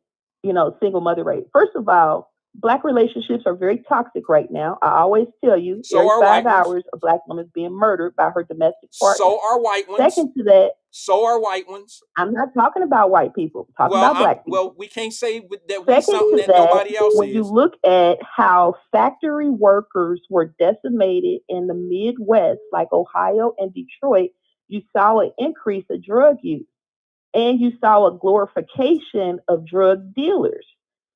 single mother rate. First of all, Black relationships are very toxic right now. I always tell you, So every are 5 white ones. hours, a Black woman is being murdered by her domestic partner. So are white ones. Second to that, So are white ones. I'm not talking about white people. I'm talking about Black people. Well, we can't say that we Second something to that that, nobody else when is. you look at how factory workers were decimated in the Midwest, like Ohio and Detroit, you saw an increase of drug use and you saw a glorification of drug dealers.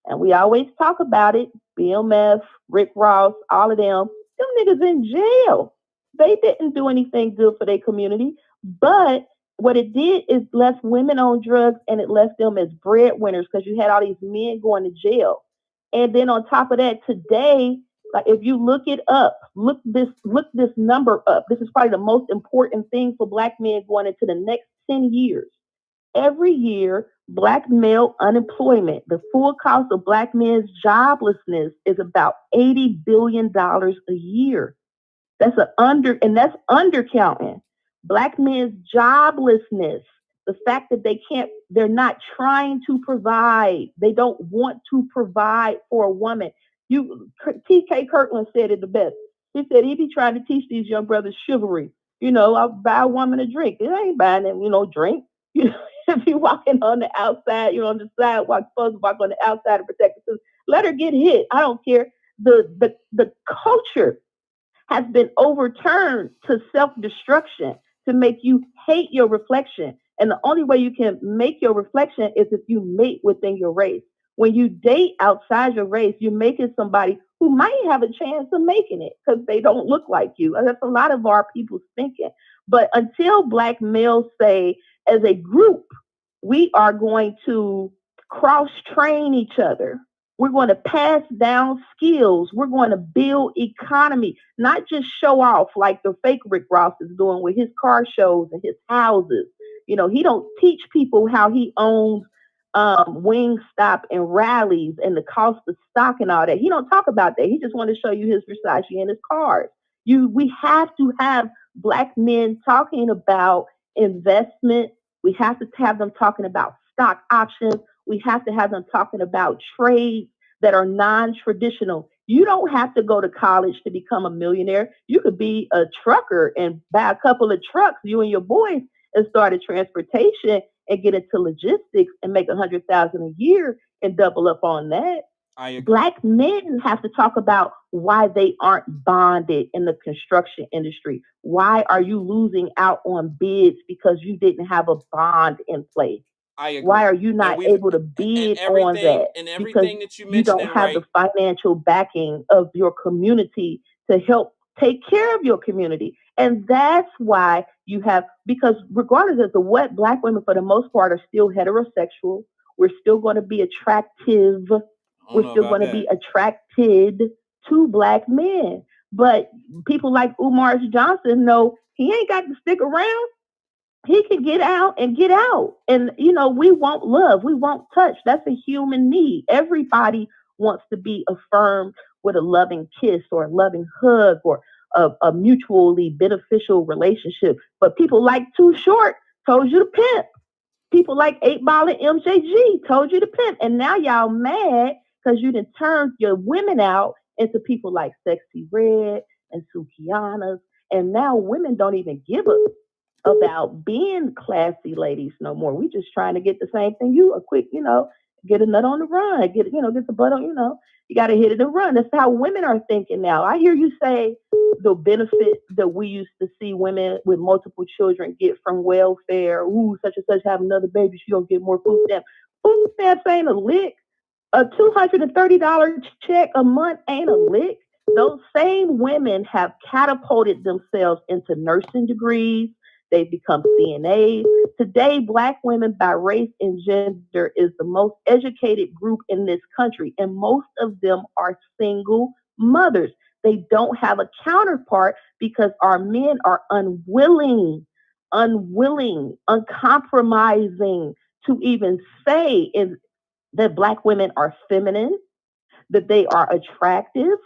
And we always talk about it. BMF, Rick Ross, all of them niggas in jail. They didn't do anything good for their community, but what it did is left women on drugs and it left them as breadwinners because you had all these men going to jail. And then on top of that, today, like if you look it up, look this number up. This is probably the most important thing for Black men going into the next 10 years. Every year, Black male unemployment, the full cost of Black men's joblessness is about $80 billion a year. That's that's undercounting. Black men's joblessness, the fact that they're not trying to provide. They don't want to provide for a woman. TK Kirkland said it the best. He said he be trying to teach these young brothers chivalry. I'll buy a woman a drink. It ain't buying them, drink. If you walking on the outside, on the sidewalk, supposed to walk on the outside to protect the let her get hit. I don't care. The culture has been overturned to self-destruction to make you hate your reflection. And the only way you can make your reflection is if you mate within your race. When you date outside your race, you're making somebody who might have a chance of making it because they don't look like you. And that's a lot of our people's thinking. But until Black males say, as a group, we are going to cross-train each other. We're going to pass down skills. We're going to build economy, not just show off like the fake Rick Ross is doing with his car shows and his houses. He don't teach people how he owns Wingstop and rallies and the cost of stock and all that. He don't talk about that. He just want to show you his Versace and his cars. We have to have Black men talking about investment. We have to have them talking about stock options. We have to have them talking about trades that are non-traditional. You don't have to go to college to become a millionaire. You could be a trucker and buy a couple of trucks, you and your boys, and start a transportation and get into logistics and make $100,000 a year and double up on that. Black men have to talk about why they aren't bonded in the construction industry. Why are you losing out on bids because you didn't have a bond in place? Why are you not able to bid on that? Because you don't have the financial backing of your community to help take care of your community. And that's why because regardless of what, Black women for the most part are still heterosexual. We're still going to be attractive. We're still going to be attracted to Black men. But people like Umar Johnson know he ain't got to stick around. He can get out and get out. And, we want love. We want touch. That's a human need. Everybody wants to be affirmed with a loving kiss or a loving hug or a mutually beneficial relationship. But people like Too Short told you to pimp. People like 8 Ball and MJG told you to pimp. And now y'all mad because you done turned your women out into people like Sexy Red and Sukianas. And now women don't even give about being classy ladies no more. We just trying to get the same thing. A quick, get a nut on the run, get the butt on, you got to hit it and run. That's how women are thinking now. I hear you say the benefit that we used to see women with multiple children get from welfare. Ooh, such and such have another baby, she gonna get more food stamps. Food stamps ain't a lick. A $230 check a month ain't a lick. Those same women have catapulted themselves into nursing degrees. They've become CNAs. Today, Black women by race and gender is the most educated group in this country, and most of them are single mothers. They don't have a counterpart because our men are unwilling, uncompromising to even say that Black women are feminine, that they are attractive.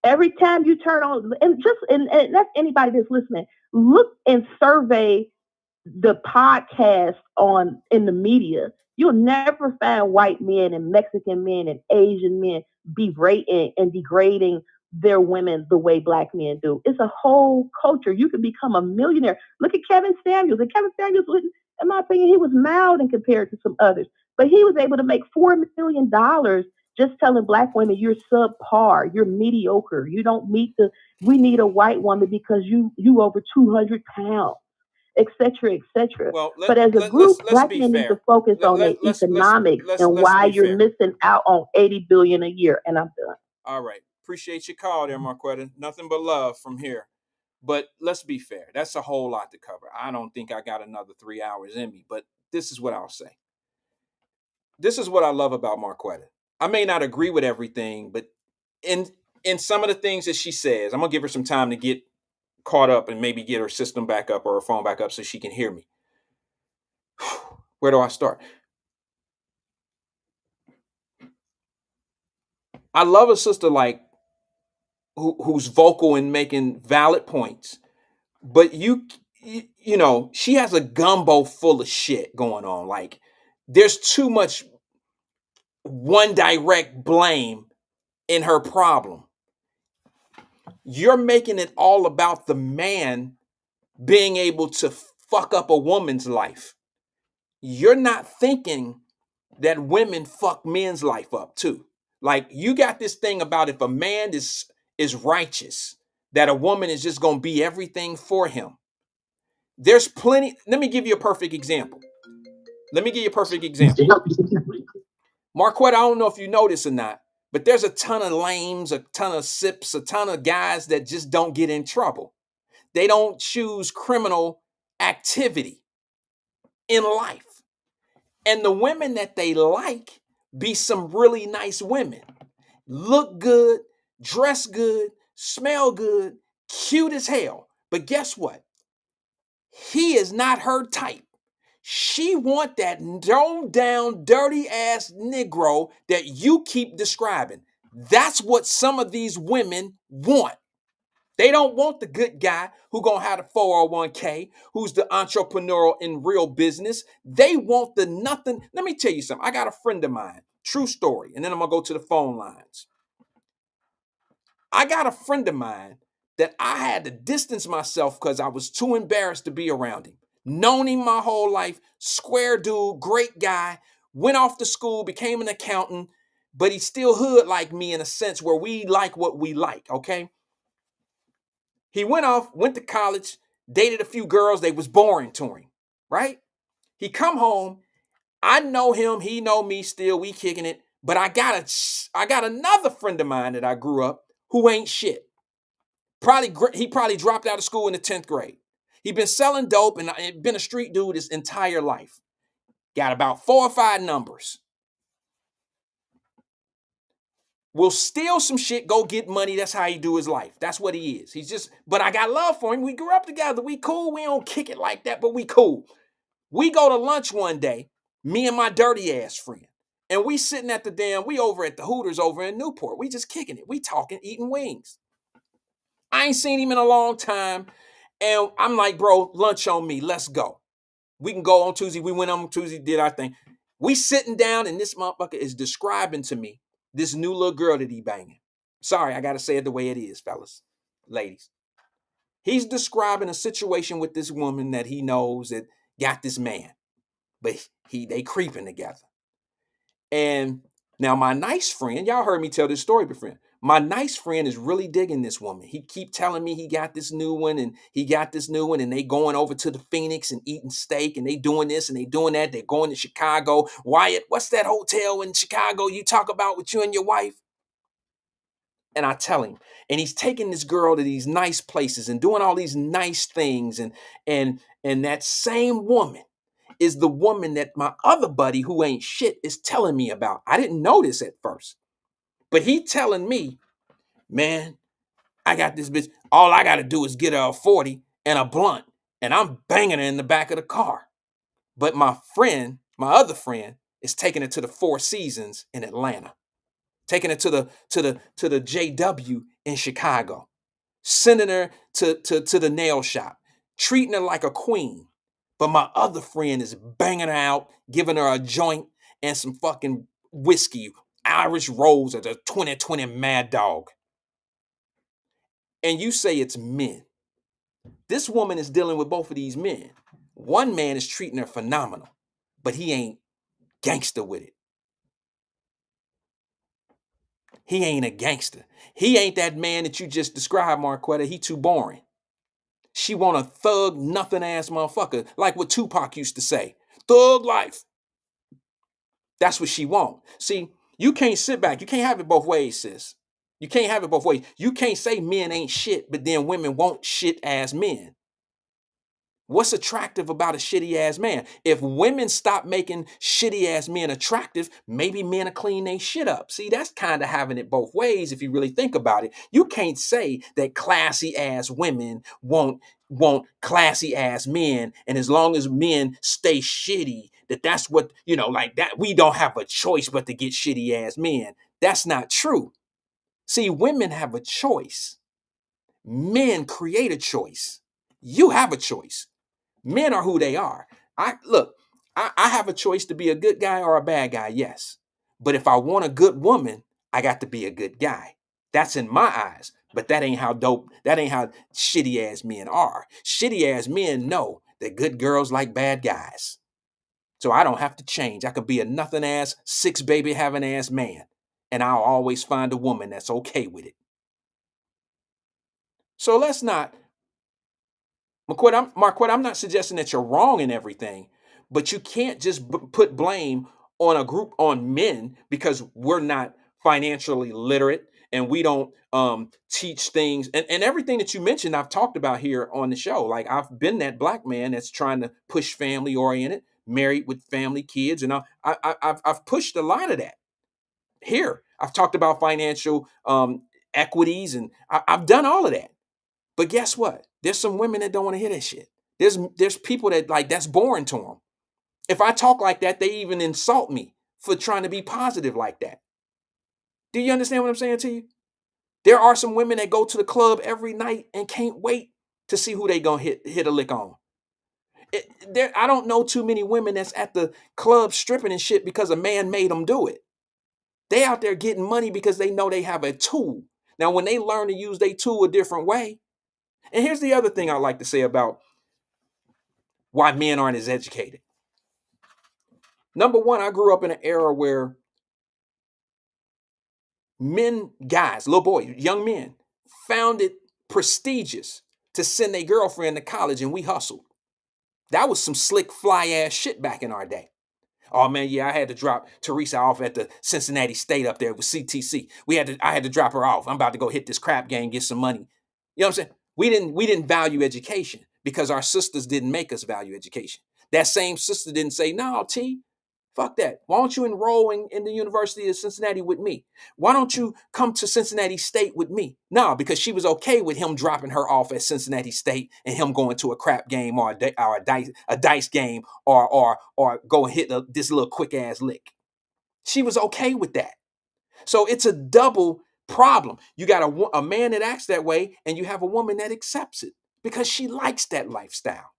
Every time you turn on, and that's anybody that's listening, look and survey the podcast in the media You'll never find white men and Mexican men and Asian men berating and degrading their women the way black men do. It's a whole culture. You can become a millionaire. Look at Kevin Samuels. And Kevin Samuels, in my opinion, he was mild in compared to some others. But he was able to make $4 million just telling black women you're subpar, you're mediocre, you don't meet the. We need a white woman because you over 200 pounds, etc., etc. Well, But as a group, let's black be men need to fair. focus on their economics and Let's why be you're fair. missing out on 80 billion a year. And I'm done. All right. Appreciate your call there, Marquetta. Nothing but love from here. But let's be fair. That's a whole lot to cover. I don't think I got another 3 hours in me, but this is what I'll say. This is what I love about Marquetta. I may not agree with everything, but in some of the things that she says, I'm gonna give her some time to get caught up and maybe get her system back up or her phone back up so she can hear me. Where do I start? I love a sister like who's vocal and making valid points, but you know, she has a gumbo full of shit going on. Like there's too much one direct blame in her problem. You're making it all about the man being able to fuck up a woman's life. You're not thinking that women fuck men's life up too. Like you got this thing about if a man is righteous, that a woman is just gonna be everything for him. There's plenty. Let me give you a perfect example. Marquette, I don't know if you know this or not, but there's a ton of lames, a ton of sips, a ton of guys that just don't get in trouble. They don't choose criminal activity in life. And the women that they like be some really nice women. Look good, dress good, smell good, cute as hell. But guess what? He is not her type. She want that thrown down, dirty ass Negro that you keep describing. That's what some of these women want. They don't want the good guy who gonna have the 401k, who's the entrepreneurial in real business. They want the nothing. Let me tell you something. I got a friend of mine, true story, and then I'm gonna go to the phone lines. I got a friend of mine that I had to distance myself because I was too embarrassed to be around him. Known him my whole life, square dude, great guy, went off to school, became an accountant, but he's still hood like me in a sense where we like what we like, okay? He went off, went to college, dated a few girls, they was boring to him, right? He come home, I know him, he know me still, we kicking it, but I got another friend of mine that I grew up who ain't shit. He probably dropped out of school in the 10th grade. He been selling dope and been a street dude his entire life. Got about 4 or 5 numbers. Will steal some shit, go get money. That's how he do his life. That's what he is. But I got love for him. We grew up together. We cool. We don't kick it like that, but we cool. We go to lunch one day, me and my dirty ass friend. And we sitting at we over at the Hooters over in Newport. We just kicking it. We talking, eating wings. I ain't seen him in a long time. And I'm like, bro, lunch on me. Let's go. We can go on Tuesday. We went on Tuesday, did our thing. We sitting down and this motherfucker is describing to me this new little girl that he banging. Sorry, I got to say it the way it is, fellas, ladies. He's describing a situation with this woman that he knows that got this man, but they creeping together. And now my nice friend, y'all heard me tell this story before. My nice friend is really digging this woman. He keep telling me he got this new one and they going over to the Phoenix and eating steak and they doing this and they doing that. They're going to Chicago. Wyatt, what's that hotel in Chicago you talk about with you and your wife? And I tell him, and he's taking this girl to these nice places and doing all these nice things. And that same woman is the woman that my other buddy who ain't shit is telling me about. I didn't know this at first, but he telling me, man, I got this bitch. All I got to do is get her a 40 and a blunt, and I'm banging her in the back of the car. But my other friend, is taking her to the Four Seasons in Atlanta, taking her to the JW in Chicago, sending her to the nail shop, treating her like a queen. But my other friend is banging her out, giving her a joint and some fucking whiskey, Irish Rose or the 2020 Mad Dog. And you say it's men. This woman is dealing with both of these men. One man is treating her phenomenal, but he ain't gangster with it. He ain't a gangster. He ain't that man that you just described, Marquetta. He too boring. She want a thug, nothing ass motherfucker, like what Tupac used to say. Thug life. That's what she want. See, you can't sit back. You can't have it both ways, sis. You can't have it both ways. You can't say men ain't shit, but then women want shit ass men. What's attractive about a shitty ass man? If women stop making shitty ass men attractive, maybe men will clean their shit up. See, that's kind of having it both ways if you really think about it. You can't say that classy ass women want classy ass men, and as long as men stay shitty, that's what, like that, we don't have a choice but to get shitty ass men. That's not true. See, women have a choice. Men create a choice. You have a choice. Men are who they are. I have a choice to be a good guy or a bad guy, yes. But if I want a good woman, I got to be a good guy. That's in my eyes. But that ain't how shitty ass men are. Shitty ass men know that good girls like bad guys. So I don't have to change. I could be a nothing ass, 6 baby having ass man. And I'll always find a woman that's okay with it. So let's not Marquette, I'm not suggesting that you're wrong in everything, but you can't just put blame on a group on men because we're not financially literate and we don't teach things. And everything that you mentioned, I've talked about here on the show. Like I've been that black man that's trying to push family oriented, married with family, kids, and I've pushed a lot of that here. I've talked about financial equities, and I've done all of that. But guess what? There's some women that don't want to hear that shit. There's people that like that's boring to them. If I talk like that, they even insult me for trying to be positive like that. Do you understand what I'm saying to you? There are some women that go to the club every night and can't wait to see who they gonna hit a lick on. I don't know too many women that's at the club stripping and shit because a man made them do it. They out there getting money because they know they have a tool. Now, when they learn to use their tool a different way, and here's the other thing I like to say about why men aren't as educated. Number one, I grew up in an era where guys, little boys, young men, found it prestigious to send their girlfriend to college, and we hustled. That was some slick, fly ass shit back in our day. Oh man, yeah, I had to drop Teresa off at the Cincinnati State up there with CTC. I had to drop her off. I'm about to go hit this crap game, get some money. You know what I'm saying? We didn't value education because our sisters didn't make us value education. That same sister didn't say, no, T, fuck that. Why don't you enroll in the University of Cincinnati with me? Why don't you come to Cincinnati State with me? No, because she was okay with him dropping her off at Cincinnati State and him going to a crap game or a dice game or go and hit this little quick ass lick. She was okay with that. So it's a double problem. You got a man that acts that way, and you have a woman that accepts it because she likes that lifestyle.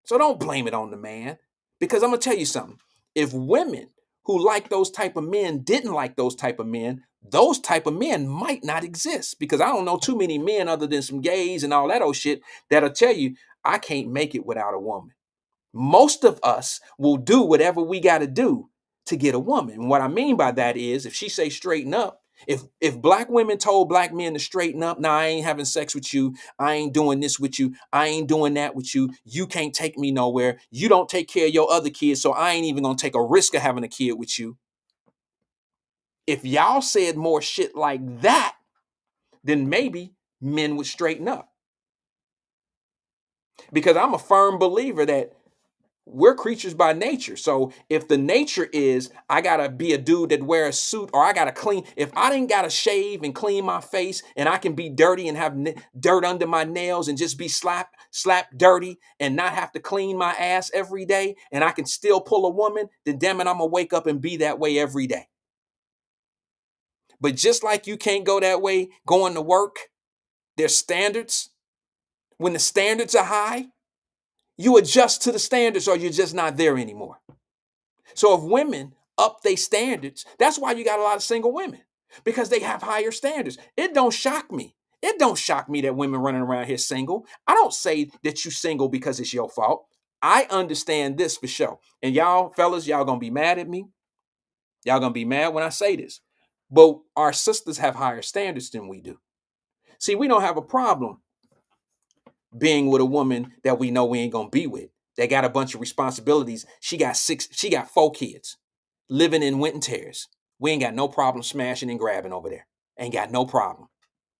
So don't blame it on the man, because I'm gonna tell you something. If women who like those type of men didn't like those type of men, those type of men might not exist, because I don't know too many men other than some gays and all that old shit that'll tell you I can't make it without a woman. Most of us will do whatever we got to do to get a woman. And what I mean by that is, if she say straighten up, if black women told black men to straighten up, nah, I ain't having sex with you, I ain't doing this with you, I ain't doing that with you, you can't take me nowhere, you don't take care of your other kids, so I ain't even gonna take a risk of having a kid with you. If y'all said more shit like that, then maybe men would straighten up. Because I'm a firm believer that we're creatures by nature. So if the nature is I gotta be a dude that wear a suit, or I gotta clean, if I didn't gotta shave and clean my face, and I can be dirty and have dirt under my nails and just be slap dirty and not have to clean my ass every day, and I can still pull a woman, then damn it, I'm gonna wake up and be that way every day. But just like you can't go that way going to work, there's standards. When the standards are high, You adjust to the standards or you're just not there anymore. So if women up their standards, that's why you got a lot of single women, because they have higher standards. It don't shock me. It don't shock me that women running around here single. I don't say that you single because it's your fault. I understand this for sure. And y'all fellas, y'all gonna be mad at me. Y'all gonna be mad when I say this. But our sisters have higher standards than we do. See, we don't have a problem being with a woman that we know we ain't gonna be with. They got a bunch of responsibilities. She got 4 kids living in Winton Terrace. We ain't got no problem smashing and grabbing over there. Ain't got no problem.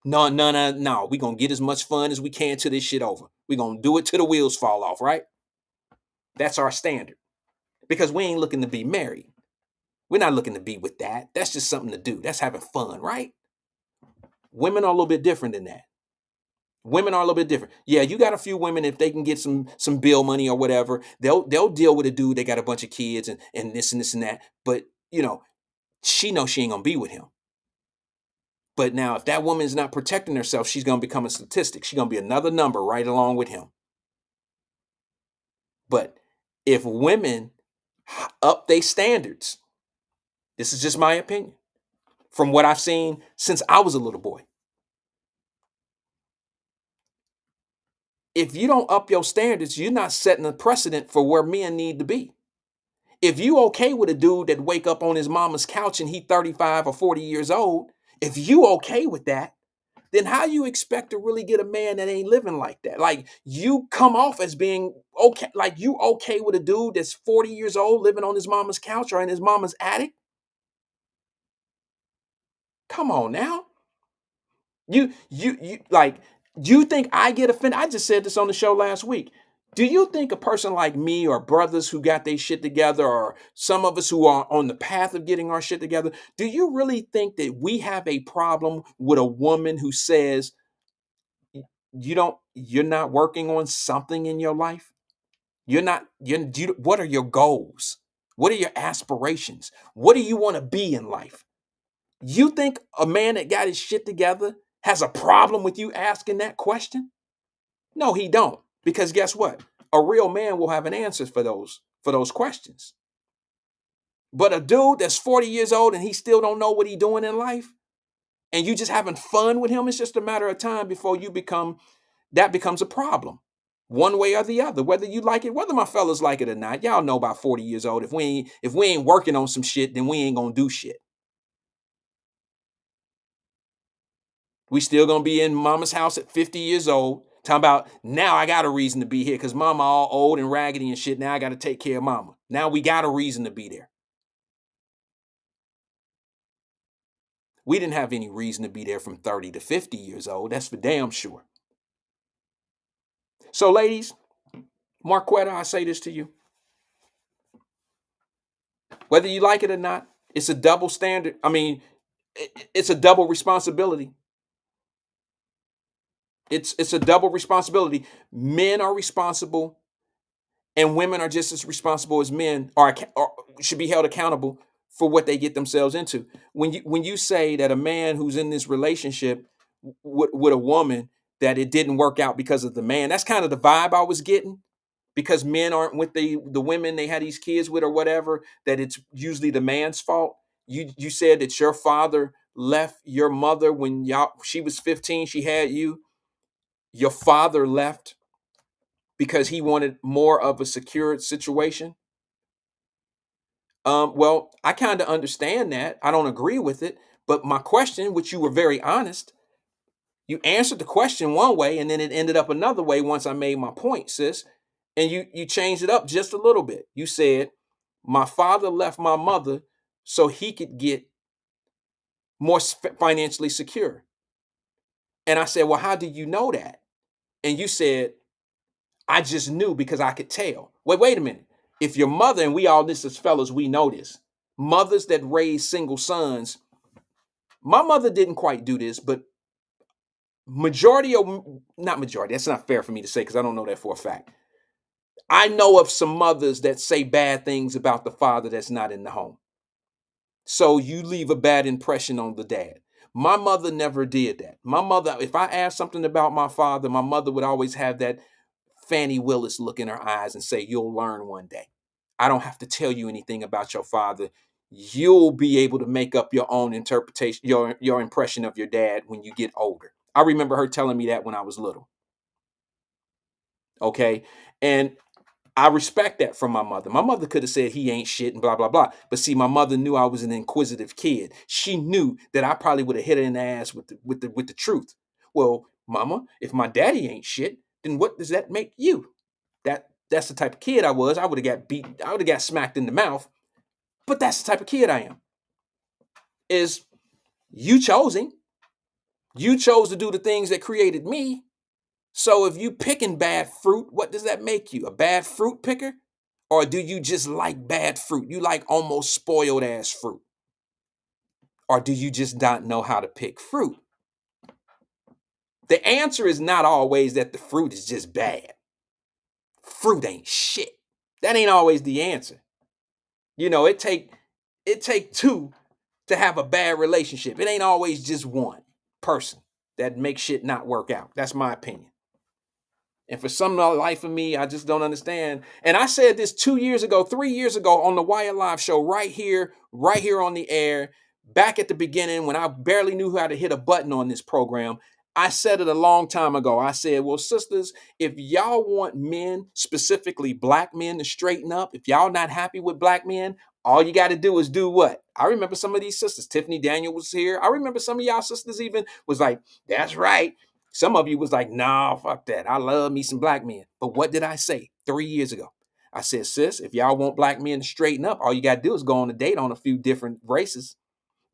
No. We gonna get as much fun as we can till this shit over. We gonna do it till the wheels fall off, right? That's our standard. Because we ain't looking to be married. We're not looking to be with that. That's just something to do. That's having fun, right? Women are a little bit different than that. Women are a little bit different. Yeah, you got a few women, if they can get some bill money or whatever, they'll deal with a dude. They got a bunch of kids and this and this and that. But she knows she ain't gonna be with him. But now, if that woman is not protecting herself, she's gonna become a statistic. She's gonna be another number right along with him. But if women up their standards, this is just my opinion, from what I've seen since I was a little boy. If you don't up your standards, you're not setting a precedent for where men need to be. If you okay with a dude that wake up on his mama's couch and he 35 or 40 years old, if you okay with that, then how you expect to really get a man that ain't living like that? Like, you come off as being okay, like you okay with a dude that's 40 years old living on his mama's couch or in his mama's attic? Come on now. You like, you think I get offended? I just said this on the show last week. Do you think a person like me, or brothers who got their shit together, or some of us who are on the path of getting our shit together, do you really think that we have a problem with a woman who says you're not working on something in your life? What are your goals? What are your aspirations? What do you want to be in life? You think a man that got his shit together has a problem with you asking that question? No, he don't. Because guess what? A real man will have an answer for those questions. But a dude that's 40 years old and he still don't know what he's doing in life, and you just having fun with him, it's just a matter of time before that becomes a problem. One way or the other, whether you like it, whether my fellas like it or not. Y'all know about 40 years old. If we ain't working on some shit, then we ain't gonna do shit. We still gonna be in mama's house at 50 years old, talking about, now I got a reason to be here because mama all old and raggedy and shit. Now I got to take care of mama. Now we got a reason to be there. We didn't have any reason to be there from 30 to 50 years old. That's for damn sure. So, ladies, Marquetta, I say this to you. Whether you like it or not, it's a double standard. I mean, it's a double responsibility. It's a double responsibility. Men are responsible, and women are just as responsible as men, or should be held accountable for what they get themselves into. When you say that a man who's in this relationship with a woman, that it didn't work out because of the man, that's kind of the vibe I was getting. Because men aren't with the women they had these kids with or whatever, that it's usually the man's fault. You said that your father left your mother when she was 15, she had you. Your father left because he wanted more of a secured situation. Well, I kind of understand that. I don't agree with it. But my question, which you were very honest, you answered the question one way and then it ended up another way once I made my point, sis. And you changed it up just a little bit. You said, my father left my mother so he could get more financially secure. And I said, well, how do you know that? And you said, I just knew because I could tell. Wait a minute. If your mother, and we all this as fellas, we know this, mothers that raise single sons, my mother didn't quite do this, but not majority, that's not fair for me to say because I don't know that for a fact. I know of some mothers that say bad things about the father that's not in the home. So you leave a bad impression on the dad. My mother never did that. My mother, if I asked something about my father, my mother would always have that Fannie Willis look in her eyes and say, you'll learn one day. I don't have to tell you anything about your father. You'll be able to make up your own interpretation, your impression of your dad when you get older. I remember her telling me that when I was little. Okay. And I respect that from my mother. My mother could have said he ain't shit and blah, blah, blah. But see, my mother knew I was an inquisitive kid. She knew that I probably would have hit her in the ass with the truth. Well, mama, if my daddy ain't shit, then what does that make you? That's the type of kid I was. I would have got beat. I would have got smacked in the mouth. But that's the type of kid I am. Is you chose him. You chose to do the things that created me. So if you picking bad fruit, what does that make you? A bad fruit picker? Or do you just like bad fruit? You like almost spoiled ass fruit? Or do you just not know how to pick fruit? The answer is not always that the fruit is just bad. Fruit ain't shit. That ain't always the answer. You know, it take two to have a bad relationship. It ain't always just one person that makes shit not work out. That's my opinion. And for some life of me, I just don't understand. And I said this 2 years ago, 3 years ago on the Wyatt Live show, right here on the air, back at the beginning when I barely knew how to hit a button on this program. I said it a long time ago. I said, well, sisters, if y'all want men, specifically black men, to straighten up, if y'all not happy with black men, all you got to do is do what? I remember some of these sisters. Tiffany Daniel was here. I remember some of y'all sisters even was like, that's right. Some of you was like, nah, fuck that. I love me some black men. But what did I say 3 years ago? I said, sis, if y'all want black men to straighten up, all you got to do is go on a date on a few different races.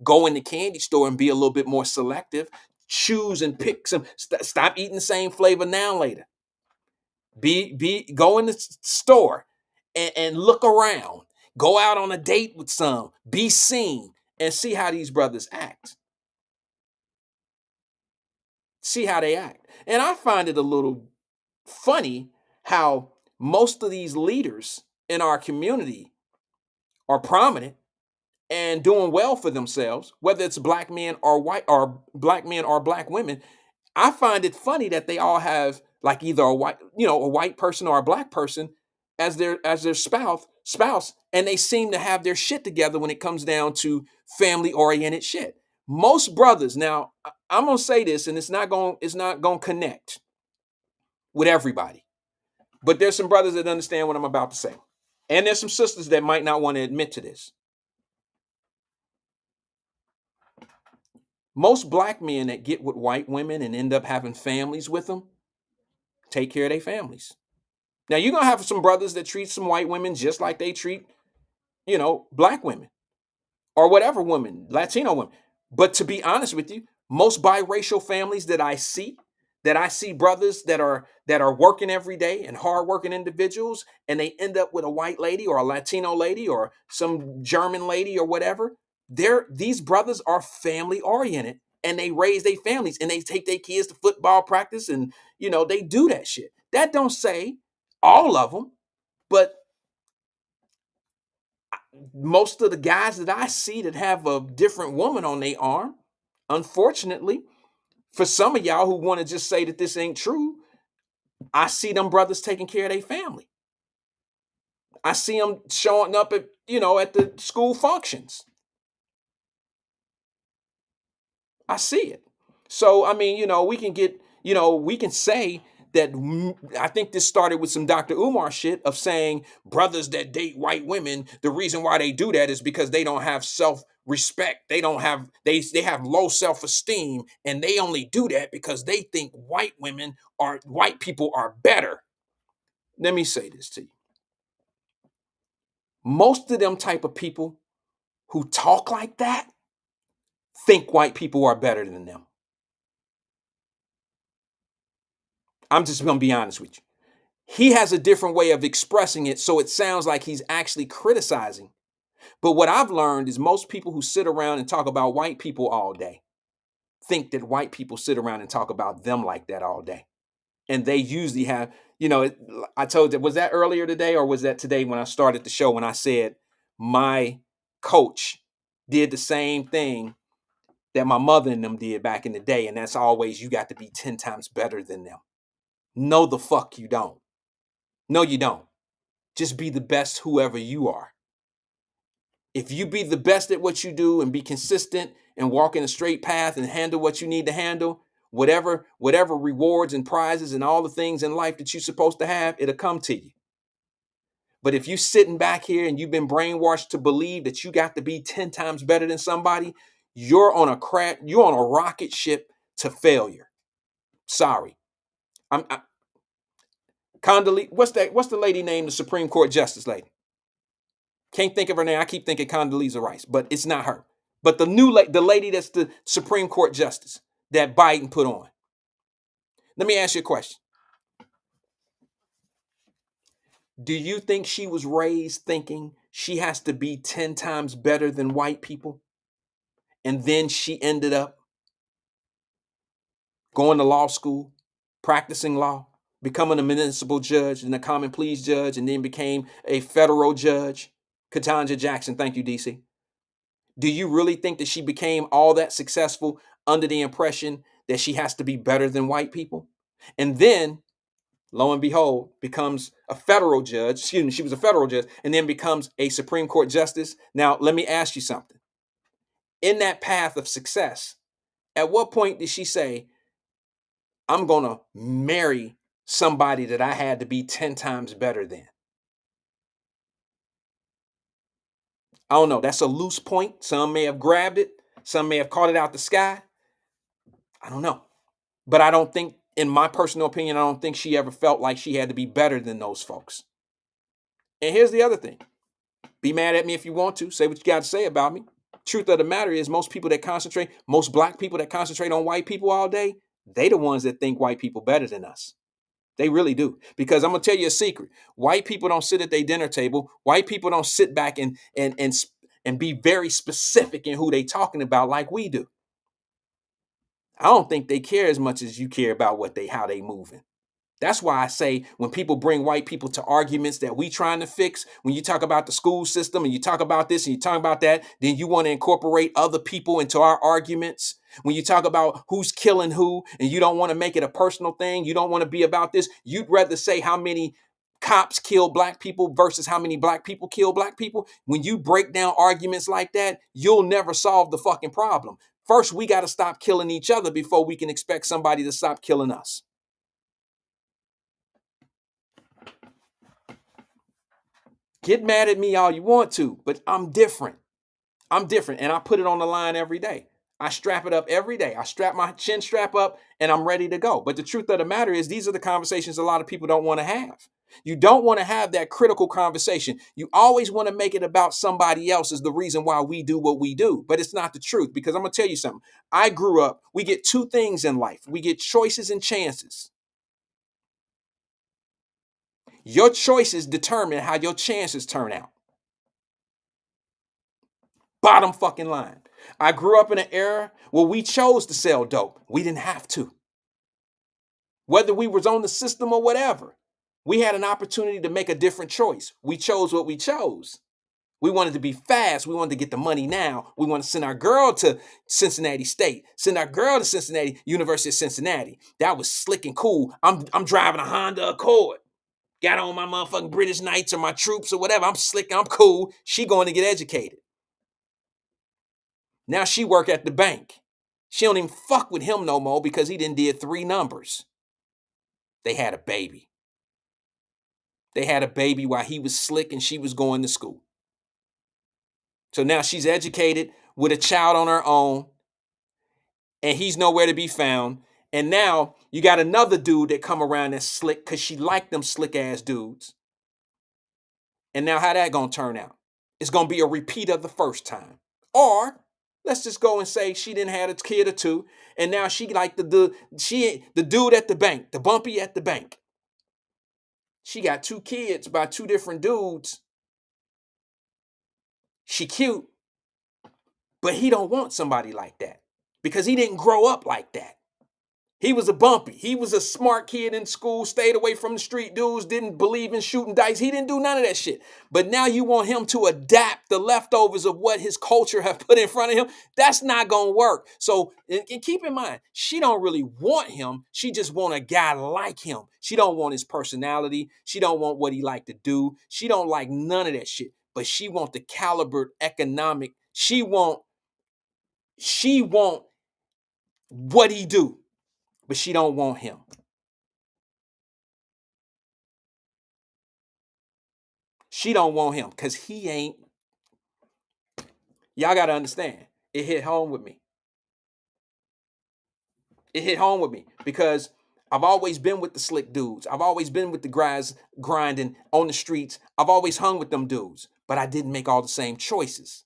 Go in the candy store and be a little bit more selective. Choose and pick some. Stop eating the same flavor now later. Go in the store and look around. Go out on a date with some. Be seen and see how these brothers act. See how they act. And I find it a little funny how most of these leaders in our community are prominent and doing well for themselves, whether it's black men or black women. I find it funny that they all have like either a white person or a black person as their spouse, and they seem to have their shit together when it comes down to family oriented shit. Most brothers, now I'm gonna say this, and it's not gonna connect with everybody, but there's some brothers that understand what I'm about to say, and there's some sisters that might not want to admit to this. Most black men that get with white women and end up having families with them take care of their families. Now you're gonna have some brothers that treat some white women just like they treat, black women or whatever women, Latino women. But to be honest with you, most biracial families that I see brothers that are working every day and hardworking individuals, and they end up with a white lady or a Latino lady or some German lady or whatever. These brothers are family oriented and they raise their families and they take their kids to football practice and they do that shit. That don't say all of them, but most of the guys that I see that have a different woman on their arm, unfortunately, for some of y'all who want to just say that this ain't true, I see them brothers taking care of their family. I see them showing up at the school functions. I see it. So, I mean, we can say that. I think this started with some Dr. Umar shit of saying brothers that date white women, the reason why they do that is because they don't have self-respect. They have low self-esteem, and they only do that because they think white people are better. Let me say this to you. Most of them type of people who talk like that think white people are better than them. I'm just going to be honest with you. He has a different way of expressing it, so it sounds like he's actually criticizing. But what I've learned is most people who sit around and talk about white people all day think that white people sit around and talk about them like that all day. And they usually have, I told you, was that earlier today or was that today when I started the show when I said my coach did the same thing that my mother and them did back in the day, and that's always you got to be 10 times better than them. No, the fuck you don't. No, you don't. Just be the best whoever you are. If you be the best at what you do and be consistent and walk in a straight path and handle what you need to handle, whatever rewards and prizes and all the things in life that you're supposed to have, it'll come to you. But if you sitting back here and you've been brainwashed to believe that you got to be 10 times better than somebody, you're on a rocket ship to failure. Sorry. Condoleezza, what's the lady named, the Supreme Court Justice lady? Can't think of her name. I keep thinking Condoleezza Rice, but it's not her. But the lady that's the Supreme Court Justice that Biden put on. Let me ask you a question. Do you think she was raised thinking she has to be 10 times better than white people? And then she ended up going to law school, practicing law, becoming a municipal judge and a common pleas judge, and then became a federal judge. Ketanji Jackson, thank you, DC. Do you really think that she became all that successful under the impression that she has to be better than white people? And then, lo and behold, becomes a federal judge. Excuse me, she was a federal judge and then becomes a Supreme Court justice. Now, let me ask you something. In that path of success, at what point did she say, I'm going to marry somebody that I had to be 10 times better than? I don't know. That's a loose point. Some may have grabbed it. Some may have caught it out the sky. I don't know. But I don't think, in my personal opinion, I don't think she ever felt like she had to be better than those folks. And here's the other thing. Be mad at me if you want to. Say what you got to say about me. Truth of the matter is, most black people that concentrate on white people all day, they the ones that think white people better than us. They really do. Because I'm going to tell you a secret. White people don't sit at their dinner table. White people don't sit back and be very specific in who they talking about like we do. I don't think they care as much as you care about how they moving. That's why I say when people bring white people to arguments that we trying to fix, when you talk about the school system and you talk about this and you talk about that, then you want to incorporate other people into our arguments. When you talk about who's killing who and you don't want to make it a personal thing, you don't want to be about this, you'd rather say how many cops kill black people versus how many black people kill black people. When you break down arguments like that, you'll never solve the fucking problem. First, we got to stop killing each other before we can expect somebody to stop killing us. Get mad at me all you want to, but I'm different. I'm different, and I put it on the line every day. I strap it up every day. I strap my chin strap up, and I'm ready to go. But the truth of the matter is, these are the conversations a lot of people don't want to have. You don't want to have that critical conversation. You always want to make it about somebody else is the reason why we do what we do. But it's not the truth, because I'm going to tell you something. I grew up, we get two things in life. We get choices and chances. Your choices determine how your chances turn out. Bottom fucking line. I grew up in an era where we chose to sell dope. We didn't have to. Whether we was on the system or whatever, we had an opportunity to make a different choice. We chose what we chose. We wanted to be fast. We wanted to get the money now. We want to send our girl to Cincinnati State, send our girl to Cincinnati, University of Cincinnati. That was slick and cool. I'm driving a Honda Accord. Got on my motherfucking British Knights or my troops or whatever. I'm slick. I'm cool. She going to get educated. Now she work at the bank. She don't even fuck with him no more because he did 3 numbers. They had a baby. They had a baby while he was slick and she was going to school. So now she's educated with a child on her own and he's nowhere to be found. And now you got another dude that come around that's slick because she liked them slick ass dudes. And now how that gonna turn out? It's gonna be a repeat of the first time. Or let's just go and say she didn't have a kid or two, and now she like the dude at the bank, the bumpy at the bank. She got 2 kids by 2 different dudes. She cute, but he don't want somebody like that because he didn't grow up like that. He was a bumpy. He was a smart kid in school, stayed away from the street dudes, didn't believe in shooting dice. He didn't do none of that shit. But now you want him to adapt the leftovers of what his culture have put in front of him. That's not going to work. So and keep in mind, she don't really want him. She just want a guy like him. She don't want his personality. She don't want what he like to do. She don't like none of that shit. But she want the caliber economic. She want what he do. But she don't want him. She don't want him because he ain't. Y'all got to understand. It hit home with me. It hit home with me because I've always been with the slick dudes. I've always been with the guys grinding on the streets. I've always hung with them dudes, but I didn't make all the same choices.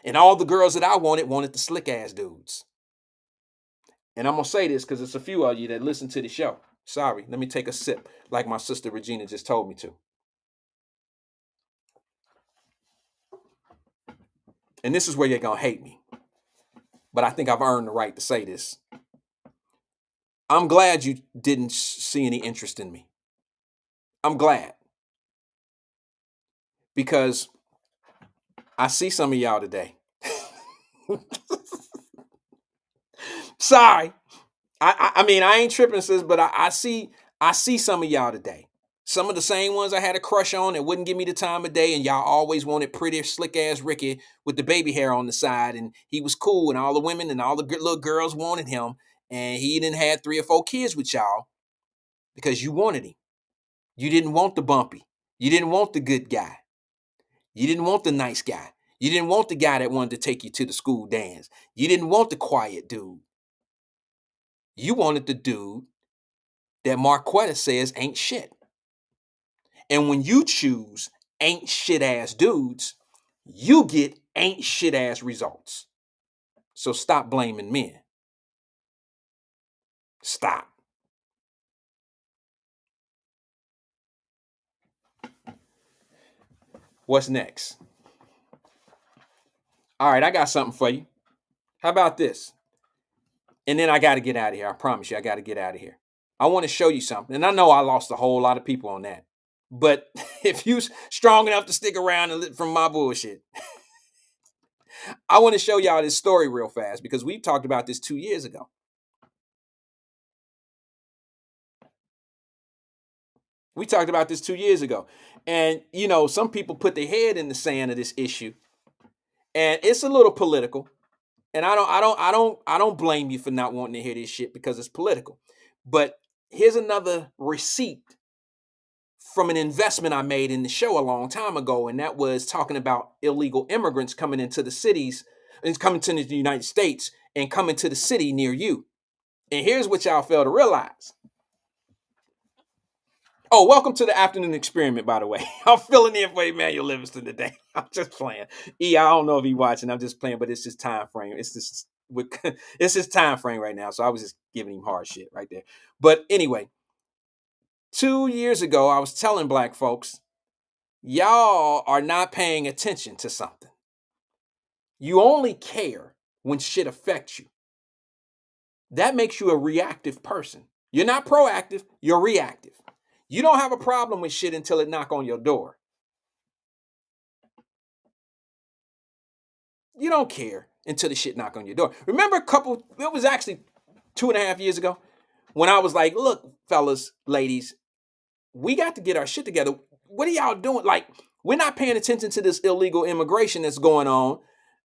And all the girls that I wanted the slick ass dudes. And I'm going to say this because it's a few of you that listen to the show. Sorry, let me take a sip like my sister Regina just told me to. And this is where you're going to hate me. But I think I've earned the right to say this. I'm glad you didn't see any interest in me. I'm glad. Because I see some of y'all today. Sorry. I mean, I ain't tripping, sis, but I see some of y'all today. Some of the same ones I had a crush on that wouldn't give me the time of day, and y'all always wanted pretty, slick-ass Ricky with the baby hair on the side, and he was cool, and all the women and all the little girls wanted him, and he didn't had 3 or 4 kids with y'all because you wanted him. You didn't want the bumpy. You didn't want the good guy. You didn't want the nice guy. You didn't want the guy that wanted to take you to the school dance. You didn't want the quiet dude. You wanted the dude that Marquetta says ain't shit. And when you choose ain't shit ass dudes, you get ain't shit ass results. So stop blaming men. Stop. What's next? All right, I got something for you. How about this? And then I got to get out of here. I promise you, I got to get out of here. I want to show you something. And I know I lost a whole lot of people on that. But if you're strong enough to stick around and live from my bullshit, I want to show y'all this story real fast because we talked about this 2 years ago. We talked about this 2 years ago. And, you know, some people put their head in the sand of this issue. And it's a little political. And I don't blame you for not wanting to hear this shit because it's political. But here's another receipt from an investment I made in the show a long time ago, and that was talking about illegal immigrants coming into the cities, and coming to the United States, and coming to the city near you. And here's what y'all fail to realize. Oh, welcome to the afternoon experiment, by the way. I'm filling in for Emmanuel Livingston today. I'm just playing. I don't know if he's watching. I'm just playing, but it's just time frame. It's his time frame right now. So I was just giving him hard shit right there. But anyway, 2 years ago, I was telling black folks, y'all are not paying attention to something. You only care when shit affects you. That makes you a reactive person. You're not proactive, you're reactive. You don't have a problem with shit until it knock on your door. You don't care until the shit knock on your door. Remember it was actually 2.5 years ago when I was like, look, fellas, ladies, we got to get our shit together. What are y'all doing? Like, we're not paying attention to this illegal immigration that's going on.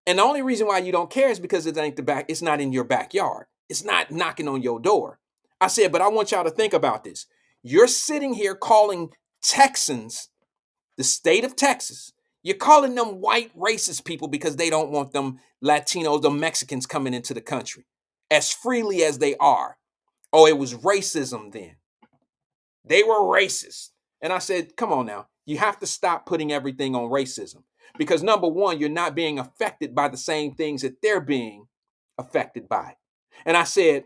And the only reason why you don't care is because it's not in your backyard. It's not knocking on your door. I said, but I want y'all to think about this. You're sitting here calling Texans, the state of Texas, you're calling them white racist people because they don't want them Latinos, the Mexicans coming into the country as freely as they are. Oh, it was racism then. They were racist. And I said, come on now. You have to stop putting everything on racism. Because number one, you're not being affected by the same things that they're being affected by. And I said,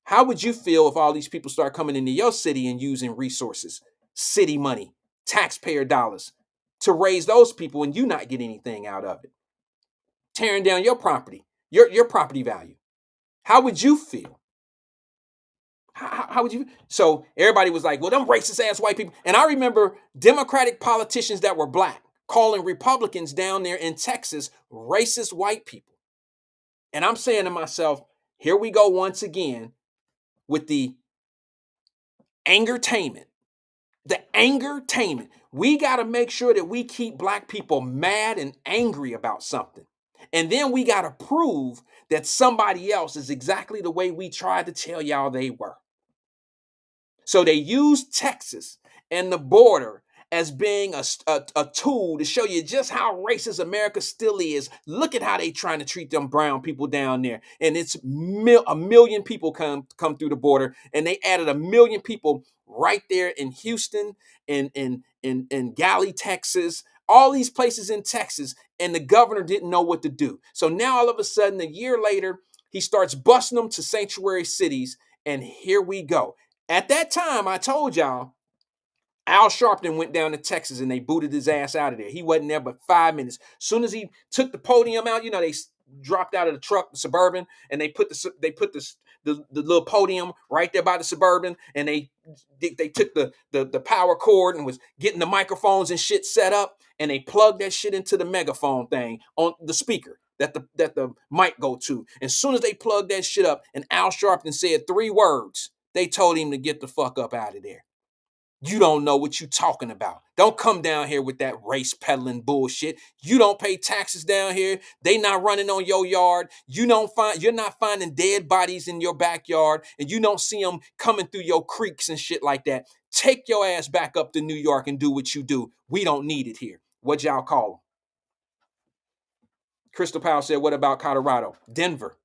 how would you feel if all these people start coming into your city and using resources, city money, taxpayer dollars to raise those people and you not get anything out of it? Tearing down your property, your property value. How would you feel? How would you? So everybody was like, well, them racist ass white people. And I remember Democratic politicians that were black calling Republicans down there in Texas racist white people. And I'm saying to myself, here we go once again with the angertainment. The angertainment. We got to make sure that we keep black people mad and angry about something. And then we got to prove that somebody else is exactly the way we tried to tell y'all they were. So they use Texas and the border as being a tool to show you just how racist America still is. Look at how they trying to treat them brown people down there. And it's a million people come through the border, and they added 1 million people right there in Houston, in Galley, Texas, all these places in Texas, and the governor didn't know what to do. So now all of a sudden, a year later, he starts busting them to sanctuary cities, and here we go. At that time, I told y'all, Al Sharpton went down to Texas and they booted his ass out of there. He wasn't there but 5 minutes. Soon as he took the podium out, they dropped out of the truck, the Suburban, and they put the little podium right there by the Suburban, and they took the power cord and was getting the microphones and shit set up, and they plugged that shit into the megaphone thing on the speaker that the mic go to. As soon as they plugged that shit up and Al Sharpton said 3 words, they told him to get the fuck up out of there. You don't know what you talking about. Don't come down here with that race peddling bullshit. You don't pay taxes down here. They not running on your yard. You're not finding dead bodies in your backyard, and you don't see them coming through your creeks and shit like that. Take your ass back up to New York and do what you do. We don't need it here. What y'all call them? Crystal Powell said, what about Colorado? Denver.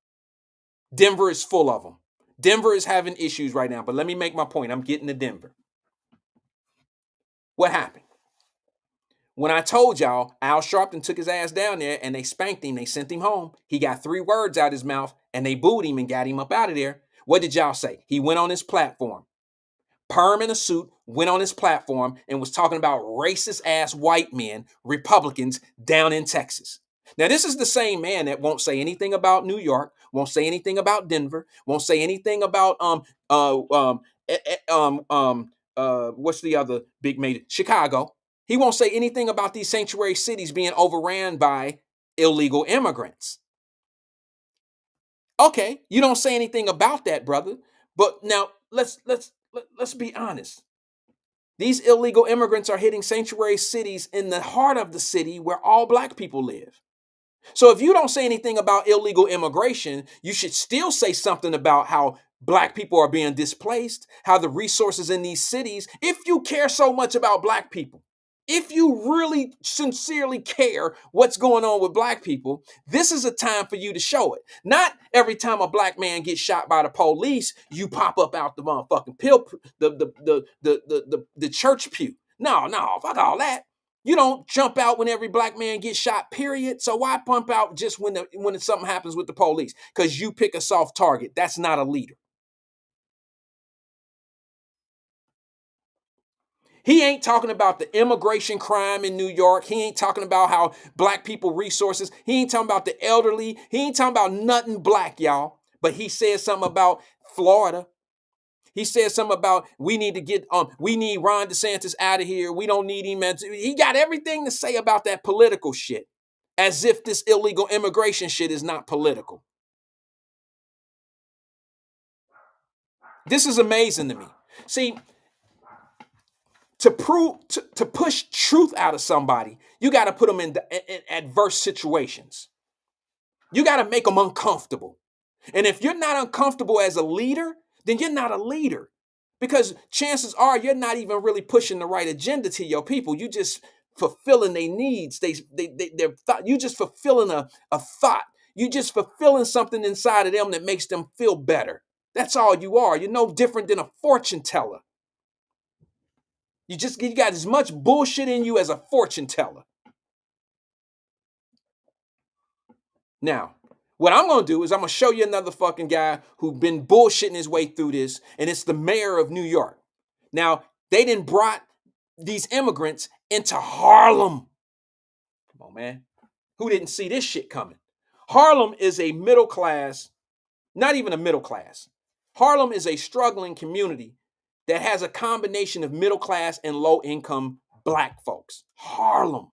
Denver is full of them. Denver is having issues right now, but let me make my point. I'm getting to Denver. What happened? When I told y'all, Al Sharpton took his ass down there and they spanked him, they sent him home. He got 3 words out his mouth and they booed him and got him up out of there. What did y'all say? He went on his platform. Perm in a suit, went on his platform and was talking about racist ass white men, Republicans down in Texas. Now, this is the same man that won't say anything about New York, won't say anything about Denver, won't say anything about what's the other big major? Chicago. He won't say anything about these sanctuary cities being overran by illegal immigrants. Okay, you don't say anything about that, brother. But now let's be honest. These illegal immigrants are hitting sanctuary cities in the heart of the city where all black people live. So if you don't say anything about illegal immigration, you should still say something about how black people are being displaced, how the resources in these cities, if you care so much about black people, if you really sincerely care what's going on with black people, this is a time for you to show it. Not every time a black man gets shot by the police, you pop up out the motherfucking the church pew. No, fuck all that. You don't jump out when every black man gets shot, period. So why pump out just when something happens with the police? Because you pick a soft target. That's not a leader. He ain't talking about the immigration crime in New York. He ain't talking about how black people resources. He ain't talking about the elderly. He ain't talking about nothing black, y'all. But he said something about Florida. He said something about we need Ron DeSantis out of here. We don't need him. He got everything to say about that political shit, as if this illegal immigration shit is not political. This is amazing to me. See, to push truth out of somebody, you got to put them in adverse situations. You got to make them uncomfortable. And if you're not uncomfortable as a leader, then you're not a leader. Because chances are you're not even really pushing the right agenda to your people. You just fulfilling their needs. You just fulfilling a thought. You just fulfilling something inside of them that makes them feel better. That's all you are. You're no different than a fortune teller. You got as much bullshit in you as a fortune teller. Now, what I'm going to do is I'm going to show you another fucking guy who's been bullshitting his way through this, and it's the mayor of New York. Now, they done brought these immigrants into Harlem. Come on, man. Who didn't see this shit coming? Harlem is a middle class, not even a middle class. Harlem is a struggling community that has a combination of middle class and low income black folks. Harlem.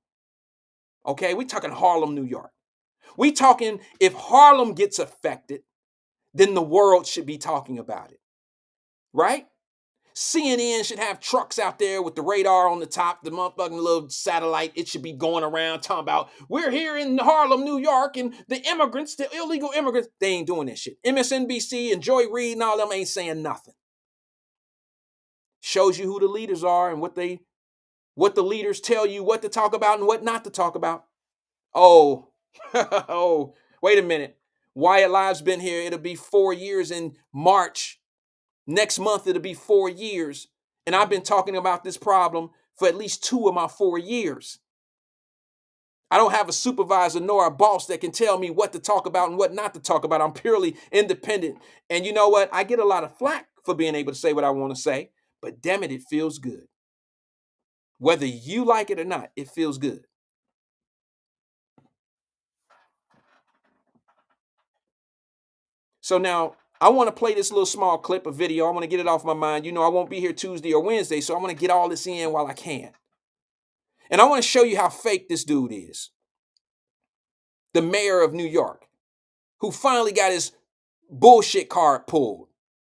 Okay, we talking Harlem, New York. We talking if Harlem gets affected, then the world should be talking about it. Right? CNN should have trucks out there with the radar on the top, the motherfucking little satellite. It should be going around talking about, we're here in Harlem, New York, and the immigrants, the illegal immigrants, they ain't doing that shit. MSNBC and Joy Reid and all them ain't saying nothing. Shows you who the leaders are and what the leaders tell you what to talk about and what not to talk about. Oh, oh, wait a minute. Wyatt Live's been here. It'll be 4 years in March. Next month, it'll be 4 years. And I've been talking about this problem for at least 2 of my 4 years. I don't have a supervisor nor a boss that can tell me what to talk about and what not to talk about. I'm purely independent. And you know what? I get a lot of flack for being able to say what I want to say, but damn it, it feels good. Whether you like it or not, it feels good. So now I want to play this little small clip of video. I want to get it off my mind. You know, I won't be here Tuesday or Wednesday, so I want to get all this in while I can. And I want to show you how fake this dude is. The mayor of New York, who finally got his bullshit card pulled.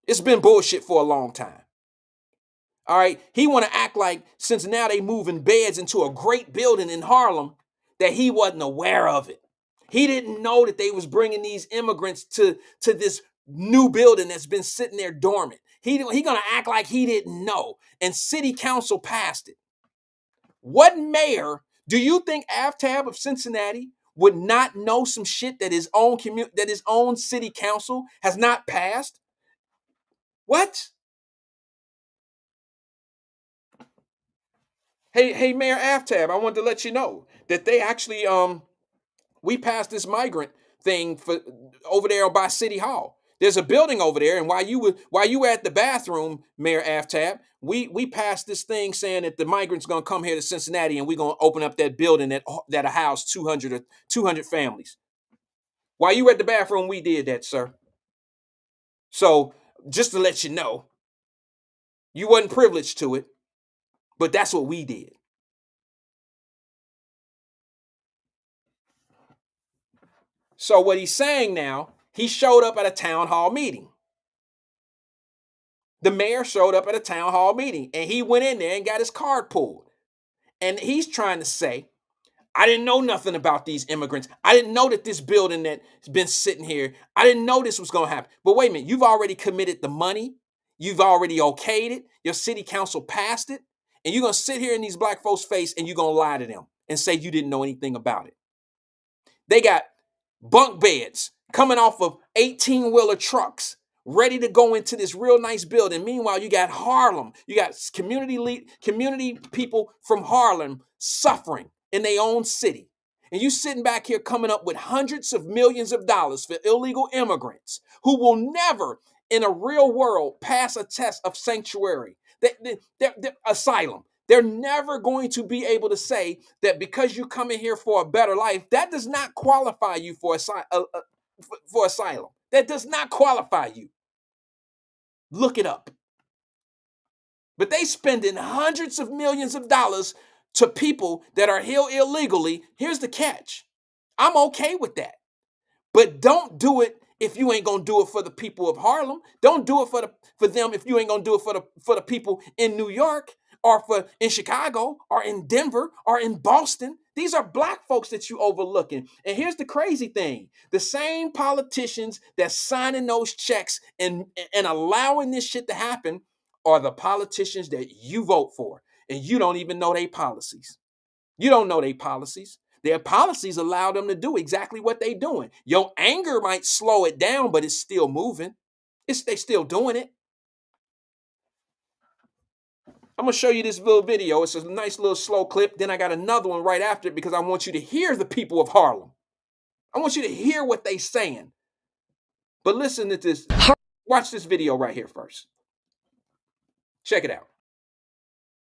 It's been bullshit for a long time. All right, he want to act like since now they moving beds into a great building in Harlem that he wasn't aware of it. He didn't know that they was bringing these immigrants to this new building that's been sitting there dormant. He gonna act like he didn't know, and city council passed it. What mayor do you think Aftab of Cincinnati would not know some shit that his own city council has not passed? What? Hey, Mayor Aftab, I wanted to let you know that they actually we passed this migrant thing for over there by City Hall. There's a building over there, and while you were at the bathroom, Mayor Aftab, we passed this thing saying that the migrants gonna come here to Cincinnati, and we're gonna open up that building that'll house 200 families. While you were at the bathroom, we did that, sir. So just to let you know, you wasn't privileged to it, but that's what we did. So what he's saying now, he showed up at a town hall meeting. The mayor showed up at a town hall meeting and he went in there and got his card pulled. And he's trying to say, I didn't know nothing about these immigrants. I didn't know that this building that's been sitting here, I didn't know this was going to happen. But wait a minute, you've already committed the money. You've already okayed it. Your city council passed it. And you're going to sit here in these black folks' face and you're going to lie to them and say you didn't know anything about it. They got bunk beds coming off of 18-wheeler trucks ready to go into this real nice building. Meanwhile, you got Harlem. You got community people from Harlem suffering in their own city. And you sitting back here coming up with hundreds of millions of dollars for illegal immigrants who will never, in a real world, pass a test of sanctuary, asylum. They're never going to be able to say that because you come in here for a better life, that does not qualify you for asylum. That does not qualify you. Look it up. But they spending hundreds of millions of dollars to people that are here illegally. Here's the catch. I'm okay with that. But don't do it if you ain't gonna do it for the people of Harlem. Don't do it for them if you ain't gonna do it for the people in New York or in Chicago or in Denver or in Boston. These are black folks that you overlooking. And here's the crazy thing. The same politicians that's signing those checks and allowing this shit to happen are the politicians that you vote for. And you don't even know their policies. You don't know their policies. Their policies allow them to do exactly what they're doing. Your anger might slow it down, but it's still moving. They still doing it. I'm going to show you this little video. It's a nice little slow clip. Then I got another one right after it because I want you to hear the people of Harlem. I want you to hear what they're saying. But listen to this. Watch this video right here first. Check it out.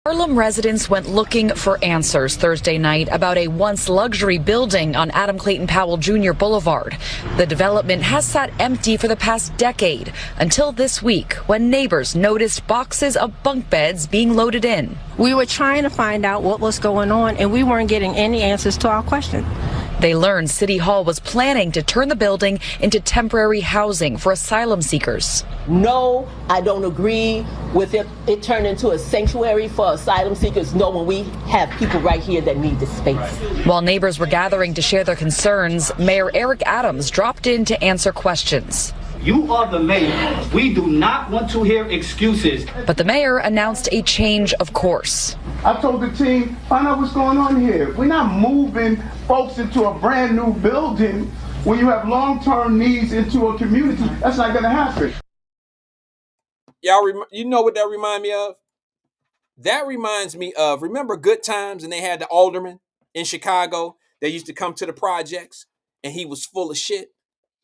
Harlem residents went looking for answers Thursday night about a once luxury building on Adam Clayton Powell Jr. Boulevard. The development has sat empty for the past decade until this week when neighbors noticed boxes of bunk beds being loaded in. We were trying to find out what was going on, and we weren't getting any answers to our question. They learned City Hall was planning to turn the building into temporary housing for asylum seekers. No, I don't agree with it turned into a sanctuary for asylum seekers. No, when we have people right here that need the space. While neighbors were gathering to share their concerns, Mayor Eric Adams dropped in to answer questions. You are the mayor. We do not want to hear excuses. But the mayor announced a change of course. I told the team, find out what's going on here. We're not moving folks into a brand new building when you have long-term needs into a community. That's not going to happen. Y'all, you know what that reminds me of? That reminds me of, remember Good Times, and they had the alderman in Chicago that used to come to the projects and he was full of shit?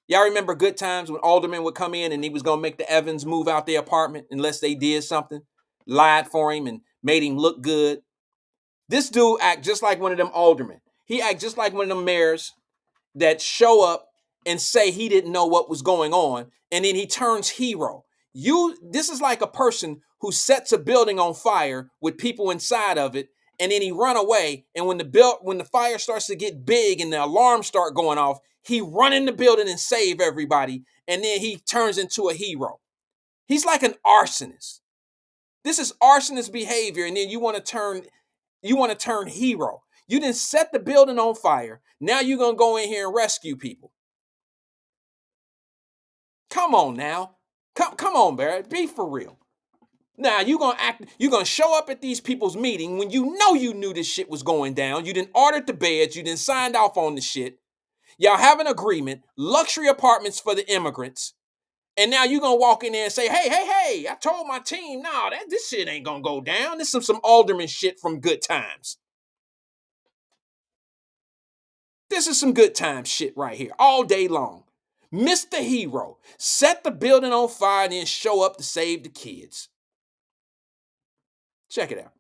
Y'all remember Good Times when alderman would come in and he was going to make the Evans move out their apartment unless they did something, lied for him and made him look good? This dude act just like one of them aldermen. He act just like one of them mayors that show up and say he didn't know what was going on, and then he turns hero. This is like a person who sets a building on fire with people inside of it, and then he run away, and when the fire starts to get big and the alarms start going off, he run in the building and save everybody, and then he turns into a hero. He's like an arsonist. This is arsonist behavior, and then you want to turn hero. You didn't set the building on fire. Now you're going to go in here and rescue people. Come on now. Come on, Barrett. Be for real. Now you're going to show up at these people's meeting when you know you knew this shit was going down. You didn't order the beds. You didn't signed off on the shit. Y'all have an agreement, luxury apartments for the immigrants. And now you're going to walk in there and say, hey, I told my team, this shit ain't going to go down. This is some alderman shit from Good Times. This is some Good Times shit right here, all day long. Mr. Hero, set the building on fire and then show up to save the kids. Check it out.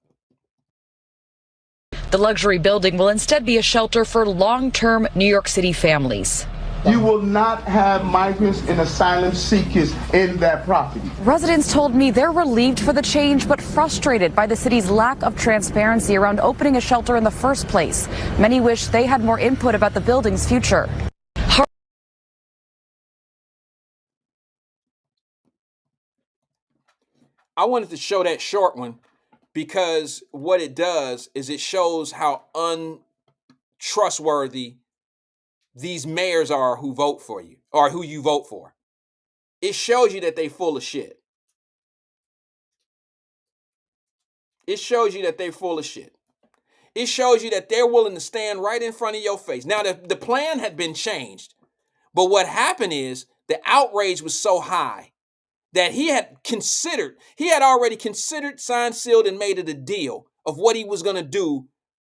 The luxury building will instead be a shelter for long-term New York City families. You will not have migrants and asylum seekers in that property. Residents told me they're relieved for the change, but frustrated by the city's lack of transparency around opening a shelter in the first place. Many wish they had more input about the building's future. I wanted to show that short one because what it does is it shows how untrustworthy these mayors are who vote for you or who you vote for. It shows you that they full of shit. It shows you that they're full of shit. It shows you that they're willing to stand right in front of your face. Now, the plan had been changed, but what happened is the outrage was so high that he had already considered, signed, sealed, and made it a deal of what he was going to do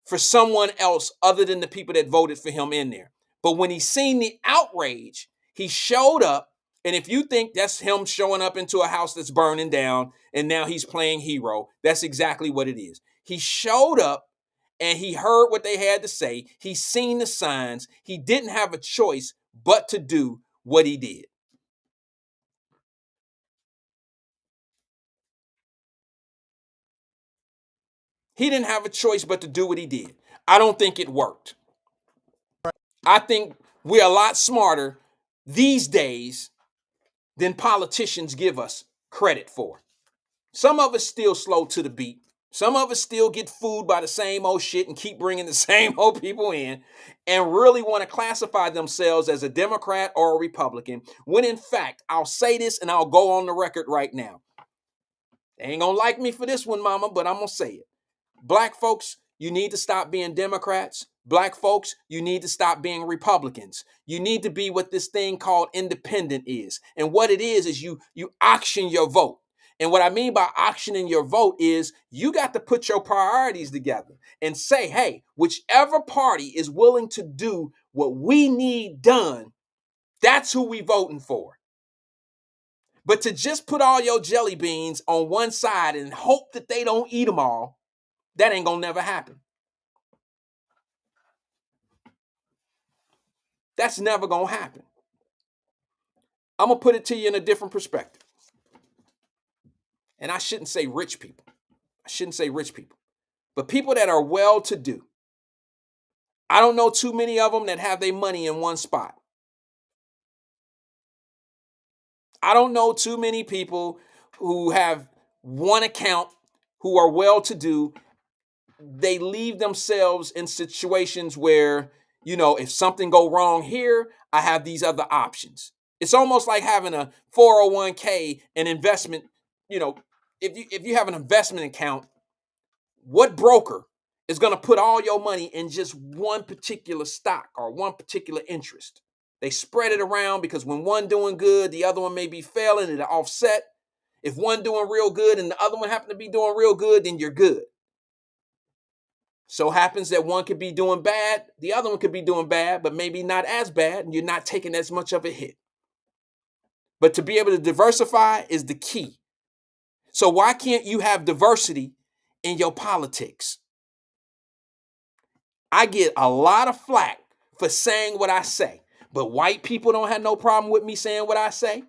for someone else other than the people that voted for him in there. But when he seen the outrage, he showed up. And if you think that's him showing up into a house that's burning down and now he's playing hero, that's exactly what it is. He showed up and he heard what they had to say. He seen the signs. He didn't have a choice but to do what he did. He didn't have a choice but to do what he did. I don't think it worked. I think we're a lot smarter these days than politicians give us credit for. Some of us still slow to the beat. Some of us still get fooled by the same old shit and keep bringing the same old people in and really want to classify themselves as a Democrat or a Republican, when in fact, I'll say this and I'll go on the record right now. They ain't gonna like me for this one, mama, but I'm gonna say it. Black folks, you need to stop being Democrats. Black folks, you need to stop being Republicans. You need to be what this thing called independent is. And what it is you auction your vote. And what I mean by auctioning your vote is you got to put your priorities together and say, hey, whichever party is willing to do what we need done, that's who we voting for. But to just put all your jelly beans on one side and hope that they don't eat them all, That ain't gonna never happen. That's never gonna happen. I'm gonna put it to you in a different perspective. And I shouldn't say rich people. I shouldn't say rich people. But people that are well-to-do. I don't know too many of them that have their money in one spot. I don't know too many people who have one account who are well-to-do. They leave themselves in situations where, if something go wrong here, I have these other options. It's almost like having a 401k, an investment. If you have an investment account, what broker is going to put all your money in just one particular stock or one particular interest? They spread it around because when one doing good, the other one may be failing, it'll offset. If one doing real good and the other one happen to be doing real good, then you're good. So happens that one could be doing bad, the other one could be doing bad, but maybe not as bad, and you're not taking as much of a hit. But to be able to diversify is the key. So why can't you have diversity in your politics? I get a lot of flack for saying what I say, but white people don't have no problem with me saying what I say.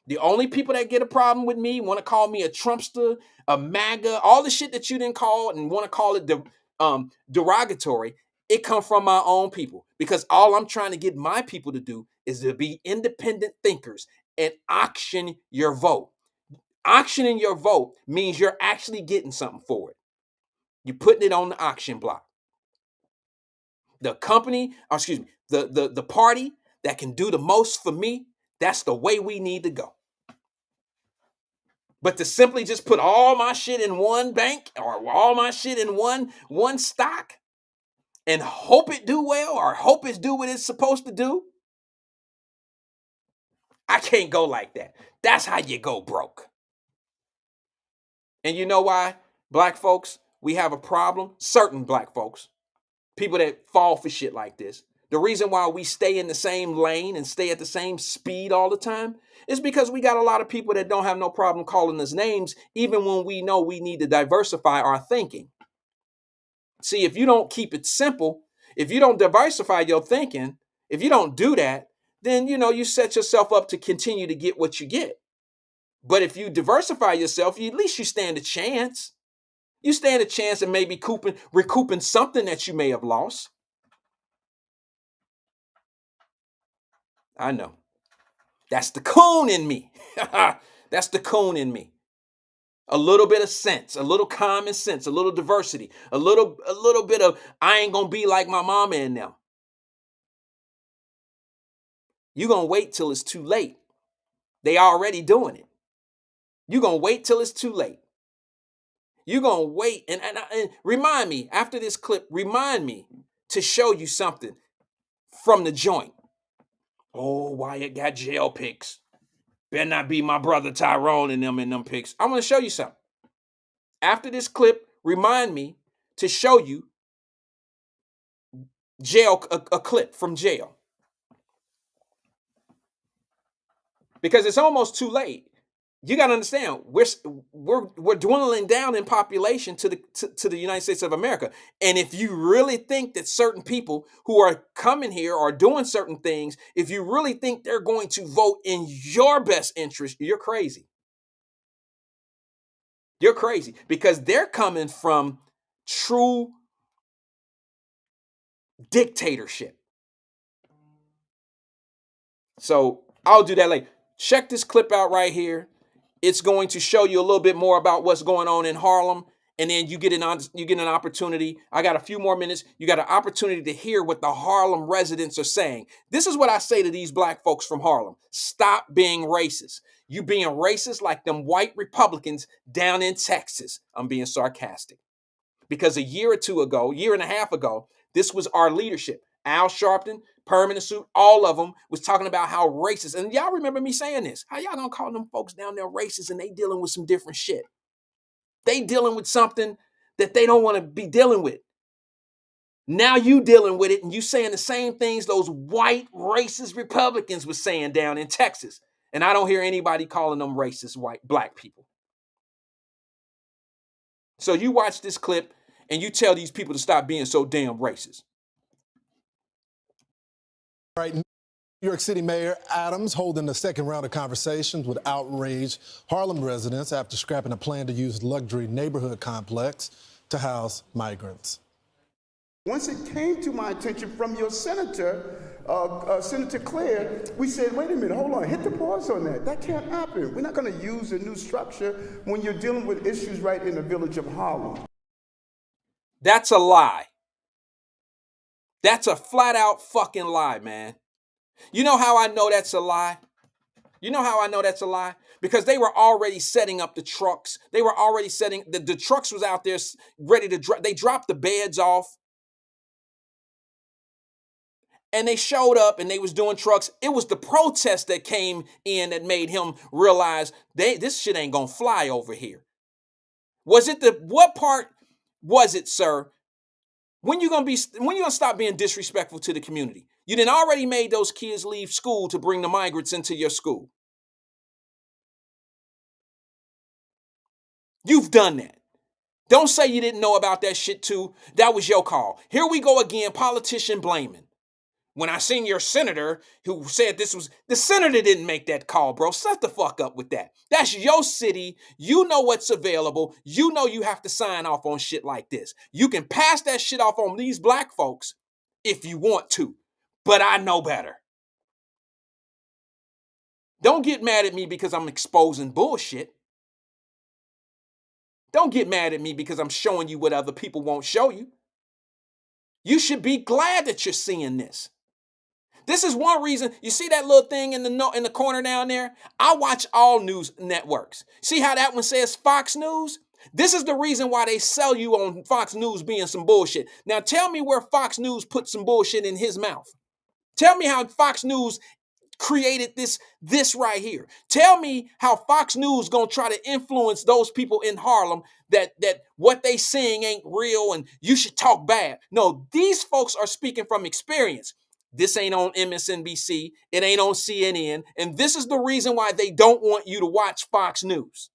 The only people that get a problem with me want to call me a Trumpster, a MAGA, all the shit that you didn't call and want to call it derogatory. It comes from my own people, because all I'm trying to get my people to do is to be independent thinkers and auction your vote. Auctioning your vote means you're actually getting something for it. You're putting it on the auction block. The the party that can do the most for me, that's the way we need to go. But to simply just put all my shit in one bank or all my shit in one stock and hope it do well or hope it do what it's supposed to do, I can't go like that. That's how you go broke. And you know why, black folks, we have a problem? Certain black folks, people that fall for shit like this. The reason why we stay in the same lane and stay at the same speed all the time is because we got a lot of people that don't have no problem calling us names, even when we know we need to diversify our thinking. See, if you don't keep it simple, if you don't diversify your thinking, if you don't do that, then, you set yourself up to continue to get what you get. But if you diversify yourself, at least you stand a chance. You stand a chance of maybe recouping something that you may have lost. I know. That's the coon in me. That's the coon in me. A little bit of sense, a little common sense, a little diversity, a little bit of I ain't gonna be like my mama and them. You're gonna wait till it's too late. They already doing it. You're gonna wait till it's too late. You're gonna wait and remind me after this clip, remind me to show you something from the joint. Oh, Wyatt got jail pics. Better not be my brother Tyrone and them in them pics. I'm gonna show you something. After this clip, remind me to show you a clip from jail. Because it's almost too late. You got to understand, we're dwindling down in population to the United States of America. And if you really think that certain people who are coming here are doing certain things, if you really think they're going to vote in your best interest, you're crazy. You're crazy, because they're coming from true dictatorship. So I'll do that later. Check this clip out right here. It's going to show you a little bit more about what's going on in Harlem. And then you get an opportunity. I got a few more minutes. You got an opportunity to hear what the Harlem residents are saying. This is what I say to these black folks from Harlem. Stop being racist. You being racist like them white Republicans down in Texas. I'm being sarcastic. Because a year and a half ago, this was our leadership. Al Sharpton, Permanent Suit, all of them was talking about how racist. And y'all remember me saying this. How y'all gonna call them folks down there racist and they dealing with some different shit? They dealing with something that they don't want to be dealing with. Now you dealing with it and you saying the same things those white racist Republicans was saying down in Texas. And I don't hear anybody calling them racist white black people. So you watch this clip and you tell these people to stop being so damn racist. Right. New York City Mayor Adams holding the second round of conversations with outraged Harlem residents after scrapping a plan to use luxury neighborhood complex to house migrants. Once it came to my attention from your senator, Senator Claire, we said, wait a minute, hold on, hit the pause on that. That can't happen. We're not going to use a new structure when you're dealing with issues right in the village of Harlem. That's a lie. That's a flat out fucking lie, man. You know how I know that's a lie? You know how I know that's a lie? Because they were already setting up the trucks. They were already setting, the trucks was out there ready to drop. They dropped the beds off. And they showed up and they was doing trucks. It was the protest that came in that made him realize this shit ain't gonna fly over here. Was it what part was it, sir? When you gonna stop being disrespectful to the community? You done already made those kids leave school to bring the migrants into your school. You've done that. Don't say you didn't know about that shit too. That was your call. Here we go again, politician blaming. When I seen your senator who said this was, the senator didn't make that call, bro. Shut the fuck up with that. That's your city. You know what's available. You know you have to sign off on shit like this. You can pass that shit off on these black folks if you want to, but I know better. Don't get mad at me because I'm exposing bullshit. Don't get mad at me because I'm showing you what other people won't show you. You should be glad that you're seeing this. This is one reason. You see that little thing in the corner down there? I watch all news networks. See how that one says Fox News? This is the reason why they sell you on Fox News being some bullshit. Now tell me where Fox News put some bullshit in his mouth. Tell me how Fox News created this right here. Tell me how Fox News gonna try to influence those people in Harlem that what they saying ain't real and you should talk bad. No, these folks are speaking from experience. This ain't on MSNBC. It ain't on CNN. And this is the reason why they don't want you to watch Fox News.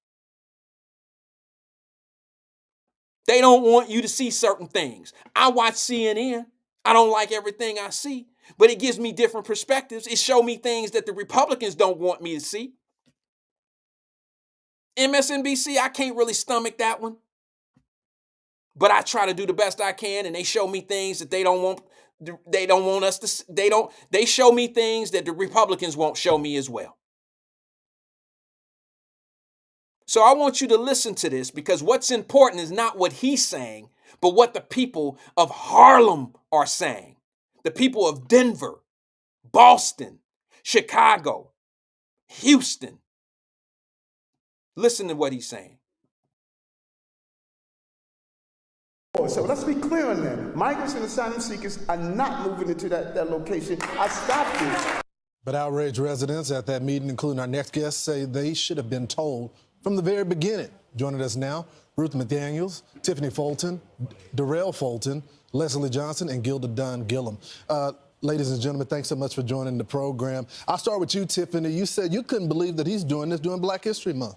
They don't want you to see certain things. I watch CNN. I don't like everything I see, but it gives me different perspectives. It shows me things that the Republicans don't want me to see. MSNBC, I can't really stomach that one, but I try to do the best I can, and they show me things that they don't want. They don't want us to. They show me things that the Republicans won't show me as well. So I want you to listen to this because what's important is not what he's saying, but what the people of Harlem are saying. The people of Denver, Boston, Chicago, Houston. Listen to what he's saying. So let's be clear on that. Migrants and asylum seekers are not moving into that location. I stopped this. But outraged residents at that meeting, including our next guest, say they should have been told from the very beginning. Joining us now, Ruth McDaniels, Tiffany Fulton, Darrell Fulton, Leslie Johnson, and Gilda Dunn Gillum. Ladies and gentlemen, thanks so much for joining the program. I'll start with you, Tiffany. You said you couldn't believe that he's doing this during Black History Month.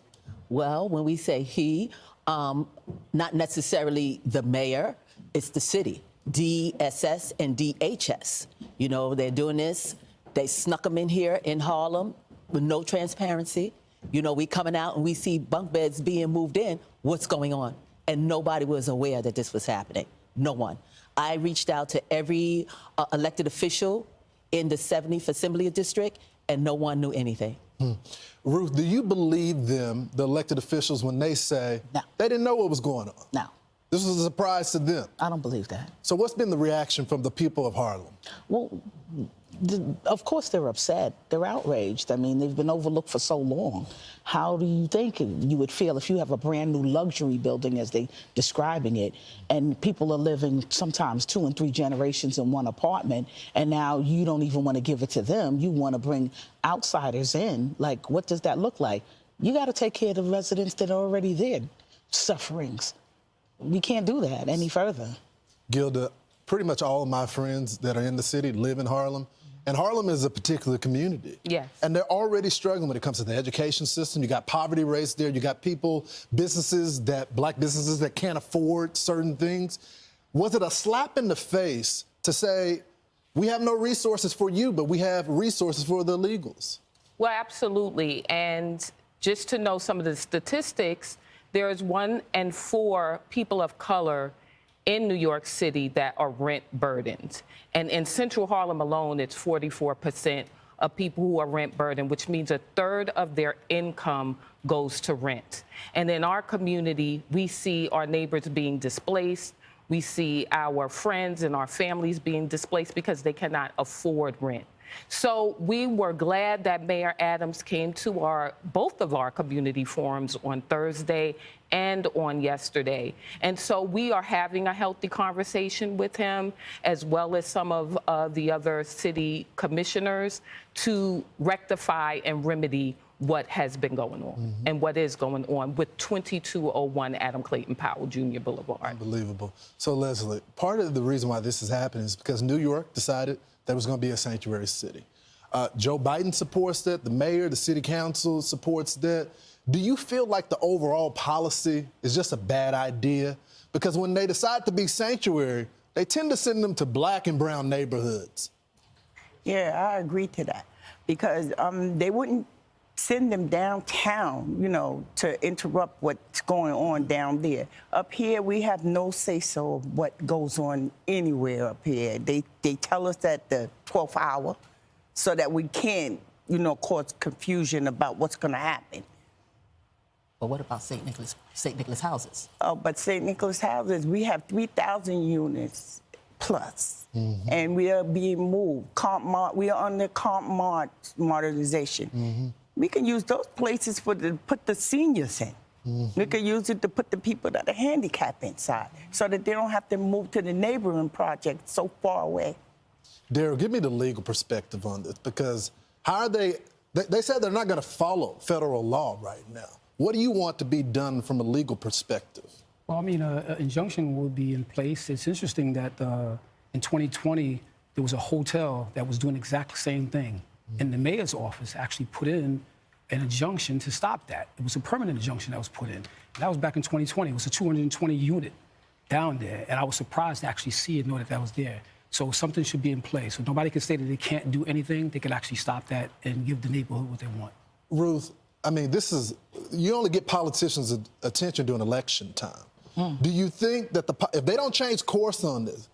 Well, when we say he, not necessarily the mayor, it's the city, DSS and DHS. You know, they're doing this. They snuck them in here in Harlem with no transparency. You know, we coming out and we see bunk beds being moved in. What's going on? And nobody was aware that this was happening. No one. I reached out to every elected official in the 70th Assembly District, and no one knew anything. Ruth, do you believe them, the elected officials, when they say they didn't know what was going on? No. This was a surprise to them. I don't believe that. So what's been the reaction from the people of Harlem? Well, of course they're upset. They're outraged. I mean, they've been overlooked for so long. How do you think you would feel if you have a brand new luxury building, as they're describing it, and people are living sometimes 2 and 3 generations in one apartment, and now you don't even want to give it to them? You want to bring outsiders in. Like, what does that look like? You got to take care of the residents that are already there, sufferings. We can't do that any further. Gilda, pretty much all of my friends that are in the city live in Harlem. And Harlem is a particular community. Yes. And they're already struggling when it comes to the education system. You got poverty rates there. You got people, black businesses that can't afford certain things. Was it a slap in the face to say, we have no resources for you, but we have resources for the illegals? Well, absolutely. And just to know some of the statistics, there is 1 in 4 people of color in New York City that are rent burdened. And in Central Harlem alone, it's 44% of people who are rent burdened, which means a third of their income goes to rent. And in our community, we see our neighbors being displaced. We see our friends and our families being displaced because they cannot afford rent. So we were glad that Mayor Adams came to both of our community forums on Thursday and on yesterday. And so we are having a healthy conversation with him, as well as some of the other city commissioners, to rectify and remedy what has been going on and what is going on with 2201 Adam Clayton Powell Jr. Boulevard. Unbelievable. So, Leslie, part of the reason why this is happening is because New York decided there was going to be a sanctuary city. Joe Biden supports that. The mayor, the city council supports that. Do you feel like the overall policy is just a bad idea? Because when they decide to be sanctuary, they tend to send them to black and brown neighborhoods. Yeah, I agree to that. Because they wouldn't send them downtown, to interrupt what's going on down there. Up here, we have no say-so of what goes on anywhere up here. They tell us at the 12th hour so that we can't, cause confusion about what's going to happen. But what about St. Nicholas houses? Oh, but St. Nicholas houses, we have 3,000 units plus, and we are being moved. We are under comp modernization. We can use those places to put the seniors in. We can use it to put the people that are handicapped inside so that they don't have to move to the neighboring project so far away. Daryl, give me the legal perspective on this, because how are they said they're not going to follow federal law right now. What do you want to be done from a legal perspective? Well, I mean, an injunction will be in place. It's interesting that in 2020, there was a hotel that was doing exactly the same thing. And the mayor's office actually put in an injunction to stop that. It was a permanent injunction that was put in. And that was back in 2020. It was a 220 unit down there. And I was surprised to actually see and know that was there. So something should be in place. So nobody can say that they can't do anything. They can actually stop that and give the neighborhood what they want. Ruth, I mean, you only get politicians' attention during election time. Do you think that if they don't change course on this,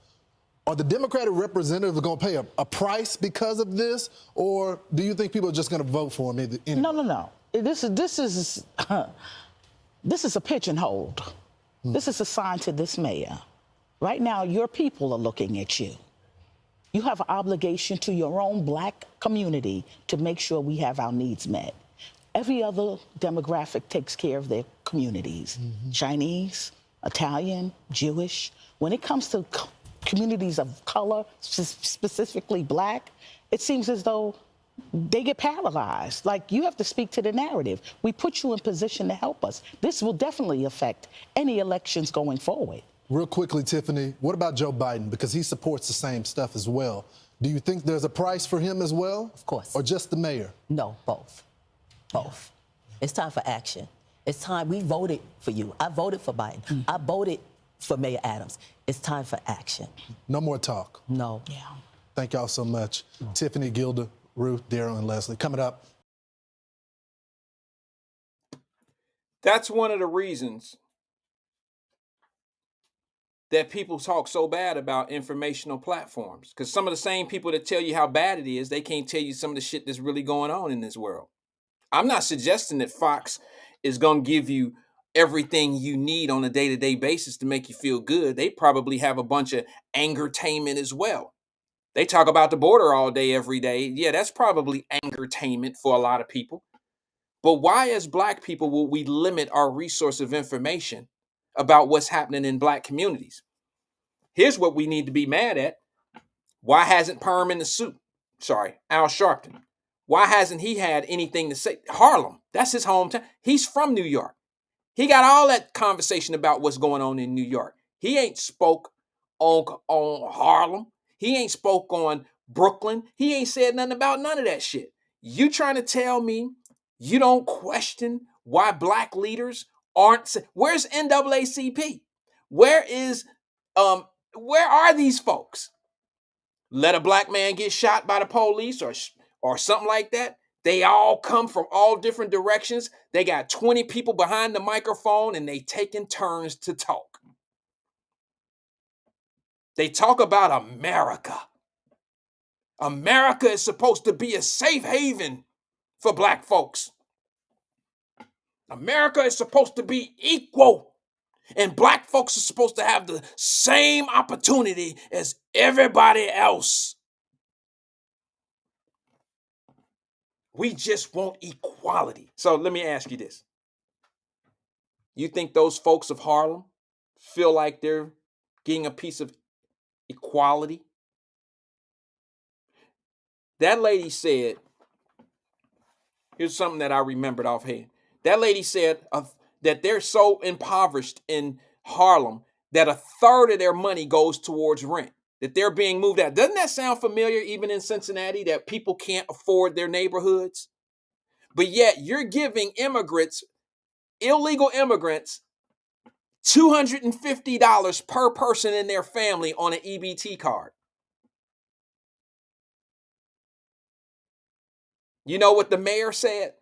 are the Democratic representatives going to pay a price because of this, or do you think people are just going to vote for him anyway? No. This is a pigeonhole. This is a sign to this mayor. Right now, your people are looking at you. You have an obligation to your own black community to make sure we have our needs met. Every other demographic takes care of their communities. Chinese, Italian, Jewish. When it comes to communities of color, specifically black, it seems as though they get paralyzed. Like, you have to speak to the narrative. We put you in position to help us. This will definitely affect any elections going forward. Real quickly, Tiffany, what about Joe Biden? Because he supports the same stuff as well. Do you think there's a price for him as well? Of course. Or just the mayor? No, both. Both. It's time for action. It's time. We voted for you. I voted for Biden. I voted for Mayor Adams. It's time for action. No more talk. No. Yeah. Thank y'all so much. Tiffany, Gilda, Ruth, Daryl, and Leslie. Coming up. That's one of the reasons that people talk so bad about informational platforms. Because some of the same people that tell you how bad it is, they can't tell you some of the shit that's really going on in this world. I'm not suggesting that Fox is going to give you everything you need on a day-to-day basis to make you feel good. They probably have a bunch of angertainment as well. They talk about the border all day, every day. Yeah, that's probably angertainment for a lot of people. But why, as black people, will we limit our resource of information about what's happening in black communities? Here's what we need to be mad at. Why hasn't Perm in the suit? Al Sharpton. Why hasn't he had anything to say? Harlem, that's his hometown. He's from New York. He got all that conversation about what's going on in New York. He ain't spoke on Harlem. He ain't spoke on Brooklyn. He ain't said nothing about none of that shit. You trying to tell me you don't question why black leaders aren't? Where's NAACP? Where is where are these folks? Let a black man get shot by the police or something like that. They all come from all different directions. They got 20 people behind the microphone and they taking turns to talk. They talk about America. America is supposed to be a safe haven for black folks. America is supposed to be equal. And black folks are supposed to have the same opportunity as everybody else. We just want equality. So let me ask you this. You think those folks of Harlem feel like they're getting a piece of equality? That lady said, here's something that I remembered offhand. That lady said that they're so impoverished in Harlem that a third of their money goes towards rent, that they're being moved out. Doesn't that sound familiar even in Cincinnati, that people can't afford their neighborhoods? But yet you're giving immigrants, illegal immigrants, $250 per person in their family on an EBT card. You know what the mayor said?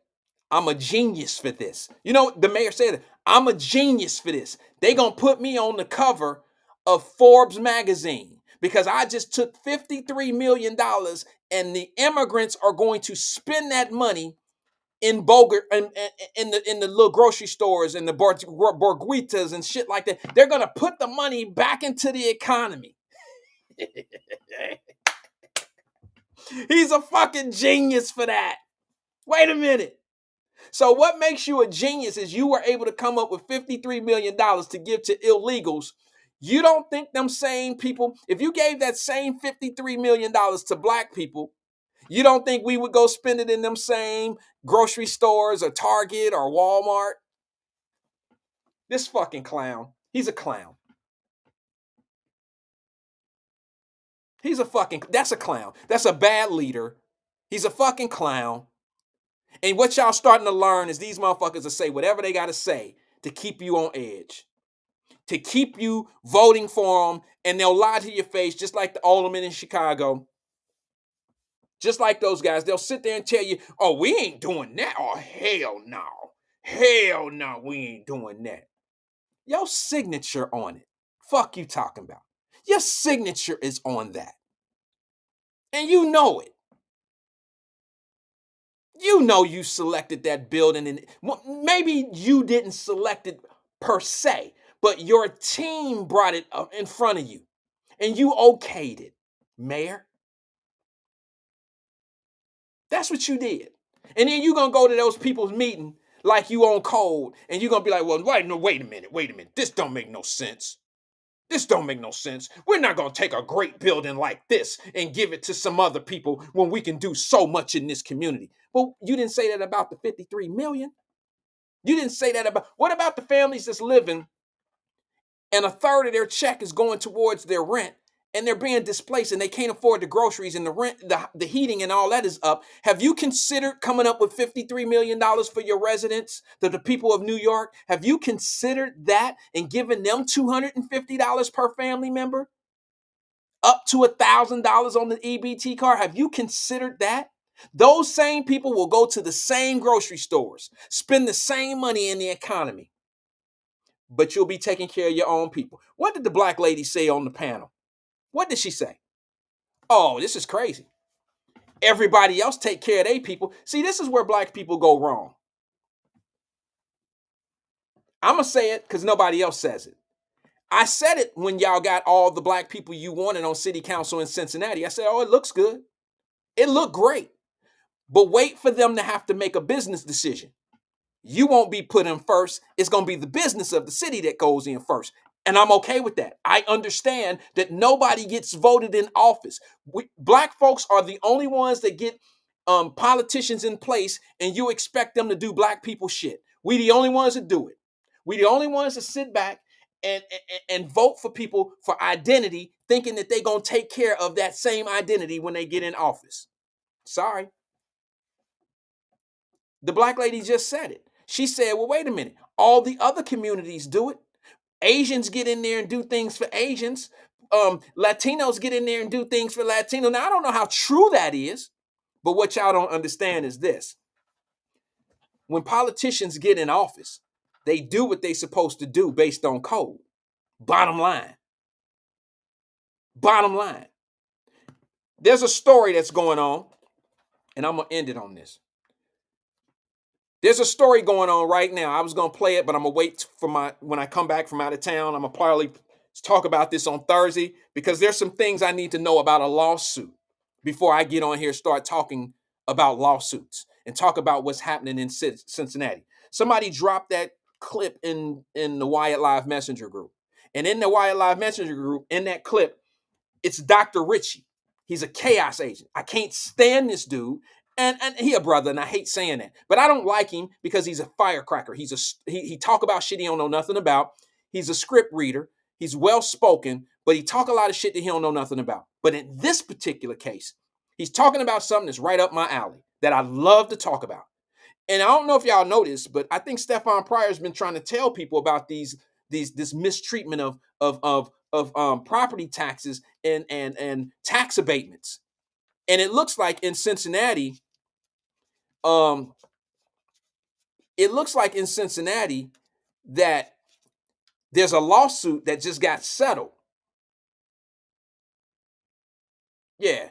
I'm a genius for this. You know, the mayor said, I'm a genius for this. They gonna put me on the cover of Forbes magazine because I just took $53 million and the immigrants are going to spend that money in in the little grocery stores and the Borguitas and shit like that. They're gonna put the money back into the economy. He's a fucking genius for that. Wait a minute. So what makes you a genius is you were able to come up with $53 million to give to illegals. You don't think them same people, if you gave that same $53 million to black people, you don't think we would go spend it in them same grocery stores or Target or Walmart? This fucking clown. He's a clown. That's a clown. That's a bad leader. He's a fucking clown. And what y'all starting to learn is these motherfuckers will say whatever they got to say to keep you on edge, to keep you voting for them, and they'll lie to your face just like the aldermen in Chicago. Just like those guys, they'll sit there and tell you, oh, we ain't doing that. Oh, hell no. Hell no, we ain't doing that. Your signature on it. Fuck you talking about. Your signature is on that. And you know it. You know you selected that building, and maybe you didn't select it per se, but your team brought it up in front of you, and you okayed it, Mayor. That's what you did. And then you're going to go to those people's meeting like you on code, and you're going to be like, well, wait a minute. This don't make no sense. This don't make no sense. We're not going to take a great building like this and give it to some other people when we can do so much in this community. Well, you didn't say that about the 53 million. You didn't say that about, what about the families that's living and a third of their check is going towards their rent and they're being displaced and they can't afford the groceries and the rent, the heating and all that is up. Have you considered coming up with $53 million for your residents, the people of New York? Have you considered that and giving them $250 per family member? Up to $1,000 on the EBT card? Have you considered that? Those same people will go to the same grocery stores, spend the same money in the economy, but you'll be taking care of your own people. What did the black lady say on the panel? What did she say? Oh, this is crazy. Everybody else take care of their people. See, this is where black people go wrong. I'm going to say it because nobody else says it. I said it when y'all got all the black people you wanted on city council in Cincinnati. I said, oh, it looks good. It looked great. But wait for them to have to make a business decision. You won't be put in first. It's going to be the business of the city that goes in first. And I'm okay with that. I understand that nobody gets voted in office. Black folks are the only ones that get politicians in place, and you expect them to do black people shit. We the only ones that do it. We the only ones that sit back and vote for people for identity thinking that they're going to take care of that same identity when they get in office. Sorry. The black lady just said it. She said, well, wait a minute. All the other communities do it. Asians get in there and do things for Asians. Latinos get in there and do things for Latinos. Now, I don't know how true that is, but what y'all don't understand is this. When politicians get in office, they do what they're supposed to do based on code. Bottom line. Bottom line. There's a story that's going on, and I'm going to end it on this. There's a story going on right now. I was going to play it, but I'm going to wait for when I come back from out of town. I'm going to probably talk about this on Thursday because there's some things I need to know about a lawsuit before I get on here and start talking about lawsuits and talk about what's happening in Cincinnati. Somebody dropped that clip in the Wyatt Live Messenger group. And in the Wyatt Live Messenger group, in that clip, it's Dr. Richie. He's a chaos agent. I can't stand this dude. And he a brother, and I hate saying that. But I don't like him because he's a firecracker. He talk about shit he don't know nothing about. He's a script reader. He's well-spoken, but he talk a lot of shit that he don't know nothing about. But in this particular case, he's talking about something that's right up my alley that I love to talk about. And I don't know if y'all noticed, but I think Stefan Pryor's been trying to tell people about this mistreatment of property taxes and tax abatements. And it looks like in Cincinnati, that there's a lawsuit that just got settled. Yeah,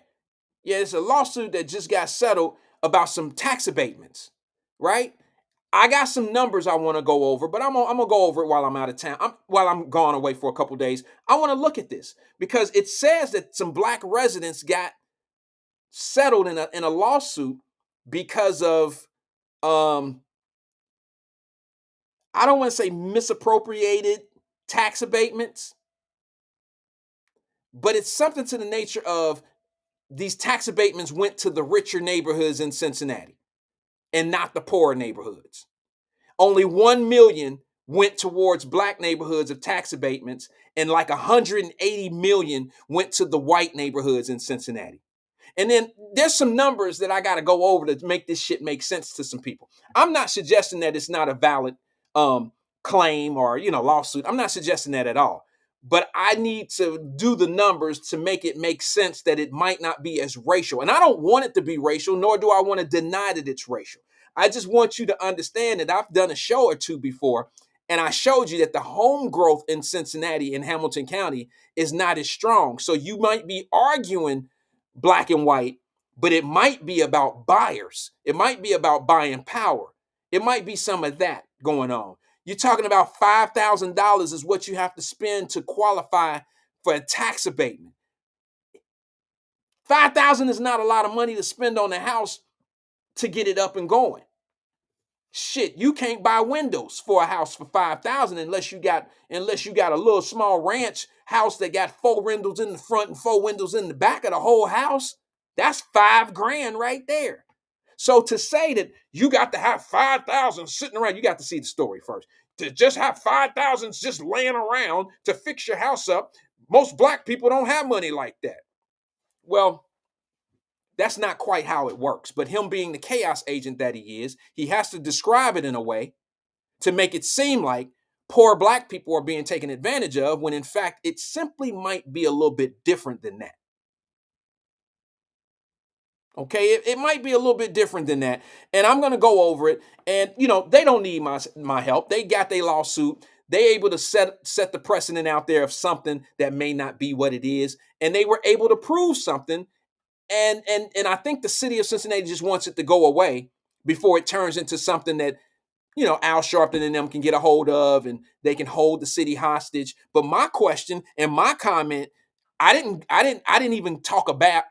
it's a lawsuit that just got settled about some tax abatements, right? I got some numbers I want to go over, but I'm gonna go over it while I'm out of town. While I'm gone away for a couple days. I want to look at this because it says that some black residents got settled in a lawsuit because of I don't want to say misappropriated tax abatements, but it's something to the nature of these tax abatements went to the richer neighborhoods in Cincinnati and not the poorer neighborhoods. Only 1 million went towards black neighborhoods of tax abatements, and like 180 million went to the white neighborhoods in Cincinnati. And then there's some numbers that I got to go over to make this shit make sense to some people. I'm not suggesting that it's not a valid claim or lawsuit. I'm not suggesting that at all. But I need to do the numbers to make it make sense that it might not be as racial. And I don't want it to be racial, nor do I want to deny that it's racial. I just want you to understand that I've done a show or two before, and I showed you that the home growth in Cincinnati and Hamilton County is not as strong. So you might be arguing black and white, but it might be about buyers. It might be about buying power. It might be some of that going on. You're talking about $5,000 is what you have to spend to qualify for a tax abatement. $5,000 is not a lot of money to spend on a house to get it up and going. Shit, you can't buy windows for a house for $5,000 unless you got a little small ranch house that got 4 windows in the front and 4 windows in the back of the whole house. That's $5,000 right there. So to say that you got to have 5,000 sitting around, you got to see the story first. To just have 5,000 just laying around to fix your house up, most black people don't have money like that. Well, that's not quite how it works. But him being the chaos agent that he is, he has to describe it in a way to make it seem like poor black people are being taken advantage of, when in fact it simply might be a little bit different than that. Okay, it might be a little bit different than that. And I'm going to go over it. And, they don't need my help. They got their lawsuit. They able to set the precedent out there of something that may not be what it is. And they were able to prove something. And I think the city of Cincinnati just wants it to go away before it turns into something that, Al Sharpton and them can get a hold of, and they can hold the city hostage. But my question and my comment, I didn't even talk bad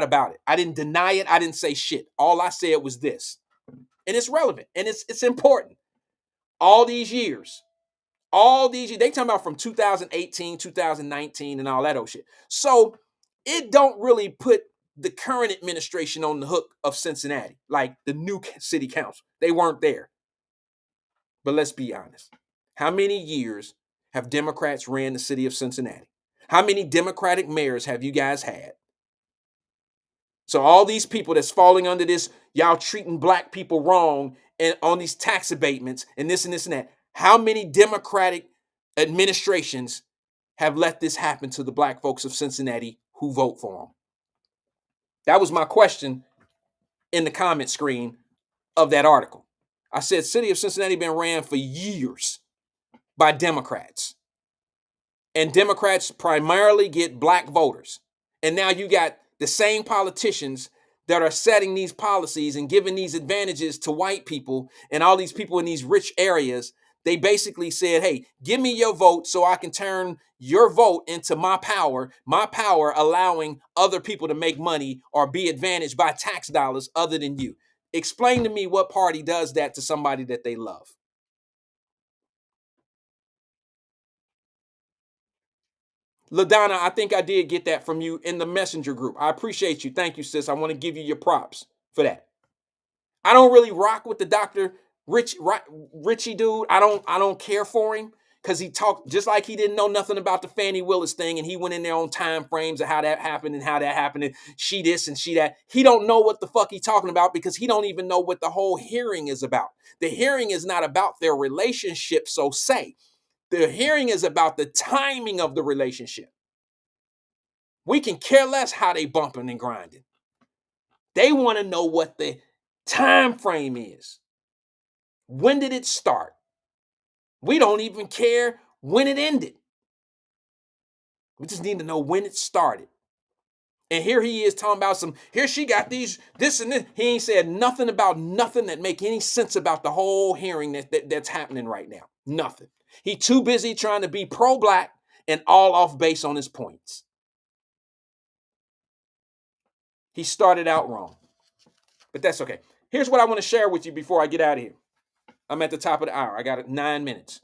about it. I didn't deny it. I didn't say shit. All I said was this. And it's relevant and it's important. All these years, they talking about from 2018, 2019 and all that old shit. So it don't really put the current administration on the hook of Cincinnati, like the new city council. They weren't there. But let's be honest. How many years have Democrats ran the city of Cincinnati? How many Democratic mayors have you guys had? So all these people that's falling under this, y'all treating black people wrong and on these tax abatements and this and this and that. How many Democratic administrations have let this happen to the black folks of Cincinnati who vote for them? That was my question in the comment screen of that article. I said, city of Cincinnati been ran for years by Democrats. And Democrats primarily get black voters. And now you got the same politicians that are setting these policies and giving these advantages to white people and all these people in these rich areas. They basically said, hey, give me your vote so I can turn your vote into my power allowing other people to make money or be advantaged by tax dollars other than you. Explain to me what party does that to somebody that they love. LaDonna, I think I did get that from you in the messenger group. I appreciate you. Thank you, sis. I want to give you your props for that. I don't really rock with the Dr. Richie dude. I don't care for him because he talked just like he didn't know nothing about the Fannie Willis thing, and he went in there on time frames of how that happened and she this and she that. He don't know what the fuck he talking about because he don't even know what the whole hearing is about. The hearing is not about their relationship, so say. The hearing is about the timing of the relationship. We can care less how they bumping and grinding. They want to know what the time frame is. When did it start? We don't even care when it ended. We just need to know when it started. And here he is talking about here she got this and this. He ain't said nothing about nothing that make any sense about the whole hearing that's happening right now. Nothing. He too busy trying to be pro-black and all off base on his points. He started out wrong. But that's okay. Here's what I want to share with you before I get out of here. I'm at the top of the hour. I got 9 minutes.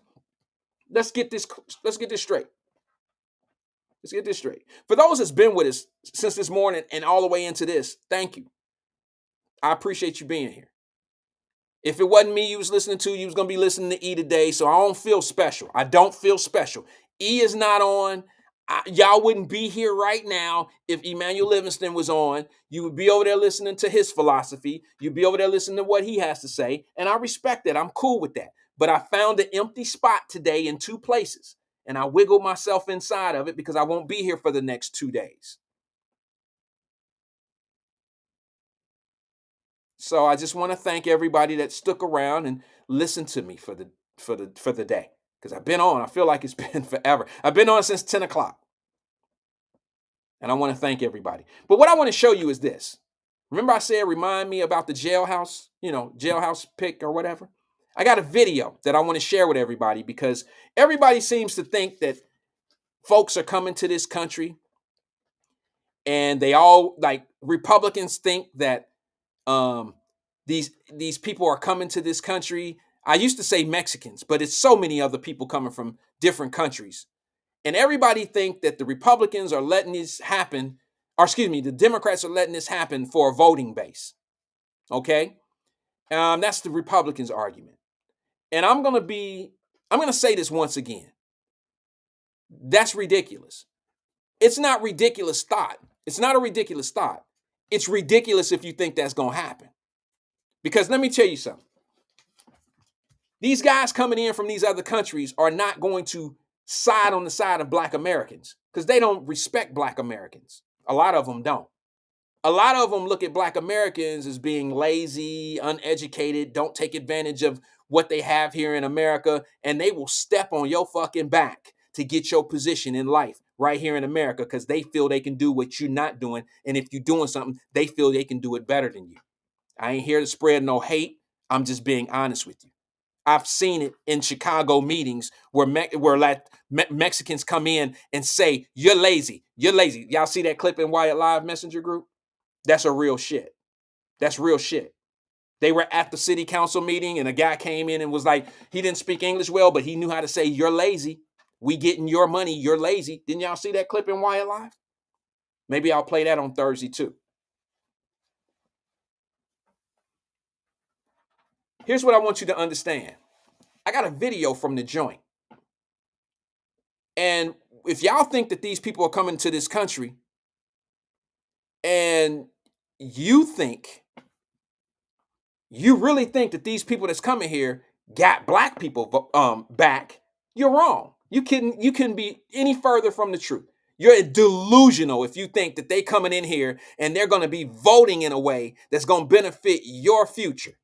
Let's get this straight. Let's get this straight. For those that's been with us since this morning and all the way into this, thank you. I appreciate you being here. If it wasn't me you was listening to, you was going to be listening to E today, so I don't feel special. I don't feel special. E is not on. Y'all wouldn't be here right now if Emmanuel Livingston was on. You would be over there listening to his philosophy. You'd be over there listening to what he has to say, and I respect that. I'm cool with that. But I found an empty spot today in 2 places, and I wiggled myself inside of it because I won't be here for the next 2 days. So I just want to thank everybody that stuck around and listened to me for the day. Because I've been on. I feel like it's been forever. I've been on since 10 o'clock. And I want to thank everybody. But what I want to show you is this. Remember I said remind me about the jailhouse, jailhouse pick or whatever? I got a video that I want to share with everybody because everybody seems to think that folks are coming to this country and they all, like, Republicans think that these people are coming to this country. I used to say Mexicans, but it's so many other people coming from different countries. And everybody think that the Republicans are letting this happen, or excuse me, the Democrats are letting this happen for a voting base. Okay? That's the Republicans' argument. And I'm going to say this once again. That's ridiculous. It's not ridiculous thought. It's not a ridiculous thought. It's ridiculous if you think that's going to happen. Because let me tell you something. These guys coming in from these other countries are not going to side on the side of Black Americans because they don't respect Black Americans. A lot of them don't. A lot of them look at Black Americans as being lazy, uneducated, don't take advantage of what they have here in America, and they will step on your fucking back to get your position in life right here in America because they feel they can do what you're not doing, and if you're doing something, they feel they can do it better than you. I ain't here to spread no hate. I'm just being honest with you. I've seen it in Chicago meetings where Mexicans come in and say, you're lazy. You're lazy. Y'all see that clip in Wyatt Live Messenger group? That's a real shit. That's real shit. They were at the city council meeting and a guy came in and was like, he didn't speak English well, but he knew how to say, you're lazy. We getting your money. You're lazy. Didn't y'all see that clip in Wyatt Live? Maybe I'll play that on Thursday too. Here's what I want you to understand. I got a video from the joint. And if y'all think that these people are coming to this country and you really think that these people that's coming here got black people back, you're wrong. You couldn't be any further from the truth. You're delusional if you think that they coming in here and they're going to be voting in a way that's going to benefit your future.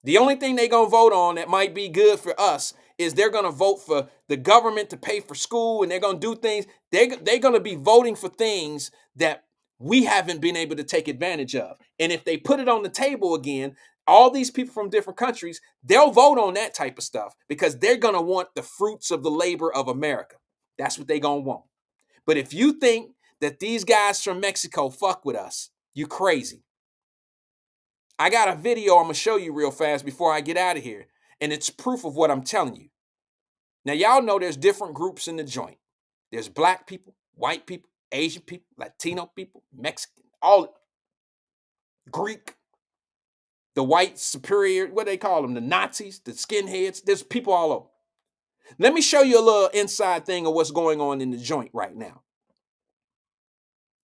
The only thing they're going to vote on that might be good for us is they're going to vote for the government to pay for school, and they're going to do things. They're going to be voting for things that we haven't been able to take advantage of. And if they put it on the table again, all these people from different countries, they'll vote on that type of stuff because they're going to want the fruits of the labor of America. That's what they're going to want. But if you think that these guys from Mexico fuck with us, you crazy. I got a video I'm going to show you real fast before I get out of here, and it's proof of what I'm telling you. Now, y'all know there's different groups in the joint. There's black people, white people, Asian people, Latino people, Mexican, all Greek, the white superior, what do they call them? The Nazis, the skinheads. There's people all over. Let me show you a little inside thing of what's going on in the joint right now.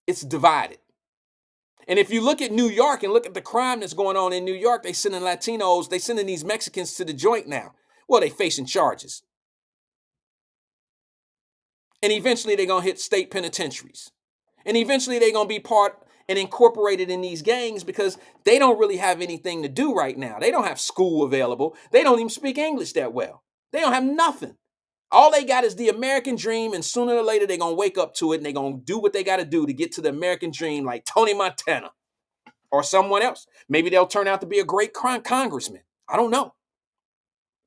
It's divided. And if you look at New York and look at the crime that's going on in New York, they sending Latinos, they sending these Mexicans to the joint now. Well, they facing charges. And eventually they're going to hit state penitentiaries. And eventually they're going to be part and incorporated in these gangs because they don't really have anything to do right now. They don't have school available. They don't even speak English that well. They don't have nothing. All they got is the American dream, and sooner or later they're going to wake up to it and they're going to do what they got to do to get to the American dream, like Tony Montana or someone else. Maybe they'll turn out to be a great congressman. I don't know.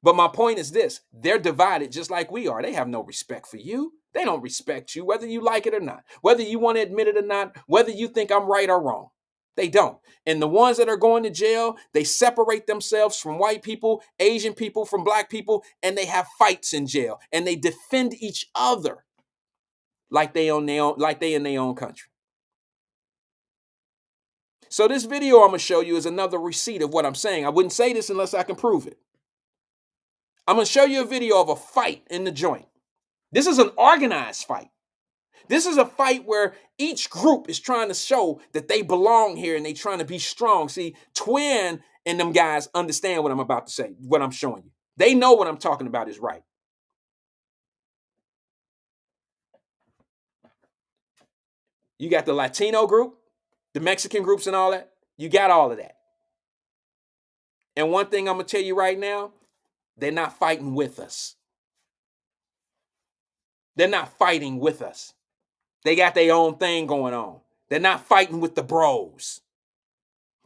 But my point is this. They're divided just like we are. They have no respect for you. They don't respect you, whether you like it or not, whether you want to admit it or not, whether you think I'm right or wrong. They don't. And the ones that are going to jail, they separate themselves from white people, Asian people, from black people, and they have fights in jail. And they defend each other like they in their own country. So this video I'm going to show you is another receipt of what I'm saying. I wouldn't say this unless I can prove it. I'm going to show you a video of a fight in the joint. This is an organized fight. This is a fight where each group is trying to show that they belong here and they trying to be strong. See, Twin and them guys understand what I'm about to say, what I'm showing you. They know what I'm talking about is right. You got the Latino group, the Mexican groups and all that. You got all of that. And one thing I'm going to tell you right now, they're not fighting with us. They're not fighting with us. They got their own thing going on. They're not fighting with the bros.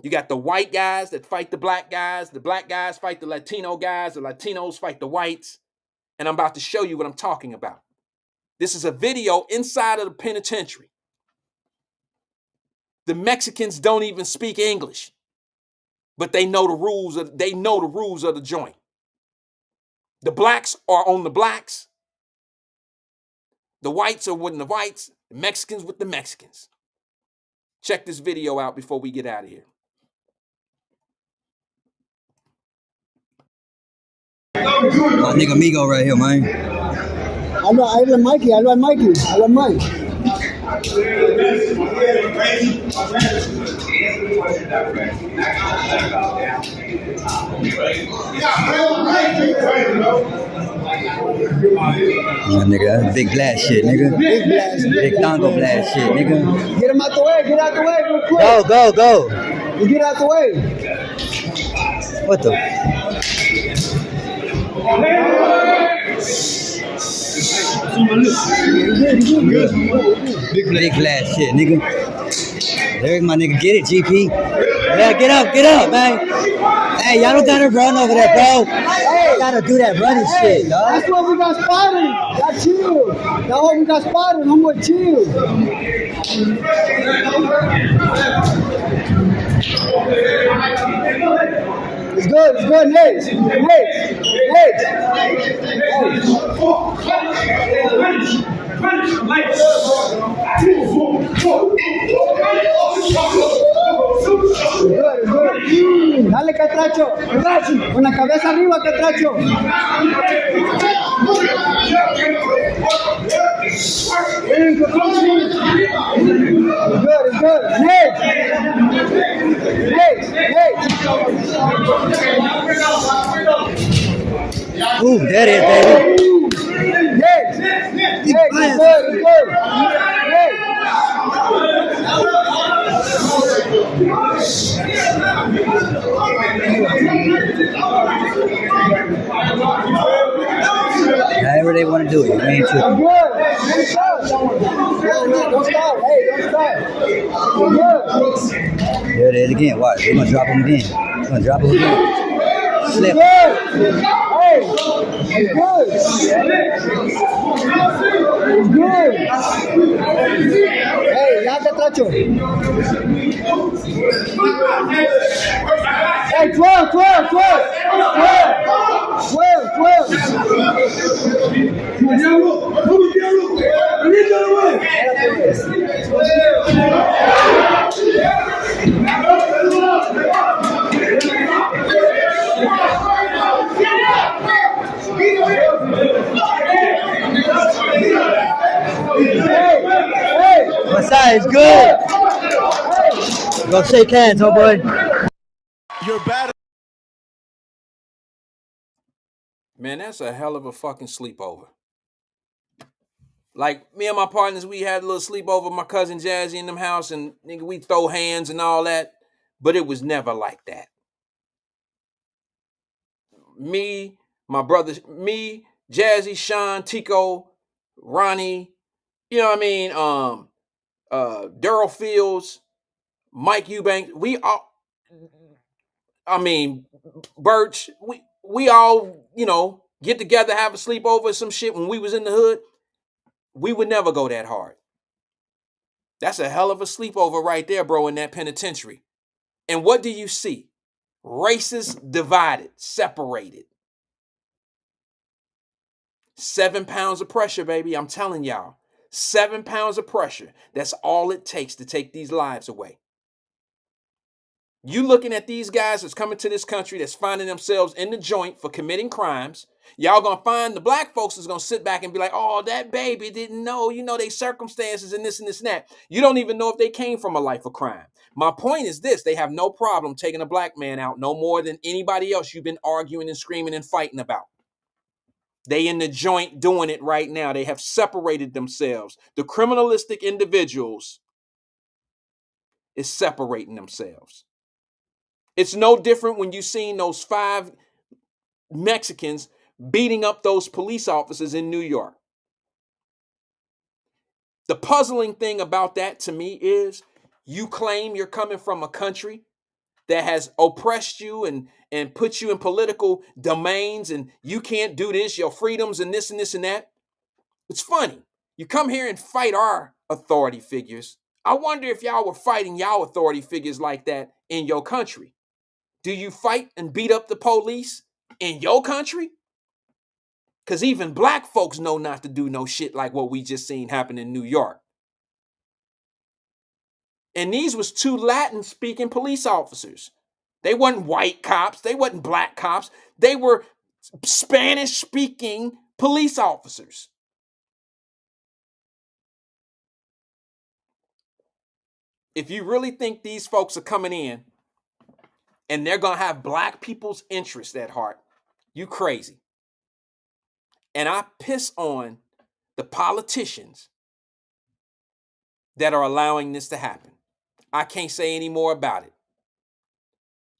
You got the white guys that fight the black guys fight the Latino guys, the Latinos fight the whites. And I'm about to show you what I'm talking about. This is a video inside of the penitentiary. The Mexicans don't even speak English, but they know the rules of the joint. The blacks are on the blacks. The whites are with the whites, the Mexicans with the Mexicans. Check this video out before we get out of here. My nigga Migo right here, man. I love Mikey. I love Mike. My nigga, big blast shit, nigga. Big Congo blast shit, nigga. Get him out the way. Get out the way real quick. Go. You get out the way. What the? Big blast shit, nigga. There's my nigga. Get it, GP. Yeah, get up, man. Hey, y'all don't gotta run over there, bro. Y'all gotta do that running shit, dog. That's what we got spotted. Y'all chill. That's what we got spotted. I'm gonna chill. It's good, Nate. Dale, Catracho. Con la cabeza arriba, Catracho. Good, good. Next. Ooh, that is, baby. Next. Good, good. However they want to do it, you ain't tripping. Good. Don't stop. Don't stop. Hey, don't stop. Good. There it is again. Watch. They're going to drop him again. They're going to drop him again. Slip. Good. Hey, good. Good. Hey, ya Catracho. Hey, 12. What side is good? Go shake hands, homeboy. You're bad. Man, that's a hell of a fucking sleepover. Like, me and my partners, we had a little sleepover, my cousin Jazzy in them house, and nigga, we throw hands and all that, but it was never like that. Me, my brothers, me, Jazzy, Sean, Tico, Ronnie, you know what I mean, Daryl Fields, Mike Eubanks, we all, I mean, Birch, we all, you know, get together, have a sleepover or some shit when we was in the hood. We would never go that hard. That's a hell of a sleepover right there, bro, in that penitentiary. And what do you see? Races divided, separated. 7 pounds of pressure, baby. I'm telling y'all. 7 pounds of pressure. That's all it takes to take these lives away. You looking at these guys that's coming to this country that's finding themselves in the joint for committing crimes. Y'all gonna find the black folks is gonna sit back and be like, oh, that baby didn't know, you know, they circumstances and this and that. You don't even know if they came from a life of crime. My point is this, they have no problem taking a black man out no more than anybody else you've been arguing and screaming and fighting about. They in the joint doing it right now. They have separated themselves. The criminalistic individuals is separating themselves. It's no different when you seen those 5 Mexicans beating up those police officers in New York. The puzzling thing about that to me is you claim you're coming from a country that has oppressed you and put you in political domains and you can't do this, your freedoms and this and this and that. It's funny. You come here and fight our authority figures. I wonder if y'all were fighting y'all authority figures like that in your country. Do you fight and beat up the police in your country? Because even black folks know not to do no shit like what we just seen happen in New York. And these was 2 Latin-speaking police officers. They wasn't white cops. They wasn't black cops. They were Spanish-speaking police officers. If you really think these folks are coming in and they're going to have black people's interests at heart, you crazy. And I piss on the politicians that are allowing this to happen. I can't say any more about it.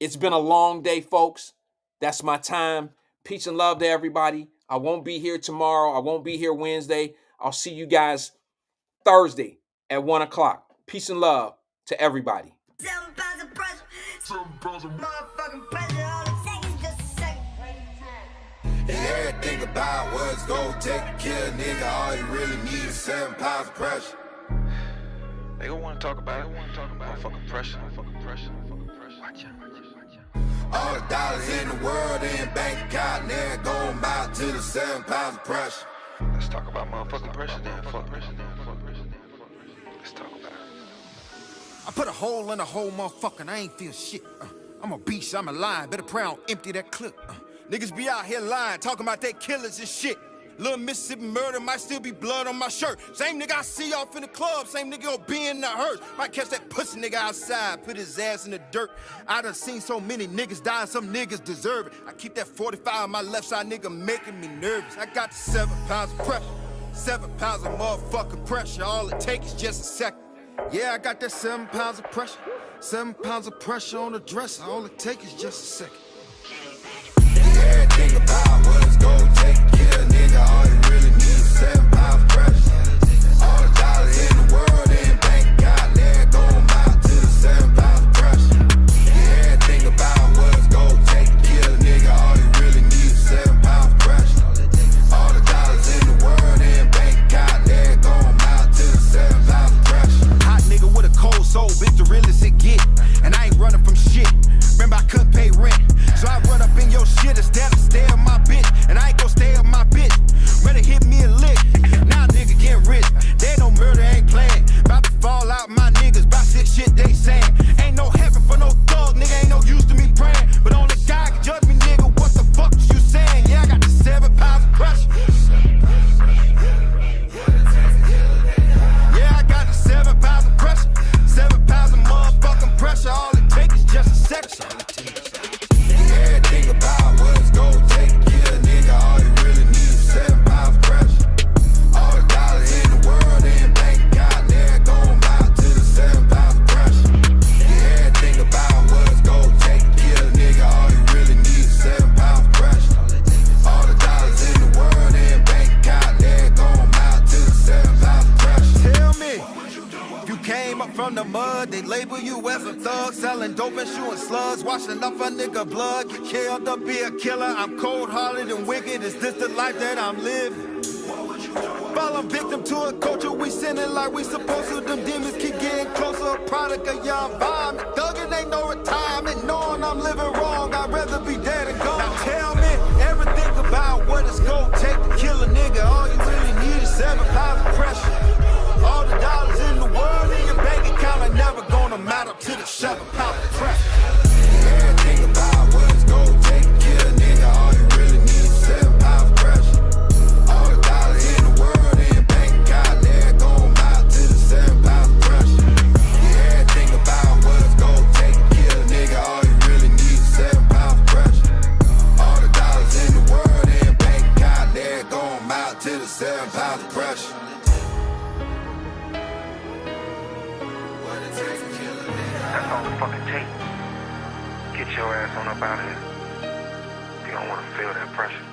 It's been a long day, folks. That's my time. Peace and love to everybody. I won't be here tomorrow. I won't be here Wednesday. I'll see you guys Thursday at 1 o'clock. Peace and love to everybody. And everything about what's gonna take a kill, nigga. All you really need is 7 pounds of pressure. They gonna wanna talk about it. Motherfucking pressure. Watch out. All the dollars in the world in bank account, they're going out to the 7 pounds of pressure. Let's talk about motherfucking pressure then. Fuck pressure. Let's talk about it. I put a hole in the whole motherfucker and I ain't feel shit. I'm a beast, I'm a lion. Better pray I don't empty that clip. Niggas be out here lying, talking about they killers and shit. Little Mississippi murder might still be blood on my shirt. Same nigga I see off in the club, same nigga gon' be in the hearse. Might catch that pussy nigga outside, put his ass in the dirt. I done seen so many niggas die and some niggas deserve it. I keep that 45 on my left side, nigga, making me nervous. I got the 7 pounds of pressure, 7 pounds of motherfucking pressure. All it takes is just a second. Yeah, I got that 7 pounds of pressure, 7 pounds of pressure on the dresser. All it takes is just a second. Everything about what it's gon' take to kill a nigga. All you really need is 7 pounds of pressure. All the dollars in the world in bank account, there go out to the 7 pounds of pressure. Everything about what it's gon' take to kill a nigga. All you really need is 7 pounds of pressure. All the dollars in the world in bank account, there go out to the 7 pounds of pressure. Hot nigga with a cold soul, bitch, the realest it get. And I ain't running from shit. Remember I couldn't pay rent, so I run up in your shit instead of stay on my bitch. And I ain't gon' stay on my bitch. Rather hit me a lick. Now nigga get rich. There ain't no murder, ain't playing. About to fall out my niggas, about shit they saying. Ain't no heaven for no thug, nigga, ain't no use to me praying. But only God can judge me, nigga, what the fuck is you saying? Yeah, I got the 7 pounds of pressure. Yeah, I got the 7 pounds of pressure. 7 pounds of motherfucking pressure. All it takes is just a second. Everything about what it's gon' take to kill a nigga. All you really need is 7 pounds of pressure. All the dollars in the world in bank account, there gon' out to the 7 pounds of pressure. Everything about what it's gon' take to kill a nigga. All you really need is 7 pounds of pressure. All the dollars in the world in bank account, there gon' out to the 7 pounds of pressure. Tell me, if you came up from the mud, they label you as a thug, selling dope and shooting slugs, washing off a nigga blood, get killed up, be a killer. I'm cold-hearted and wicked. Is this the life that I'm living? Fall a victim to a culture, we sinning like we supposed to. Them demons keep getting closer, a product of your environment. Thuggin' ain't no retirement, knowing I'm living wrong. I'd rather be dead and gone. Now tell me everything about what it's gonna take to kill a nigga. All you really need is 7 pounds of pressure. All the dollars in the world in your bank account are never gonna matter to the 7 pounds of pressure. Everything about what it's gonna take to kill a nigga. All you really need is 7 pounds of pressure. All the dollars in the world in your bank account, there gon' out to the 7 pounds of pressure. Everything about what it's gonna take to kill a nigga. All you really need is 7 pounds of pressure. All the dollars in the world in your bank account, there gon' out to the 7 pounds of pressure. That's all the fucking tape. Get your ass on up out of here. You don't want to feel that pressure.